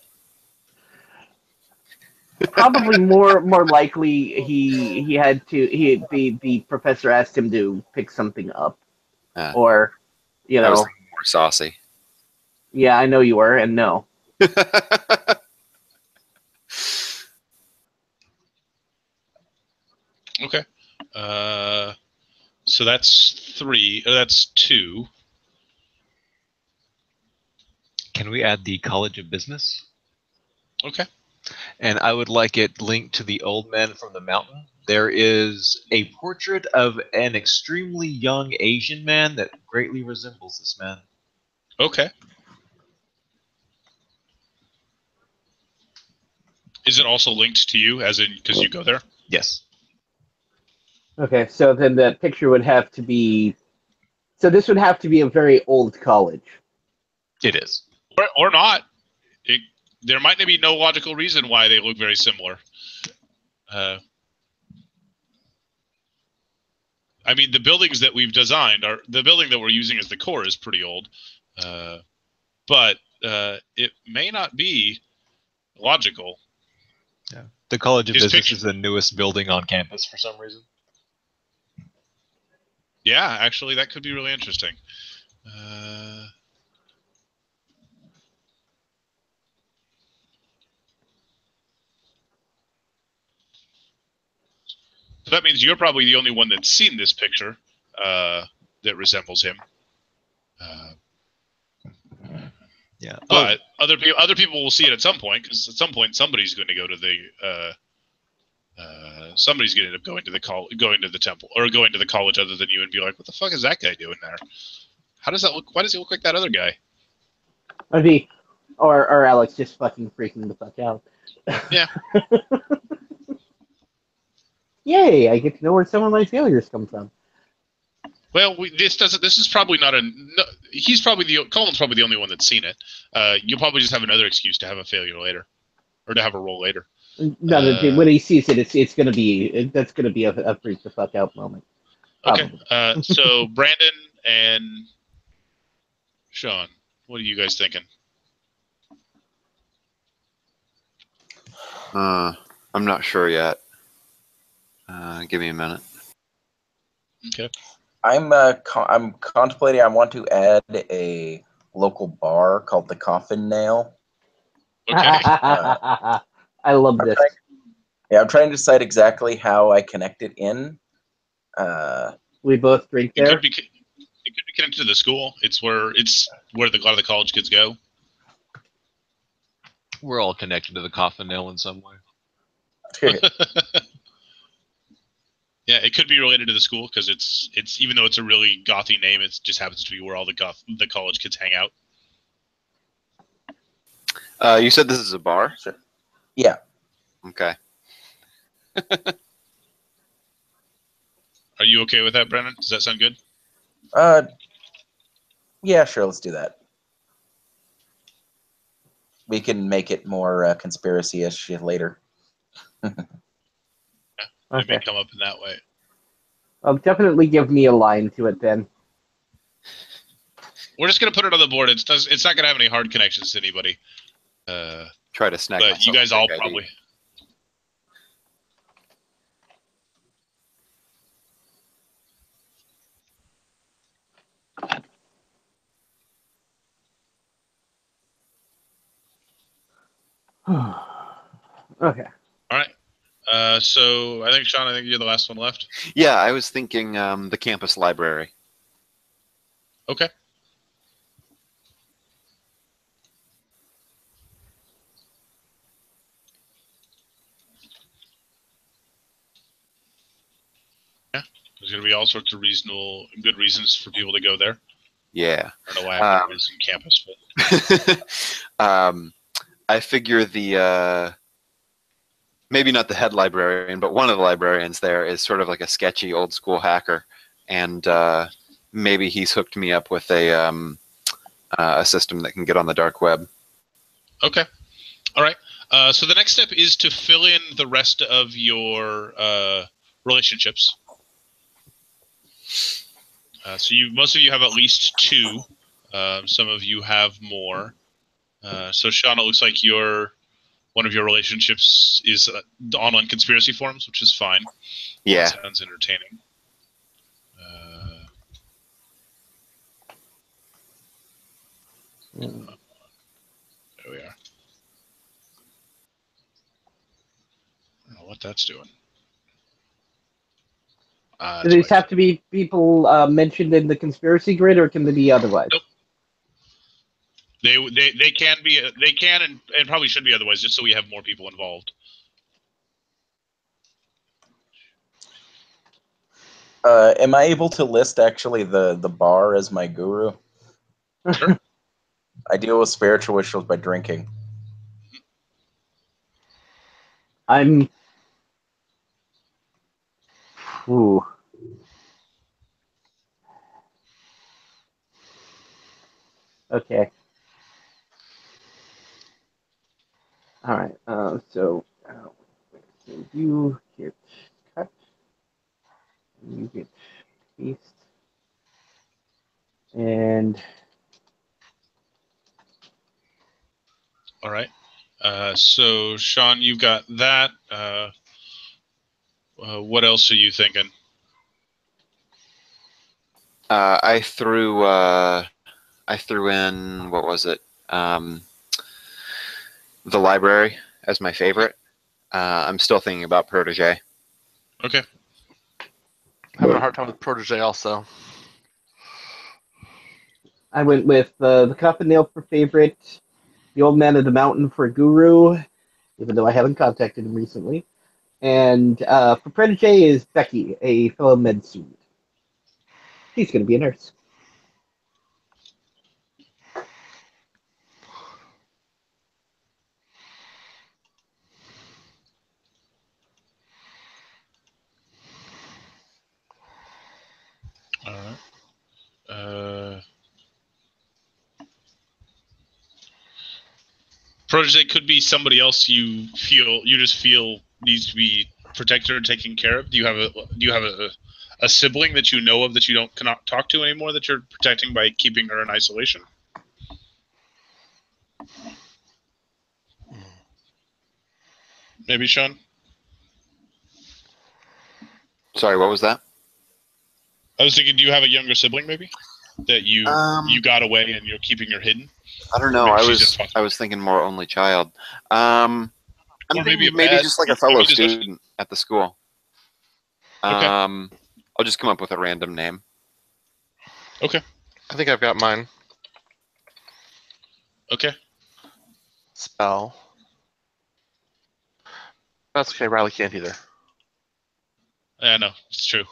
[SPEAKER 2] Probably more likely the professor asked him to pick something up, or
[SPEAKER 5] I was thinking more saucy.
[SPEAKER 2] Yeah, I know you were, and no.
[SPEAKER 1] Okay. So that's 3. That's 2.
[SPEAKER 6] Can we add the College of Business?
[SPEAKER 1] Okay.
[SPEAKER 6] And I would like it linked to the old man from the mountain. There is a portrait of an extremely young Asian man that greatly resembles this man.
[SPEAKER 1] Okay. Is it also linked to you, as in because you go there?
[SPEAKER 6] Yes.
[SPEAKER 2] Okay, so then the picture would have to be. So this would have to be a very old college.
[SPEAKER 6] It is.
[SPEAKER 1] Or not. There might be no logical reason why they look very similar. I mean, the buildings that we've designed are the building that we're using as the core is pretty old, but it may not be logical.
[SPEAKER 6] Yeah. The College of
[SPEAKER 1] His
[SPEAKER 6] Business
[SPEAKER 1] picture-
[SPEAKER 6] is the newest building on campus for some reason.
[SPEAKER 1] Yeah, actually, that could be really interesting. So that means you're probably the only one that's seen this picture that resembles him.
[SPEAKER 6] Yeah.
[SPEAKER 1] But other people will see it at some point, because at some point somebody's going to go to the somebody's going to end up going to the temple or going to the college other than you and be like, what the fuck is that guy doing there? How does that look? Why does he look like that other guy?
[SPEAKER 2] Maybe, or Alex just fucking freaking the fuck out.
[SPEAKER 1] Yeah.
[SPEAKER 2] Yay! I get to know where some of my failures come from.
[SPEAKER 1] Well, this is probably not a. No, he's probably Colin's probably the only one that's seen it. You'll probably just have another excuse to have a failure later, or to have a roll later.
[SPEAKER 2] No, when he sees it, it's gonna be that's gonna be a freak the fuck out moment.
[SPEAKER 1] Probably. Okay. So Brandon and Sean, what are you guys thinking?
[SPEAKER 5] I'm not sure yet. Give me a minute.
[SPEAKER 1] Okay.
[SPEAKER 3] I'm contemplating. I want to add a local bar called the Coffin Nail.
[SPEAKER 1] Okay.
[SPEAKER 2] I love this.
[SPEAKER 3] I'm trying to decide exactly how I connect it in.
[SPEAKER 2] We both drink
[SPEAKER 1] It
[SPEAKER 2] there.
[SPEAKER 1] could be connected to the school. It's where a lot of the college kids go.
[SPEAKER 6] We're all connected to the Coffin Nail in some way.
[SPEAKER 1] Yeah, it could be related to the school because it's even though it's a really gothy name, it just happens to be where all the college kids hang out.
[SPEAKER 5] You said this is a bar?
[SPEAKER 3] Sure. Yeah.
[SPEAKER 5] Okay.
[SPEAKER 1] Are you okay with that, Brennan? Does that sound good?
[SPEAKER 3] Yeah, sure. Let's do that. We can make it more conspiracy-ish later.
[SPEAKER 1] It may
[SPEAKER 2] Okay.
[SPEAKER 1] come up in that way.
[SPEAKER 2] Definitely give me a line to it then.
[SPEAKER 1] We're just gonna put it on the board. It's not gonna have any hard connections to anybody.
[SPEAKER 5] Try to snag.
[SPEAKER 1] But you guys all probably.
[SPEAKER 2] Okay.
[SPEAKER 1] All right. So I think Sean, you're the last one left.
[SPEAKER 5] Yeah, I was thinking the campus library.
[SPEAKER 1] Okay. Yeah, there's gonna be all sorts of good reasons for people to go there.
[SPEAKER 5] Yeah.
[SPEAKER 1] I don't know why I'm on campus,
[SPEAKER 5] but I figure the maybe not the head librarian, but one of the librarians there is sort of like a sketchy old school hacker, and maybe he's hooked me up with a system that can get on the dark web.
[SPEAKER 1] Okay. All right. So the next step is to fill in the rest of your relationships. So most of you have at least 2. Some of you have more. So Sean, it looks like one of your relationships is the online conspiracy forums, which is fine.
[SPEAKER 5] Yeah.
[SPEAKER 1] That sounds entertaining. There we are. I don't know what that's doing.
[SPEAKER 2] Do these have to be people mentioned in the conspiracy grid, or can they be otherwise?
[SPEAKER 1] Nope. They can be, and probably should be otherwise, just so we have more people involved.
[SPEAKER 3] Am I able to list actually the bar as my guru?
[SPEAKER 1] Sure.
[SPEAKER 3] I deal with spiritual issues by drinking.
[SPEAKER 2] I'm. Ooh. Okay. All right. So you get cut. You get Beast. And
[SPEAKER 1] All right. So Sean, you've got that. What else are you thinking?
[SPEAKER 5] I threw in, what was it? The library as my favorite. I'm still thinking about Protege.
[SPEAKER 1] Okay.
[SPEAKER 4] Having a hard time with Protege also.
[SPEAKER 2] I went with the Coffin Nail for favorite, the Old Man of the Mountain for Guru, even though I haven't contacted him recently. And for Protege is Becky, a fellow med student. She's going to be a nurse.
[SPEAKER 1] All right. Protege could be somebody else you just feel needs to be protected or taken care of. Do you have a sibling that you know of that you cannot talk to anymore that you're protecting by keeping her in isolation? Maybe Sean.
[SPEAKER 5] Sorry, what was that?
[SPEAKER 1] I was thinking, do you have a younger sibling maybe that you got away and you're keeping her hidden?
[SPEAKER 5] I don't know. I was thinking more only child. I'm thinking maybe just like a fellow student at the school.
[SPEAKER 1] Okay.
[SPEAKER 5] I'll just come up with a random name.
[SPEAKER 1] Okay.
[SPEAKER 4] I think I've got mine.
[SPEAKER 1] Okay.
[SPEAKER 4] Spell. That's okay. Riley can't either.
[SPEAKER 1] Yeah, no, it's true.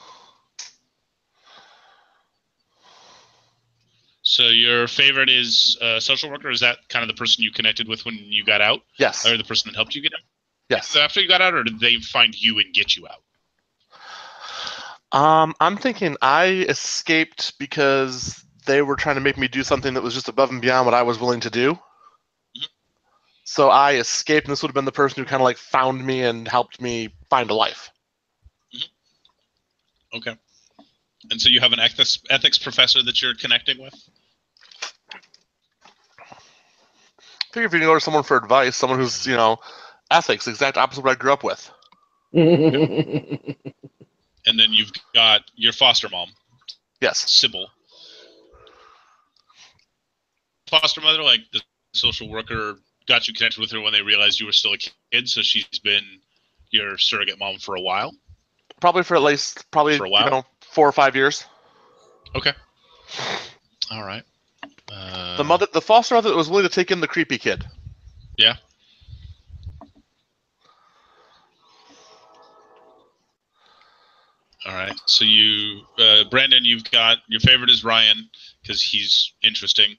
[SPEAKER 1] So your favorite is social worker? Is that kind of the person you connected with when you got out?
[SPEAKER 4] Yes.
[SPEAKER 1] Or the person that helped you get out?
[SPEAKER 4] Yes.
[SPEAKER 1] After you got out, or did they find you and get you out?
[SPEAKER 4] I'm thinking I escaped because they were trying to make me do something that was just above and beyond what I was willing to do.
[SPEAKER 1] Mm-hmm.
[SPEAKER 4] So I escaped, and this would have been the person who kind of like found me and helped me find a life.
[SPEAKER 1] Mm-hmm. Okay. And so you have an ethics professor that you're connecting with?
[SPEAKER 4] I figure if you can go to someone for advice, someone who's, ethics, exact opposite of what I grew up with.
[SPEAKER 1] Yep. And then you've got your foster mom.
[SPEAKER 4] Yes.
[SPEAKER 1] Sybil. Foster mother, like the social worker got you connected with her when they realized you were still a kid, so she's been your surrogate mom for a while?
[SPEAKER 4] Probably for at least, for a while? 4 or 5 years.
[SPEAKER 1] Okay. All right.
[SPEAKER 4] The foster mother that was willing to take in the creepy kid.
[SPEAKER 1] Yeah. All right. So you, Brandon, you've got your favorite is Ryan because he's interesting.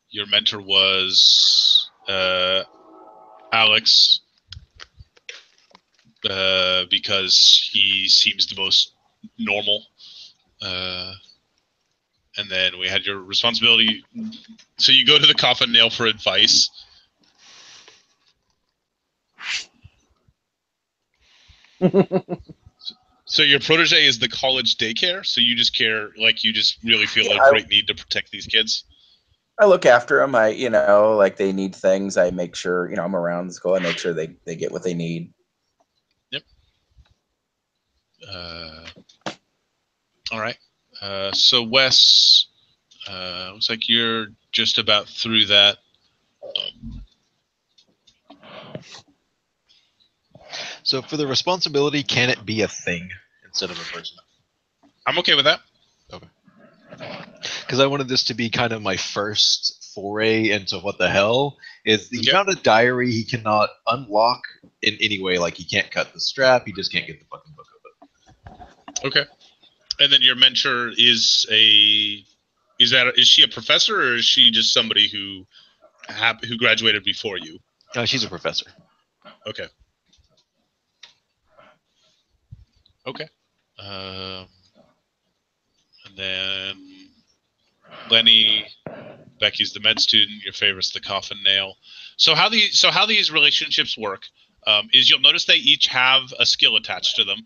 [SPEAKER 1] Your mentor was Alex because he seems the most normal. And then we had your responsibility. So you go to the Coffin Nail for advice. So your protege is the college daycare. So you just care, like you just really feel a great need to protect these kids.
[SPEAKER 3] I look after them. Like they need things. I make sure, I'm around the school. I make sure they get what they need.
[SPEAKER 1] Yep. All right. So Wes, looks like you're just about through that.
[SPEAKER 6] So for the responsibility, can it be a thing instead of a person?
[SPEAKER 1] I'm okay with that.
[SPEAKER 6] Okay. Because I wanted this to be kind of my first foray into what the hell is. He found a diary he cannot unlock in any way. Like he can't cut the strap. He just can't get the fucking book open.
[SPEAKER 1] Okay. And then your mentor is is she a professor or is she just somebody who graduated before you?
[SPEAKER 6] She's a professor.
[SPEAKER 1] Okay. Okay. And then Lenny, Becky's the med student. Your favorite's the Coffin Nail. So how these relationships work is you'll notice they each have a skill attached to them.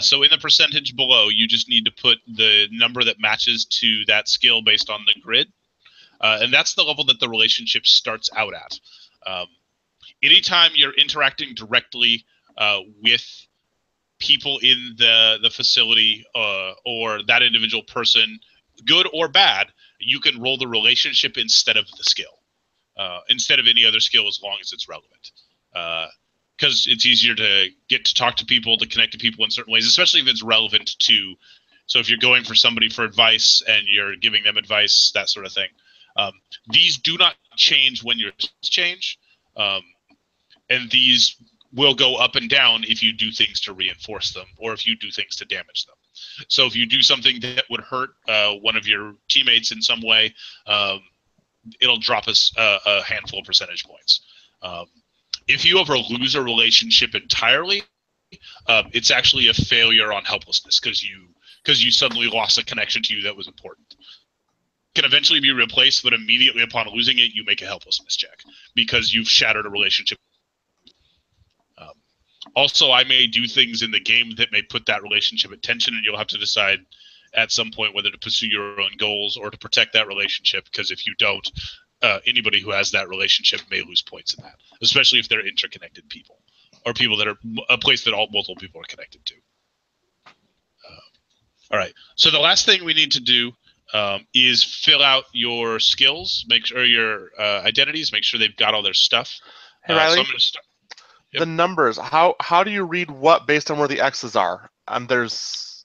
[SPEAKER 1] So in the percentage below, you just need to put the number that matches to that skill based on the grid. And that's the level that the relationship starts out at. Anytime you're interacting directly with people in the facility or that individual person, good or bad, you can roll the relationship instead of the skill, instead of any other skill, as long as it's relevant. Because it's easier to get to talk to people, to connect to people in certain ways, especially if it's relevant to. So if you're going for somebody for advice and you're giving them advice, that sort of thing. These do not change when your change, and these will go up and down if you do things to reinforce them or if you do things to damage them. So if you do something that would hurt one of your teammates in some way, it'll drop us a handful of percentage points. If you ever lose a relationship entirely, it's actually a failure on helplessness because you suddenly lost a connection to you that was important. It can eventually be replaced, but immediately upon losing it, you make a helplessness check because you've shattered a relationship. Also, I may do things in the game that may put that relationship at tension, and you'll have to decide at some point whether to pursue your own goals or to protect that relationship, because if you don't, anybody who has that relationship may lose points in that, especially if they're interconnected people or people that are a place that multiple people are connected to. All right. So the last thing we need to do is fill out your skills, make sure your identities, make sure they've got all their stuff.
[SPEAKER 4] Hey, Riley,
[SPEAKER 1] so I'm going to start. Yep.
[SPEAKER 4] The numbers. How do you read what based on where the X's are? There's.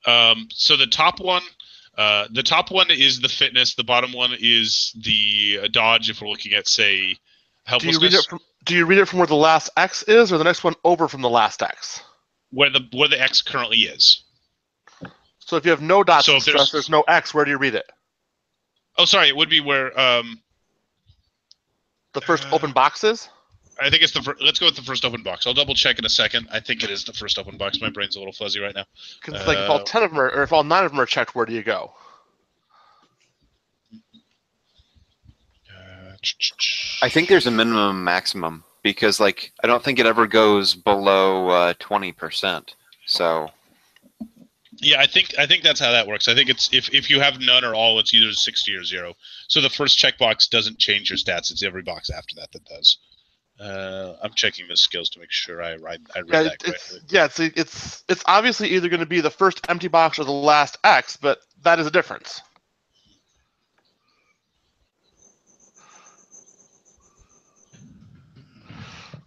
[SPEAKER 1] So the top one is the fitness. The bottom one is the dodge. If we're looking at, say, helplessness.
[SPEAKER 4] Do you read it from where the last X is, or the next one over from the last X?
[SPEAKER 1] Where the X currently is.
[SPEAKER 4] So if you have no dots
[SPEAKER 1] so
[SPEAKER 4] and stress, there's no X. Where do you read it?
[SPEAKER 1] Oh, sorry. It would be where
[SPEAKER 4] the first open box is.
[SPEAKER 1] I think it's let's go with the first open box. I'll double check in a second. I think it is the first open box. My brain's a little fuzzy right now.
[SPEAKER 4] Because like if all 10 of them are, or if all 9 of them are checked, where do you go?
[SPEAKER 5] I think there's a minimum and maximum because like I don't think it ever goes below 20%. So
[SPEAKER 1] yeah, I think that's how that works. I think it's if you have none or all, it's either 60 or 0. So the first checkbox doesn't change your stats. It's every box after that does. I'm checking the skills to make sure I read that correctly.
[SPEAKER 4] It's obviously either going to be the first empty box or the last X, but that is a difference.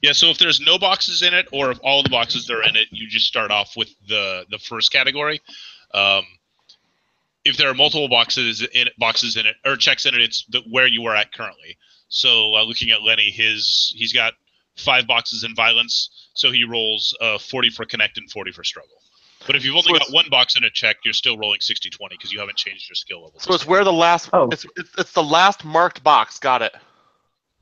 [SPEAKER 1] Yeah, so if there's no boxes in it, or if all the boxes are in it, you just start off with the first category. If there are multiple boxes in it or checks in it, it's where you are at currently. So looking at Lenny, he's got 5 boxes in violence, so he rolls 40 for connect and 40 for struggle. But if you've only got 1 box in a check, you're still rolling 60-20 because you haven't changed your skill level.
[SPEAKER 4] So it's where the last. Oh. It's the last marked box. Got it.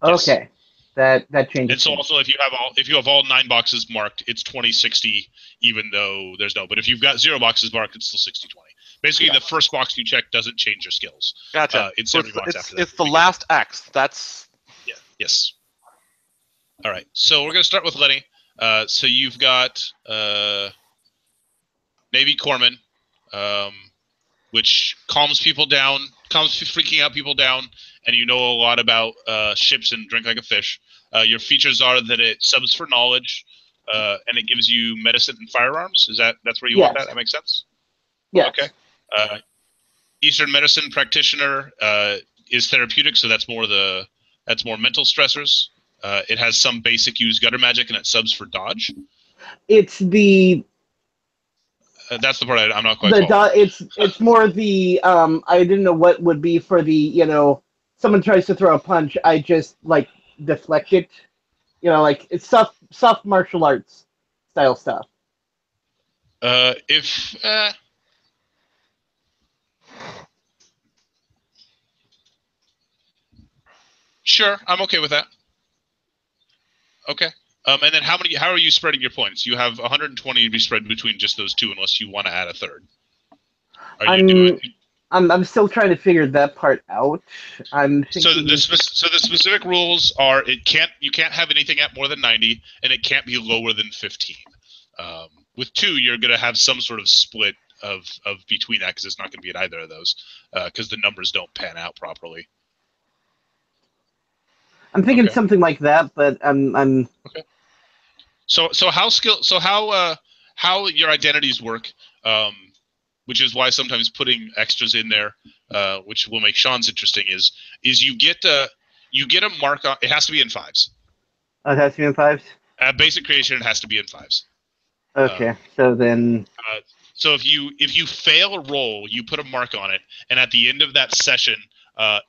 [SPEAKER 2] Yes. Okay, that changes.
[SPEAKER 1] And so also if you have all 9 boxes marked, it's 20-60, even though there's no. But if you've got 0 boxes marked, it's still 60-20. Basically, the first box you check doesn't change your skills.
[SPEAKER 4] Gotcha.
[SPEAKER 1] It's every box after that.
[SPEAKER 4] It's the last X. That's.
[SPEAKER 1] Yeah. Yes. All right. So we're going to start with Lenny. So you've got Navy Corpsman, which calms people down, calms freaking out people down, and you know a lot about ships and drink like a fish. Your features are that it subs for knowledge, and it gives you medicine and firearms. That's where you want that? That makes sense?
[SPEAKER 2] Yeah.
[SPEAKER 1] Okay. Eastern medicine practitioner is therapeutic, so that's more mental stressors. It has some basic use gutter magic, and it subs for dodge.
[SPEAKER 2] It's the.
[SPEAKER 1] That's the part I'm not quite.
[SPEAKER 2] It's more the I didn't know what would be for the someone tries to throw a punch, I just like deflect it. Like it's soft martial arts style stuff.
[SPEAKER 1] Sure, I'm okay with that. Okay. And then how are you spreading your points? You have 120 to be spread between just those 2, unless you want to add a third.
[SPEAKER 2] I'm still trying to figure that part out.
[SPEAKER 1] So the specific rules are you can't have anything at more than 90, and it can't be lower than 15. With 2, you're going to have some sort of split of between that, because it's not going to be at either of those, because the numbers don't pan out properly.
[SPEAKER 2] I'm thinking
[SPEAKER 1] Okay.
[SPEAKER 2] something like that, but I'm
[SPEAKER 1] okay. So how your identities work, which is why sometimes putting extras in there, which will make Sean's interesting, is you get a mark on. It has to be in 5s.
[SPEAKER 2] Oh, it has to be in 5s.
[SPEAKER 1] At basic creation, it has to be in 5s.
[SPEAKER 2] Okay, so then.
[SPEAKER 1] So if you fail a roll, you put a mark on it, and at the end of that session,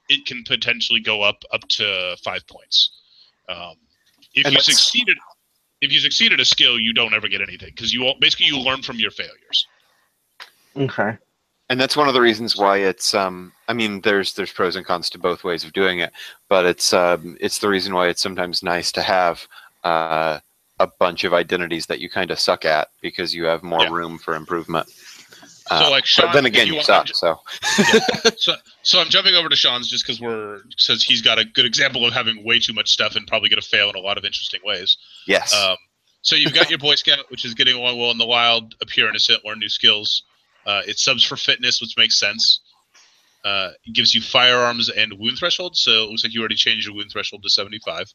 [SPEAKER 1] it can potentially go up to 5 points. If you succeeded a skill, you don't ever get anything, because you learn from your failures.
[SPEAKER 2] Okay.
[SPEAKER 5] And that's one of the reasons why it's I mean, there's pros and cons to both ways of doing it, but it's the reason why it's sometimes nice to have a bunch of identities that you kind of suck at, because you have more room for improvement.
[SPEAKER 1] So like Sean,
[SPEAKER 5] but then again, you suck. So.
[SPEAKER 1] Yeah. So I'm jumping over to Sean's just because he's got a good example of having way too much stuff and probably going to fail in a lot of interesting ways.
[SPEAKER 5] Yes.
[SPEAKER 1] So you've got your Boy Scout, which is getting along well in the wild, appear innocent, learn new skills. It subs for fitness, which makes sense. It gives you firearms and wound threshold. So it looks like you already changed your wound threshold to 75.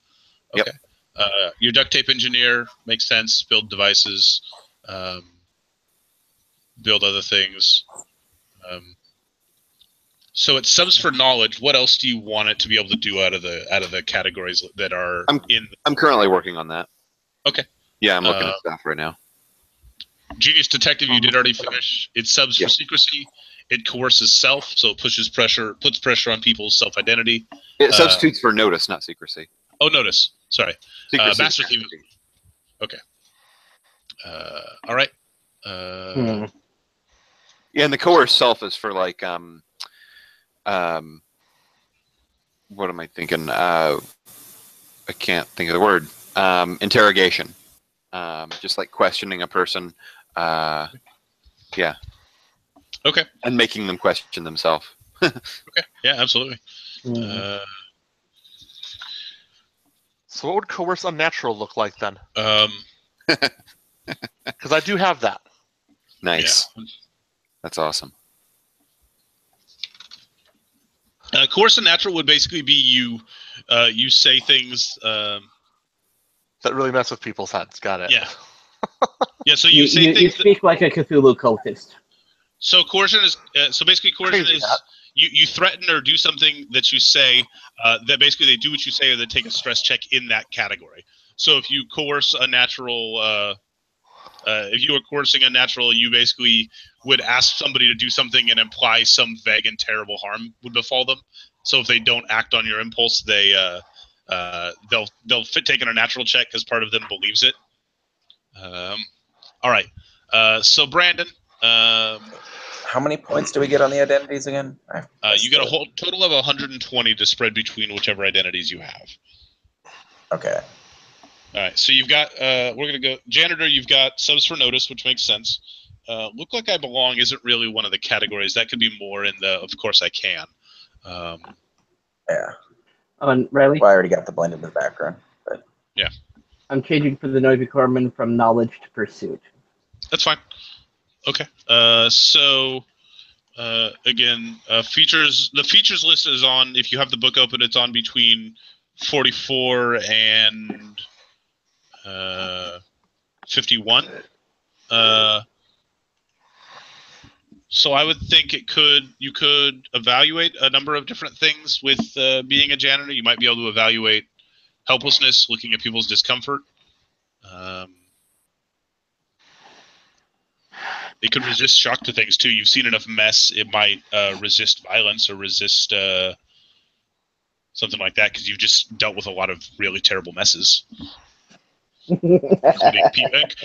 [SPEAKER 1] Okay.
[SPEAKER 5] Yep.
[SPEAKER 1] Your duct tape engineer makes sense. Build devices, build other things. So it subs for knowledge. What else do you want it to be able to do out of the categories that are in?
[SPEAKER 5] I'm currently working on that.
[SPEAKER 1] Okay.
[SPEAKER 5] Yeah, I'm looking at stuff right now.
[SPEAKER 1] Genius Detective, you did already finish. It subs for secrecy. It coerces self, so it puts pressure on people's self-identity.
[SPEAKER 5] It substitutes for notice, not secrecy.
[SPEAKER 1] Oh, notice. Sorry.
[SPEAKER 5] Secrecy.
[SPEAKER 1] Master Thief. Okay. All right.
[SPEAKER 5] Yeah, and the coerce self is for like what am I thinking? I can't think of the word. Interrogation. Just like questioning a person. Yeah.
[SPEAKER 1] Okay.
[SPEAKER 5] And making them question themselves.
[SPEAKER 1] Okay. Yeah, absolutely.
[SPEAKER 4] So what would coerce unnatural look like then? Because I do have that.
[SPEAKER 5] Nice.
[SPEAKER 1] Yeah.
[SPEAKER 5] That's awesome.
[SPEAKER 1] Coerce unnatural would basically be you say things
[SPEAKER 4] that really mess with people's heads. Got it.
[SPEAKER 1] Yeah. Yeah. So you say things.
[SPEAKER 2] You speak like a Cthulhu cultist.
[SPEAKER 1] So coercion is basically coercion is you threaten or do something that you say that basically they do what you say, or they take a stress check in that category. So if you coerce a natural, if you were coercing a natural, you basically would ask somebody to do something and imply some vague and terrible harm would befall them. So if they don't act on your impulse, they'll take in a natural check because part of them believes it. All right. So Brandon.
[SPEAKER 3] How many points do we get on the identities again?
[SPEAKER 1] You get a whole total of 120 to spread between whichever identities you have.
[SPEAKER 3] Okay.
[SPEAKER 1] All right. So you've got. We're gonna go janitor. You've got subs for notice, which makes sense. Look like I belong isn't really one of the categories. That could be more in the. Of course I can.
[SPEAKER 3] Yeah.
[SPEAKER 2] Oh, and Riley?
[SPEAKER 3] Well, I already got the blend in the background. But
[SPEAKER 1] yeah.
[SPEAKER 2] I'm changing for the Noivy Corpsman from knowledge to pursuit.
[SPEAKER 1] That's fine. Okay. So again, features. The features list is on. If you have the book open, it's on between 44 and 51. So I would think you could evaluate a number of different things with being a janitor. You might be able to evaluate helplessness, looking at people's discomfort. It could resist shock to things too. You've seen enough mess; it might resist violence or resist something like that because you've just dealt with a lot of really terrible messes,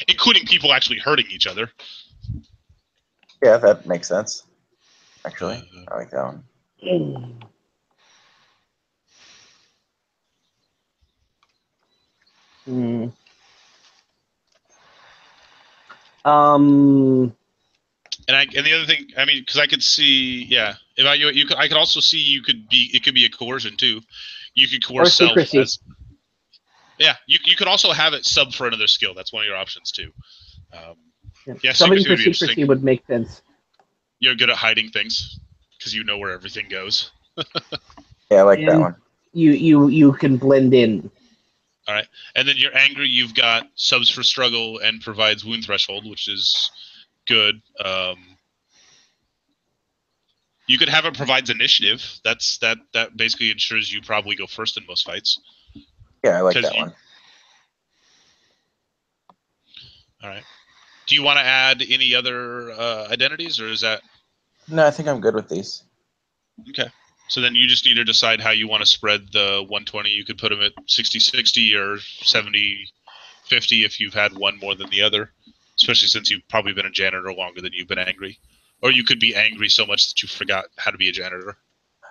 [SPEAKER 1] including people actually hurting each other.
[SPEAKER 3] yeah, that makes sense. Actually, I like that one.
[SPEAKER 1] And the other thing, I mean, because I could see, yeah, evaluate. I could also see it could be a coercion too. You could coerce self as. Yeah, you could also have it sub for another skill. That's one of your options too. Yeah,
[SPEAKER 2] Something
[SPEAKER 1] secrecy
[SPEAKER 2] for
[SPEAKER 1] would be interesting.
[SPEAKER 2] secrecy would make sense.
[SPEAKER 1] You're good at hiding things because you know where everything goes.
[SPEAKER 3] Yeah, I like that
[SPEAKER 2] And
[SPEAKER 3] one.
[SPEAKER 2] you can blend in.
[SPEAKER 1] All right, and then you're angry. You've got subs for struggle and provides wound threshold, which is good. You could have it provides initiative. That basically ensures you probably go first in most fights.
[SPEAKER 3] Yeah, I like
[SPEAKER 1] 'Cause
[SPEAKER 3] that
[SPEAKER 1] you-
[SPEAKER 3] one.
[SPEAKER 1] All right. Do you want to add any other identities, or is that
[SPEAKER 3] No, I think I'm good with these.
[SPEAKER 1] okay? So then you just need to decide how you want to spread the 120. You could put them at 60-60 or 70-50 if you've had one more than the other, especially since you've probably been a janitor longer than you've been angry. Or you could be angry so much that you forgot how to be a janitor.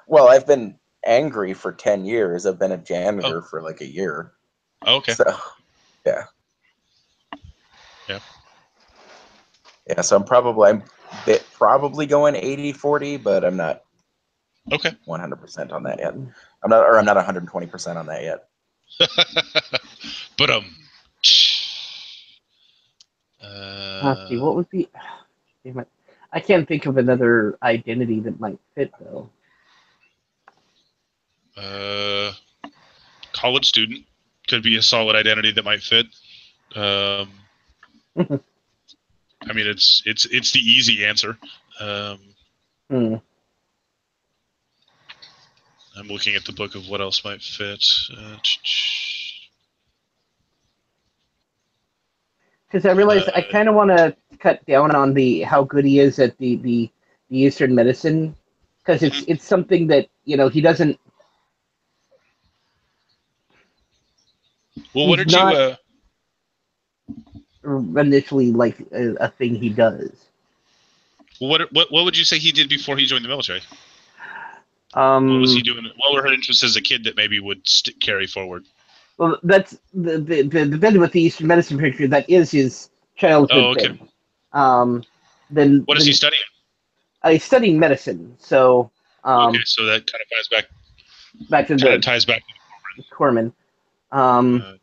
[SPEAKER 3] Well, I've been angry for 10 years. I've been a janitor for like a year.
[SPEAKER 1] Oh, okay.
[SPEAKER 3] So, yeah.
[SPEAKER 1] Yeah.
[SPEAKER 3] Yeah, so I'm probably going 80-40, but I'm not
[SPEAKER 1] Okay.
[SPEAKER 3] 100% on that yet. I'm not 120% on that yet.
[SPEAKER 1] But
[SPEAKER 2] Let's see, what would be? Damn it. I can't think of another identity that might fit though.
[SPEAKER 1] College student could be a solid identity that might fit. I mean, it's the easy answer.
[SPEAKER 2] Hmm.
[SPEAKER 1] I'm looking at the book of what else might fit.
[SPEAKER 2] Because I realize I kind of want to cut down on the how good he is at the Eastern medicine, because it's something that he doesn't.
[SPEAKER 1] Well, what
[SPEAKER 2] he's
[SPEAKER 1] did you?
[SPEAKER 2] not initially like a thing he does.
[SPEAKER 1] Well, what would you say he did before he joined the military?
[SPEAKER 2] What
[SPEAKER 1] was he doing? What were her interests as a kid that maybe would carry forward?
[SPEAKER 2] Well, that's the bit with the Eastern medicine picture. That is his childhood thing. Then
[SPEAKER 1] what is he studying?
[SPEAKER 2] He's studying medicine. So
[SPEAKER 1] okay, so that kind of ties back.
[SPEAKER 2] to
[SPEAKER 1] the ties back
[SPEAKER 2] to Corman. I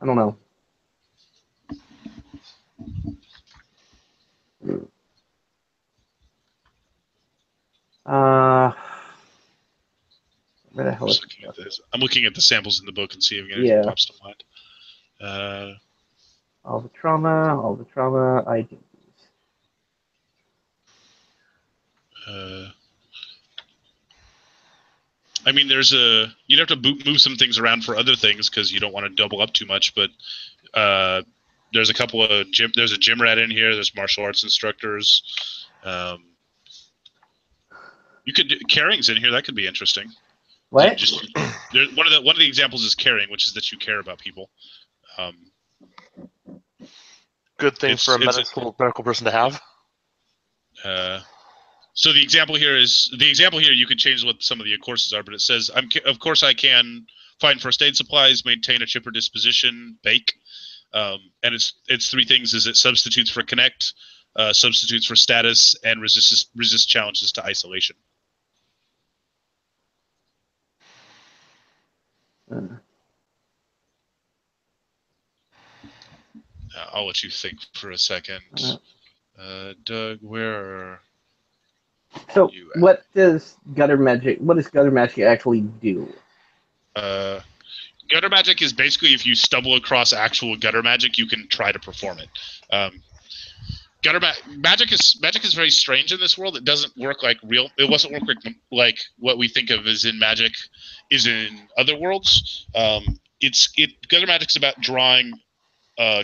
[SPEAKER 2] don't know. Where the hell is
[SPEAKER 1] looking at this. I'm looking at the samples in the book and seeing if anything pops to mind.
[SPEAKER 2] All the trauma identities.
[SPEAKER 1] I mean, you'd have to move some things around for other things because you don't want to double up too much. But there's a couple of there's a gym rat in here. There's martial arts instructors. You could carrying's in here. That could be interesting.
[SPEAKER 2] What?
[SPEAKER 1] One of the examples is caring, which is that you care about people.
[SPEAKER 4] Good thing for a medical person to have.
[SPEAKER 1] So the example here you could change what some of the courses are, but it says of course I can find first aid supplies, maintain a chipper disposition, bake, and it's three things: is it substitutes for connect, substitutes for status, and resist challenges to isolation. I'll let you think for a second. Doug, where are you at?
[SPEAKER 2] What does gutter magic actually do?
[SPEAKER 1] Gutter magic is basically if you stumble across actual gutter magic, you can try to perform it. Magic is very strange in this world. It doesn't work like real. It doesn't work like what we think of as in magic is in other worlds. Gutter magic's about drawing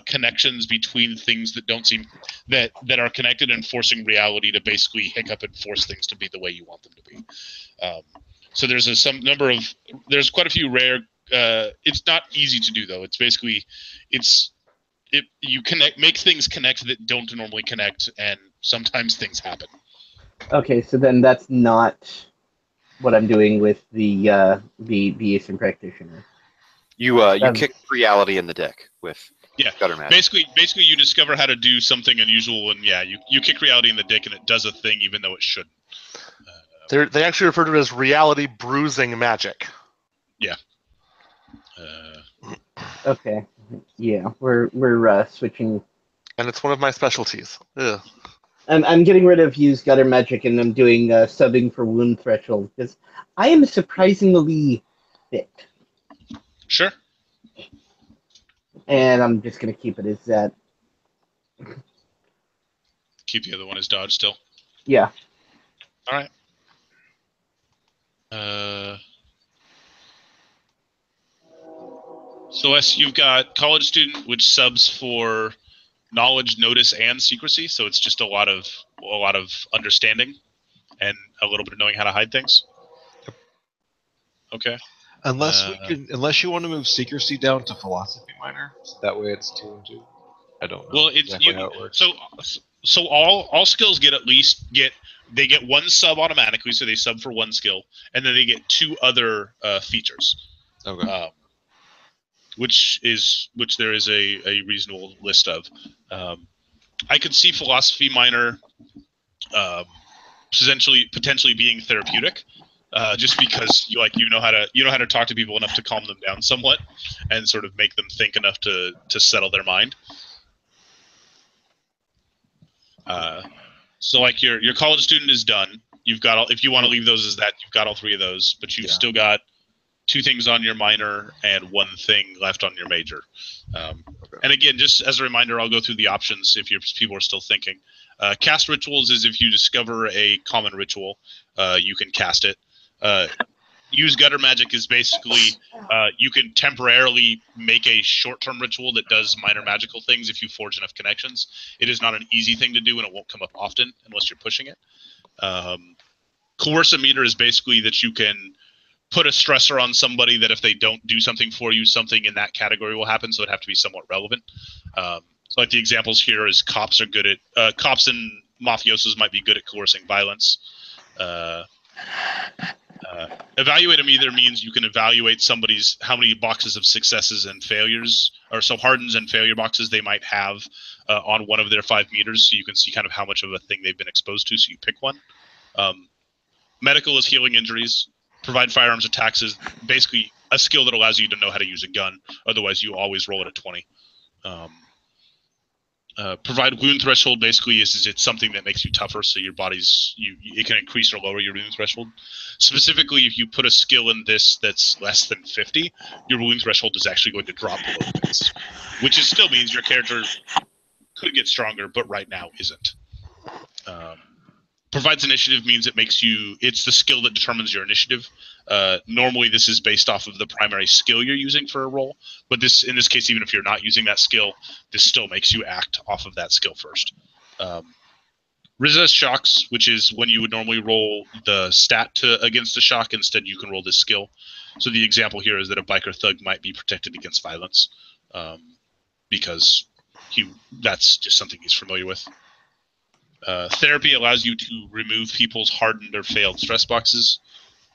[SPEAKER 1] connections between things that don't seem that are connected and forcing reality to basically hiccup and force things to be the way you want them to be. So there's there's quite a few rare. It's not easy to do though. It's basically you make things connect that don't normally connect, and sometimes things happen.
[SPEAKER 2] Okay, so then that's not what I'm doing with the Eastern practitioner.
[SPEAKER 5] You kick reality in the dick with gutter magic.
[SPEAKER 1] Basically, you discover how to do something unusual, and you kick reality in the dick, and it does a thing even though it shouldn't.
[SPEAKER 4] They actually refer to it as reality bruising magic.
[SPEAKER 2] Okay. Yeah, we're switching.
[SPEAKER 4] And it's one of my specialties. Ugh.
[SPEAKER 2] I'm getting rid of use gutter magic and I'm doing subbing for wound threshold because I am surprisingly fit,
[SPEAKER 1] Sure.
[SPEAKER 2] and I'm just gonna keep it as that.
[SPEAKER 1] Keep the other one as dodge still.
[SPEAKER 2] Yeah.
[SPEAKER 1] All right. Celeste, you've got college student, which subs for knowledge, notice, and secrecy. So it's just a lot of understanding and a little bit of knowing how to hide things. Okay.
[SPEAKER 6] Unless unless you want to move secrecy down to philosophy minor, so that way it's 2 and 2. I don't know.
[SPEAKER 1] Well, it's
[SPEAKER 6] exactly how it works.
[SPEAKER 1] So all skills get they get one sub automatically, so they sub for one skill, and then they get 2 other features.
[SPEAKER 6] Okay.
[SPEAKER 1] Which there is a reasonable list of. I could see philosophy minor potentially being therapeutic, just because you know how to talk to people enough to calm them down somewhat, and sort of make them think enough to settle their mind. So like your college student is done. You've got if you want to leave those as that, you've got all 3 of those, but you've still got 2 things on your minor and 1 thing left on your major. And again, just as a reminder, I'll go through the options if people are still thinking. Cast rituals is if you discover a common ritual, you can cast it. Use gutter magic is basically you can temporarily make a short-term ritual that does minor magical things if you forge enough connections. It is not an easy thing to do, and it won't come up often unless you're pushing it. Coercimeter is basically that you can put a stressor on somebody that if they don't do something for you, something in that category will happen. So it'd have to be somewhat relevant. So like the examples here is cops are good at cops and mafiosos might be good at coercing violence. Evaluate them either means you can evaluate somebody's how many boxes of successes and failures, or so hardens and failure boxes they might have on one of their 5 meters, so you can see kind of how much of a thing they've been exposed to. So you pick one. Medical is healing injuries. Provide firearms attacks is basically a skill that allows you to know how to use a gun. Otherwise, you always roll it at 20. Provide wound threshold basically is it's something that makes you tougher, so your body's it can increase or lower your wound threshold. Specifically, if you put a skill in this that's less than 50, your wound threshold is actually going to drop below this, which still means your character could get stronger, but right now isn't. Provides initiative means it's the skill that determines your initiative. Normally this is based off of the primary skill you're using for a roll, but in this case, even if you're not using that skill, this still makes you act off of that skill first. Resist shocks, which is when you would normally roll the stat against a shock, instead you can roll this skill. So the example here is that a biker thug might be protected against violence, because that's just something he's familiar with. Therapy allows you to remove people's hardened or failed stress boxes.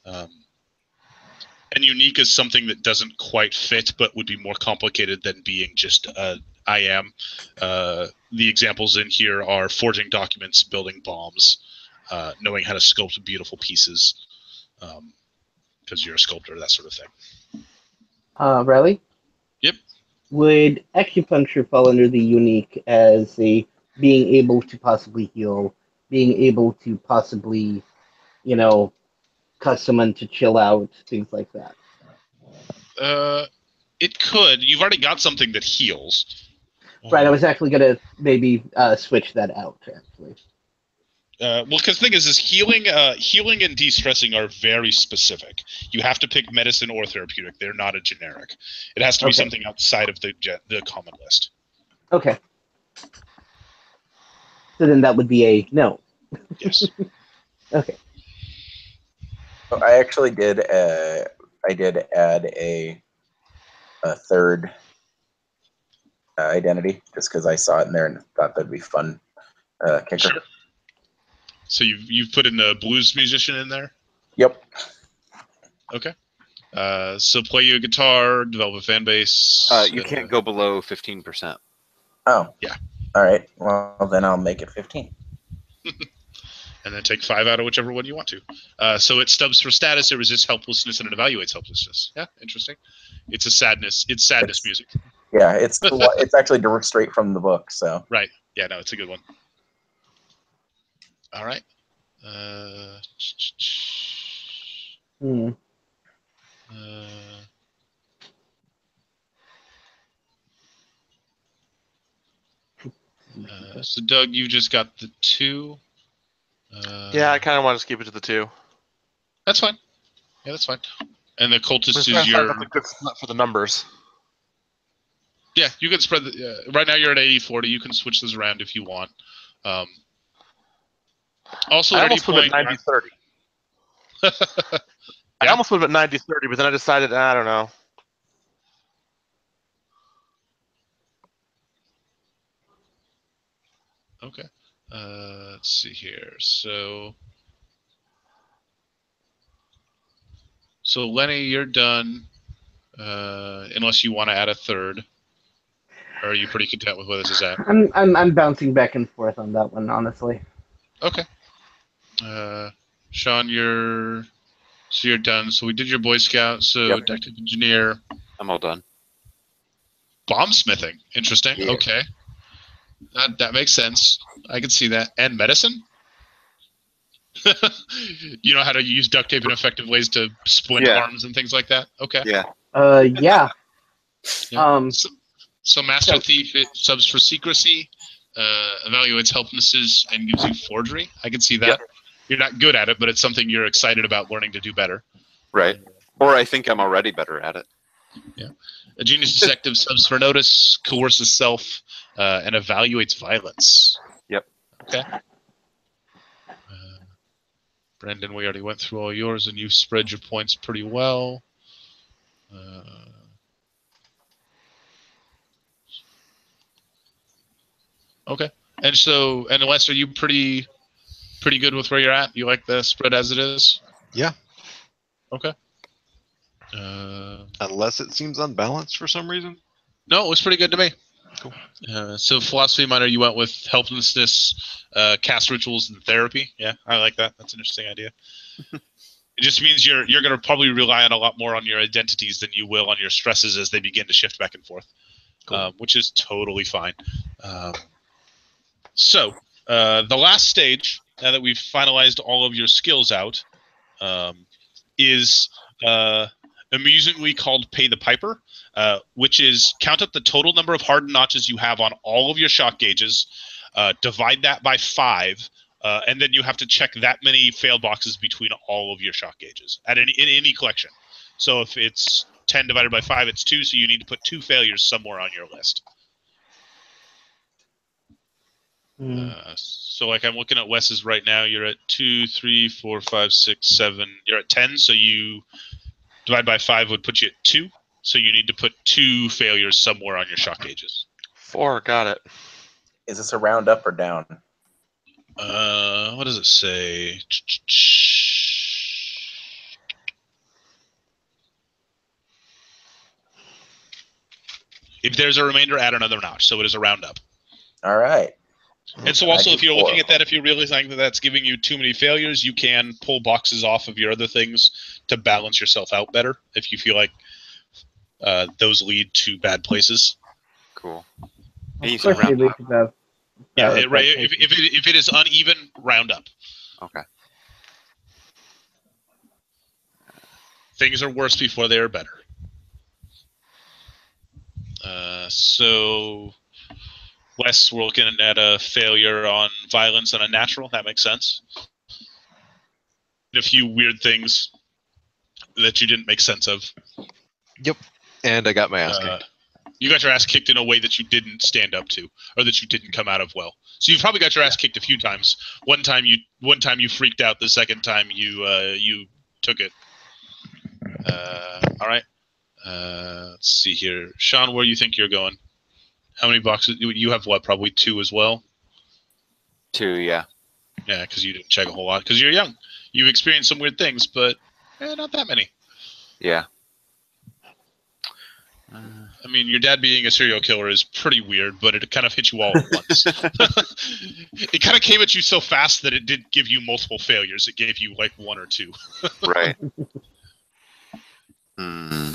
[SPEAKER 1] And unique is something that doesn't quite fit, but would be more complicated than being just I am. The examples in here are forging documents, building bombs, knowing how to sculpt beautiful pieces, because you're a sculptor, that sort of thing.
[SPEAKER 2] Riley?
[SPEAKER 1] Yep.
[SPEAKER 2] Would acupuncture fall under the unique as being able to possibly heal, being able to possibly, cause someone to chill out, things like that?
[SPEAKER 1] It could. You've already got something that heals.
[SPEAKER 2] Right, I was actually going to maybe switch that out, actually.
[SPEAKER 1] Well, because the thing is healing and de-stressing are very specific. You have to pick medicine or therapeutic. They're not a generic. It has to be something outside of the common list.
[SPEAKER 2] Okay. So then that would be a no.
[SPEAKER 1] Yes.
[SPEAKER 2] Okay.
[SPEAKER 3] So I actually did add a third identity just because I saw it in there and thought that'd be fun. Kicker.
[SPEAKER 1] Sure. So you've put in the blues musician in there?
[SPEAKER 3] Yep.
[SPEAKER 1] Okay. So play you a guitar, develop a fan base.
[SPEAKER 5] You can't go below 15%.
[SPEAKER 3] Oh.
[SPEAKER 1] Yeah.
[SPEAKER 3] All right. Well, then I'll make it 15.
[SPEAKER 1] and then take 5 out of whichever one you want to. So it stubs for status, it resists helplessness, and it evaluates helplessness. Yeah, interesting. It's sadness music.
[SPEAKER 3] Yeah, it's actually straight from the book. So
[SPEAKER 1] Right. Yeah, no, it's a good one. All right. So Doug, you just got the 2.
[SPEAKER 4] Yeah, I kind of want to keep it to the 2.
[SPEAKER 1] That's fine. Yeah, that's fine. And the cultist is
[SPEAKER 4] That's
[SPEAKER 1] your.
[SPEAKER 4] a good split for the numbers.
[SPEAKER 1] Yeah, you can spread the. Right now you're at 80-40. You can switch this around if you want. Also,
[SPEAKER 4] I almost put it at 90-30.
[SPEAKER 1] Yeah?
[SPEAKER 4] I almost put it at 90-30, but then I decided I don't know.
[SPEAKER 1] Okay. Let's see here. So Lenny, you're done. Unless you want to add a third, or are you pretty content with where this is at?
[SPEAKER 2] I'm bouncing back and forth on that one, honestly.
[SPEAKER 1] Okay. Sean, you're done. So we did your Boy Scout. So
[SPEAKER 5] Yep.
[SPEAKER 1] Detective Engineer,
[SPEAKER 5] I'm all done.
[SPEAKER 1] Bombsmithing. Interesting.
[SPEAKER 5] Yeah.
[SPEAKER 1] Okay. That makes sense. I can see that. And medicine. You know how to use duct tape in effective ways to splint arms and things like that. Okay.
[SPEAKER 5] Yeah.
[SPEAKER 2] Yeah.
[SPEAKER 1] Yeah. So Master Thief, it subs for secrecy, evaluates helplessness, and gives you forgery. I can see that.
[SPEAKER 5] Yep.
[SPEAKER 1] You're not good at it, but it's something you're excited about learning to do better.
[SPEAKER 5] Right. Or I think I'm already better at it.
[SPEAKER 1] Yeah. A genius detective subs for notice, coerces self, and evaluates violence.
[SPEAKER 5] Yep.
[SPEAKER 1] Okay. Brendan, we already went through all yours, and you've spread your points pretty well. Okay. And Les, are you pretty good with where you're at? You like the spread as it is?
[SPEAKER 6] Yeah.
[SPEAKER 1] Okay.
[SPEAKER 6] Unless it seems unbalanced for some reason.
[SPEAKER 1] No, it was pretty good to me.
[SPEAKER 6] Cool.
[SPEAKER 1] So philosophy minor, you went with helplessness, cast rituals, and therapy. Yeah, I like that. That's an interesting idea. It just means you're going to probably rely on a lot more on your identities than you will on your stresses as they begin to shift back and forth, cool. Which is totally fine. So the last stage, now that we've finalized all of your skills out, is amusingly called Pay the Piper, which is count up the total number of hardened notches you have on all of your shock gauges, divide that by 5, and then you have to check that many fail boxes between all of your shock gauges in any collection. So if it's 10 divided by 5, it's 2, so you need to put 2 failures somewhere on your list. So like I'm looking at Wes's right now, you're at 2, 3, 4, 5, 6, 7. You're at 10, so you divide by 5 would put you at 2. So you need to put 2 failures somewhere on your shock gauges.
[SPEAKER 4] 4, got it.
[SPEAKER 3] is this a round up or down?
[SPEAKER 1] What does it say? If there's a remainder, add another notch. So it is a round up.
[SPEAKER 3] All right.
[SPEAKER 1] And so also, if you're looking at that, if you're realizing that that's giving you too many failures, you can pull boxes off of your other things to balance yourself out better if you feel like those lead to bad places.
[SPEAKER 5] Cool.
[SPEAKER 2] Of course you leave the
[SPEAKER 1] Yeah, if it is uneven, round up.
[SPEAKER 5] Okay.
[SPEAKER 1] Things are worse before they are better. So, Wes, we're looking at a failure on violence and a natural. That makes sense. A few weird things that you didn't make sense of.
[SPEAKER 6] Yep. And I got my ass kicked.
[SPEAKER 1] You got your ass kicked in a way that you didn't stand up to, or that you didn't come out of well. So you've probably got your ass kicked a few times. One time you freaked out. The second time you took it. All right. Let's see here, Sean. Where do you think you're going? How many boxes? You have what? Probably 2 as well.
[SPEAKER 5] 2, yeah.
[SPEAKER 1] Yeah, because you didn't check a whole lot. Because you're young. You've experienced some weird things, but not that many.
[SPEAKER 5] Yeah.
[SPEAKER 1] I mean, your dad being a serial killer is pretty weird, but it kind of hit you all at once. It kind of came at you so fast that it did give you multiple failures. It gave you like one or two.
[SPEAKER 5] Right. Hmm.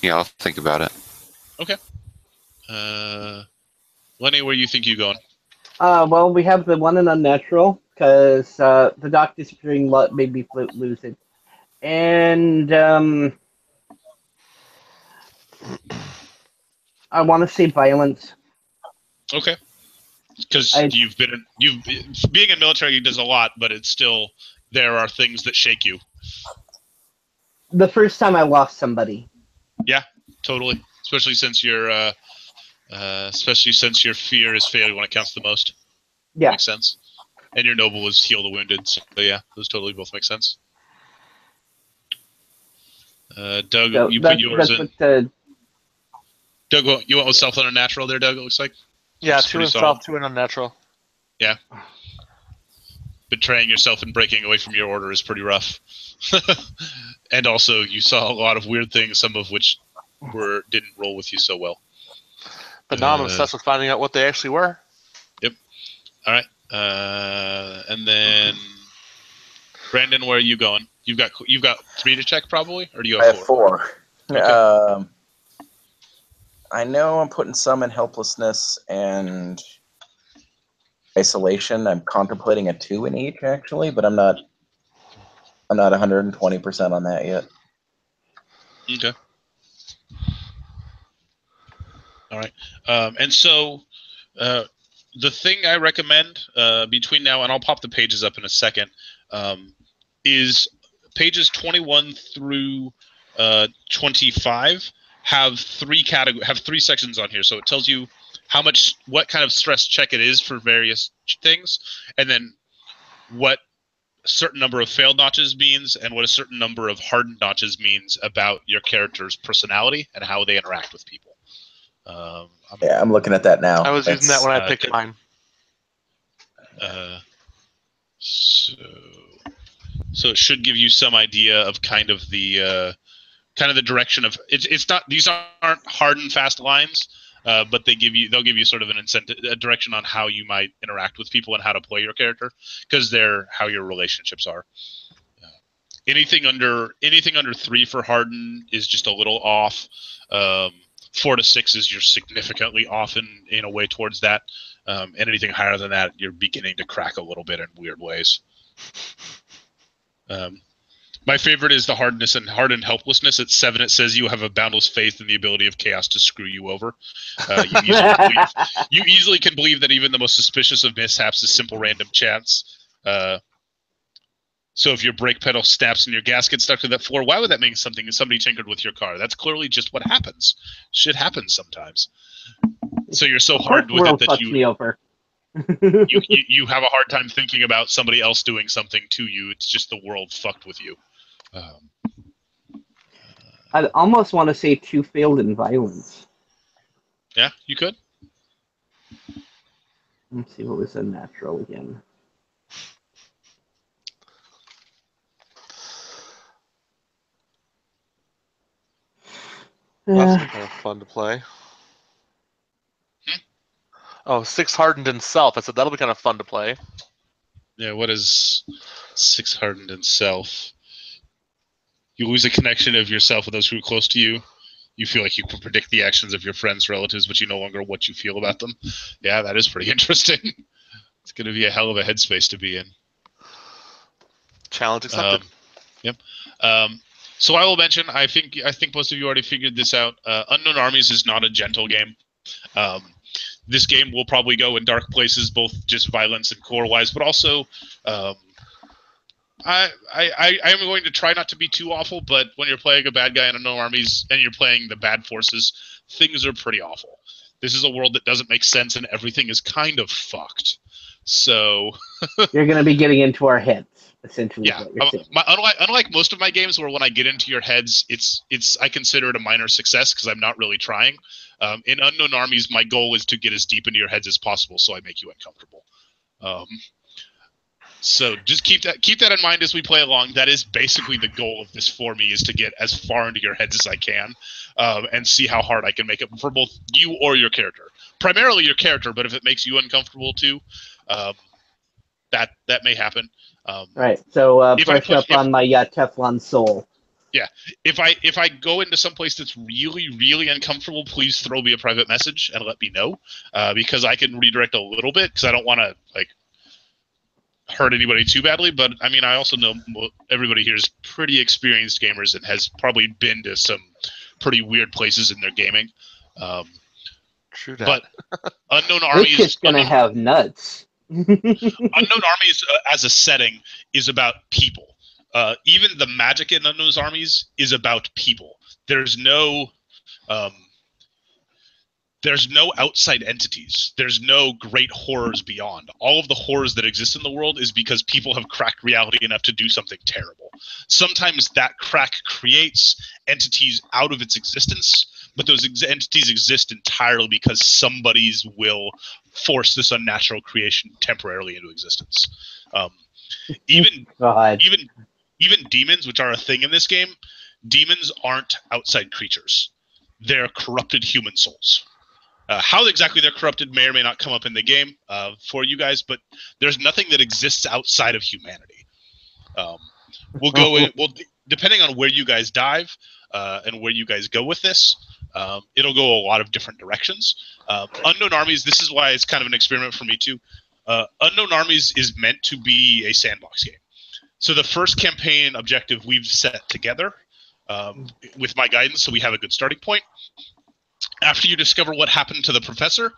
[SPEAKER 5] Yeah, I'll think about it.
[SPEAKER 1] Okay. Lenny, where you think you going?
[SPEAKER 2] Well, we have the one in unnatural because the doc disappearing made me lose it, and I want to say violence.
[SPEAKER 1] Okay. Because being in military does a lot, but it's still there are things that shake you.
[SPEAKER 2] The first time I lost somebody.
[SPEAKER 1] Yeah, totally. Especially since your fear is failure when it counts the most.
[SPEAKER 2] Yeah.
[SPEAKER 1] Makes sense. And your noble is heal the wounded. So yeah, those totally both make sense. Doug,
[SPEAKER 2] So
[SPEAKER 1] you put yours in.
[SPEAKER 2] What,
[SPEAKER 1] Doug, you went with stealth and unnatural there, Doug, it looks like?
[SPEAKER 4] Yeah,
[SPEAKER 1] It's
[SPEAKER 4] 2 in
[SPEAKER 1] pretty
[SPEAKER 4] stealth,
[SPEAKER 1] solid.
[SPEAKER 4] 2 in unnatural.
[SPEAKER 1] Yeah. Betraying yourself and breaking away from your order is pretty rough. And also, you saw a lot of weird things, some of which didn't roll with you so well.
[SPEAKER 4] But now I'm obsessed with finding out what they actually were.
[SPEAKER 1] Yep. All right. And then Brandon, where are you going? You've got 3 to check probably, or do you
[SPEAKER 3] I
[SPEAKER 1] have
[SPEAKER 3] have
[SPEAKER 1] 4?
[SPEAKER 3] 4.
[SPEAKER 1] Okay.
[SPEAKER 3] I know I'm putting some in helplessness and isolation. I'm contemplating a 2 in each actually, but I'm not 120% on that yet.
[SPEAKER 1] Okay. All right. And so the thing I recommend between now and I'll pop the pages up in a second is pages 21 through 25 have 3 sections on here. So it tells you what kind of stress check it is for various things, and then what a certain number of failed notches means and what a certain number of hardened notches means about your character's personality and how they interact with people.
[SPEAKER 3] I'm looking at that now.
[SPEAKER 4] I was using that when I picked mine.
[SPEAKER 1] So it should give you some idea of kind of the direction of it's not, these aren't hard and fast lines, but they'll give you sort of a direction on how you might interact with people and how to play your character, because they're how your relationships are. Anything under 3 for harden is just a little off. 4 to 6 is you're significantly off in a way towards that. And anything higher than that, you're beginning to crack a little bit in weird ways. My favorite is the hardness and hardened helplessness. At 7, it says you have a boundless faith in the ability of chaos to screw you over. You easily can believe that even the most suspicious of mishaps is simple random chance. So if your brake pedal snaps and your gas gets stuck to that floor, why would that mean something? Somebody tinkered with your car. That's clearly just what happens. Shit happens sometimes. So you're so hard with it that
[SPEAKER 2] me over.
[SPEAKER 1] you have a hard time thinking about somebody else doing something to you. It's just the world fucked with you.
[SPEAKER 2] I'd almost want to say 2 failed in violence.
[SPEAKER 1] Yeah, you could.
[SPEAKER 2] Let's see what was unnatural again.
[SPEAKER 4] That's kind of fun to play. Oh, 6 hardened in self. I said that'll be kind of fun to play.
[SPEAKER 1] Yeah, what is 6 hardened in self? You lose a connection of yourself with those who are close to you. You feel like you can predict the actions of your friends, relatives, but you no longer what you feel about them. Yeah, that is pretty interesting. It's going to be a hell of a headspace to be in.
[SPEAKER 4] Challenge accepted.
[SPEAKER 1] Yep. So I will mention, I think most of you already figured this out. Unknown Armies is not a gentle game. This game will probably go in dark places, both just violence and core-wise, but also I am going to try not to be too awful, but when you're playing a bad guy in Unknown Armies and you're playing the bad forces, things are pretty awful. This is a world that doesn't make sense and everything is kind of fucked. So
[SPEAKER 2] you're going to be getting into our heads. Essentially,
[SPEAKER 1] yeah. Unlike most of my games, where when I get into your heads, I consider it a minor success because I'm not really trying. In Unknown Armies, my goal is to get as deep into your heads as possible, so I make you uncomfortable. So just keep that in mind as we play along. That is basically the goal of this for me, is to get as far into your heads as I can, and see how hard I can make it for both you or your character. Primarily your character, but if it makes you uncomfortable too, that may happen.
[SPEAKER 2] Right. So
[SPEAKER 1] If
[SPEAKER 2] brush up on my Teflon soul.
[SPEAKER 1] Yeah, if I go into some place that's really, really uncomfortable, please throw me a private message and let me know, because I can redirect a little bit, because I don't want to like hurt anybody too badly. But I mean, I also know everybody here is pretty experienced gamers and has probably been to some pretty weird places in their gaming.
[SPEAKER 4] True that.
[SPEAKER 1] But Unknown Armies,
[SPEAKER 2] This kid's gonna have nuts.
[SPEAKER 1] Unknown Armies as a setting is about people. Even the magic in Unknown Armies is about people. There's no outside entities. There's no great horrors beyond. All of the horrors that exist in the world is because people have cracked reality enough to do something terrible. Sometimes that crack creates entities out of its existence, but those entities exist entirely because somebody's will forced this unnatural creation temporarily into existence. Even demons, which are a thing in this game, demons aren't outside creatures. They're corrupted human souls. How exactly they're corrupted may or may not come up in the game for you guys, but there's nothing that exists outside of humanity. We'll go in. Well, depending on where you guys dive and where you guys go with this, it'll go a lot of different directions. Unknown Armies. This is why it's kind of an experiment for me too. Unknown Armies is meant to be a sandbox game. So the first campaign objective we've set together with my guidance, so we have a good starting point. After you discover what happened to the professor,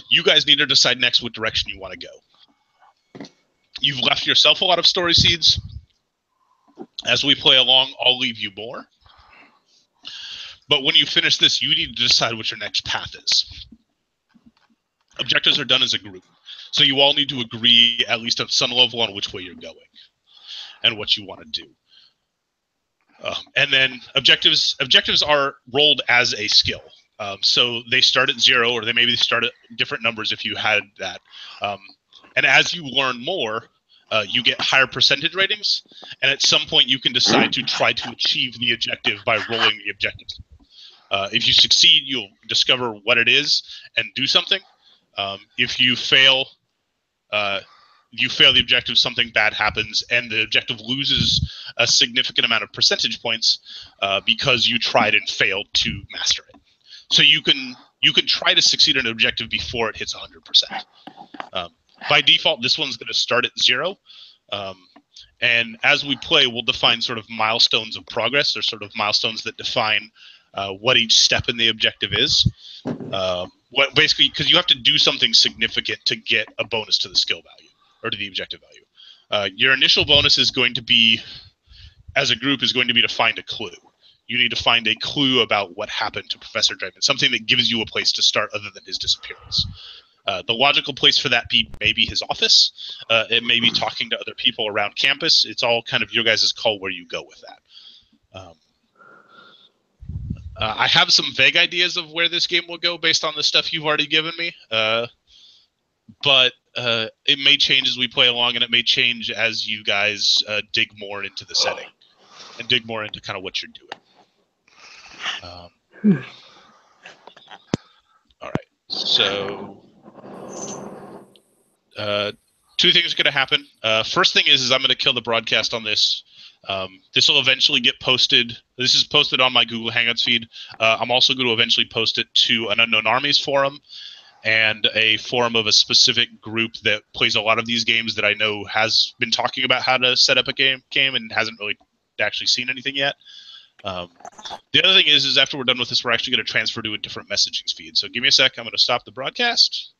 [SPEAKER 1] you guys need to decide next what direction you want to go. You've left yourself a lot of story seeds. As we play along, I'll leave you more. But when you finish this, you need to decide what your next path is. Objectives are done as a group. So you all need to agree, at least at some level, on which way you're going and what you want to do. And then objectives are rolled as a skill. So they start at 0, or maybe start at different numbers if you had that. And as you learn more, you get higher percentage ratings. And at some point, you can decide to try to achieve the objective by rolling the objectives. If you succeed, you'll discover what it is and do something. If you fail, the objective, something bad happens, and the objective loses a significant amount of percentage points because you tried and failed to master it. So you can try to succeed in an objective before it hits 100%. By default, this one's going to start at 0. And as we play, we'll define sort of milestones of progress, or sort of milestones that define what each step in the objective is. Basically, because you have to do something significant to get a bonus to the skill value, or to the objective value. Your initial bonus is going to be, as a group, is going to be to find a clue. You need to find a clue about what happened to Professor Draymond, something that gives you a place to start other than his disappearance. The logical place for that may be his office. It may be talking to other people around campus. It's all kind of your guys' call where you go with that. I have some vague ideas of where this game will go based on the stuff you've already given me, but it may change as we play along, and it may change as you guys dig more into the setting and dig more into kind of what you're doing. All right, so two things are going to happen. First thing is I'm going to kill the broadcast on this. This will eventually get posted. This is posted on my Google Hangouts feed. I'm also going to eventually post it to an Unknown Armies forum and a forum of a specific group that plays a lot of these games that I know has been talking about how to set up a game and hasn't really actually seen anything yet. The other thing is after we're done with this, we're actually going to transfer to a different messaging feed. So give me a sec. I'm going to stop the broadcast.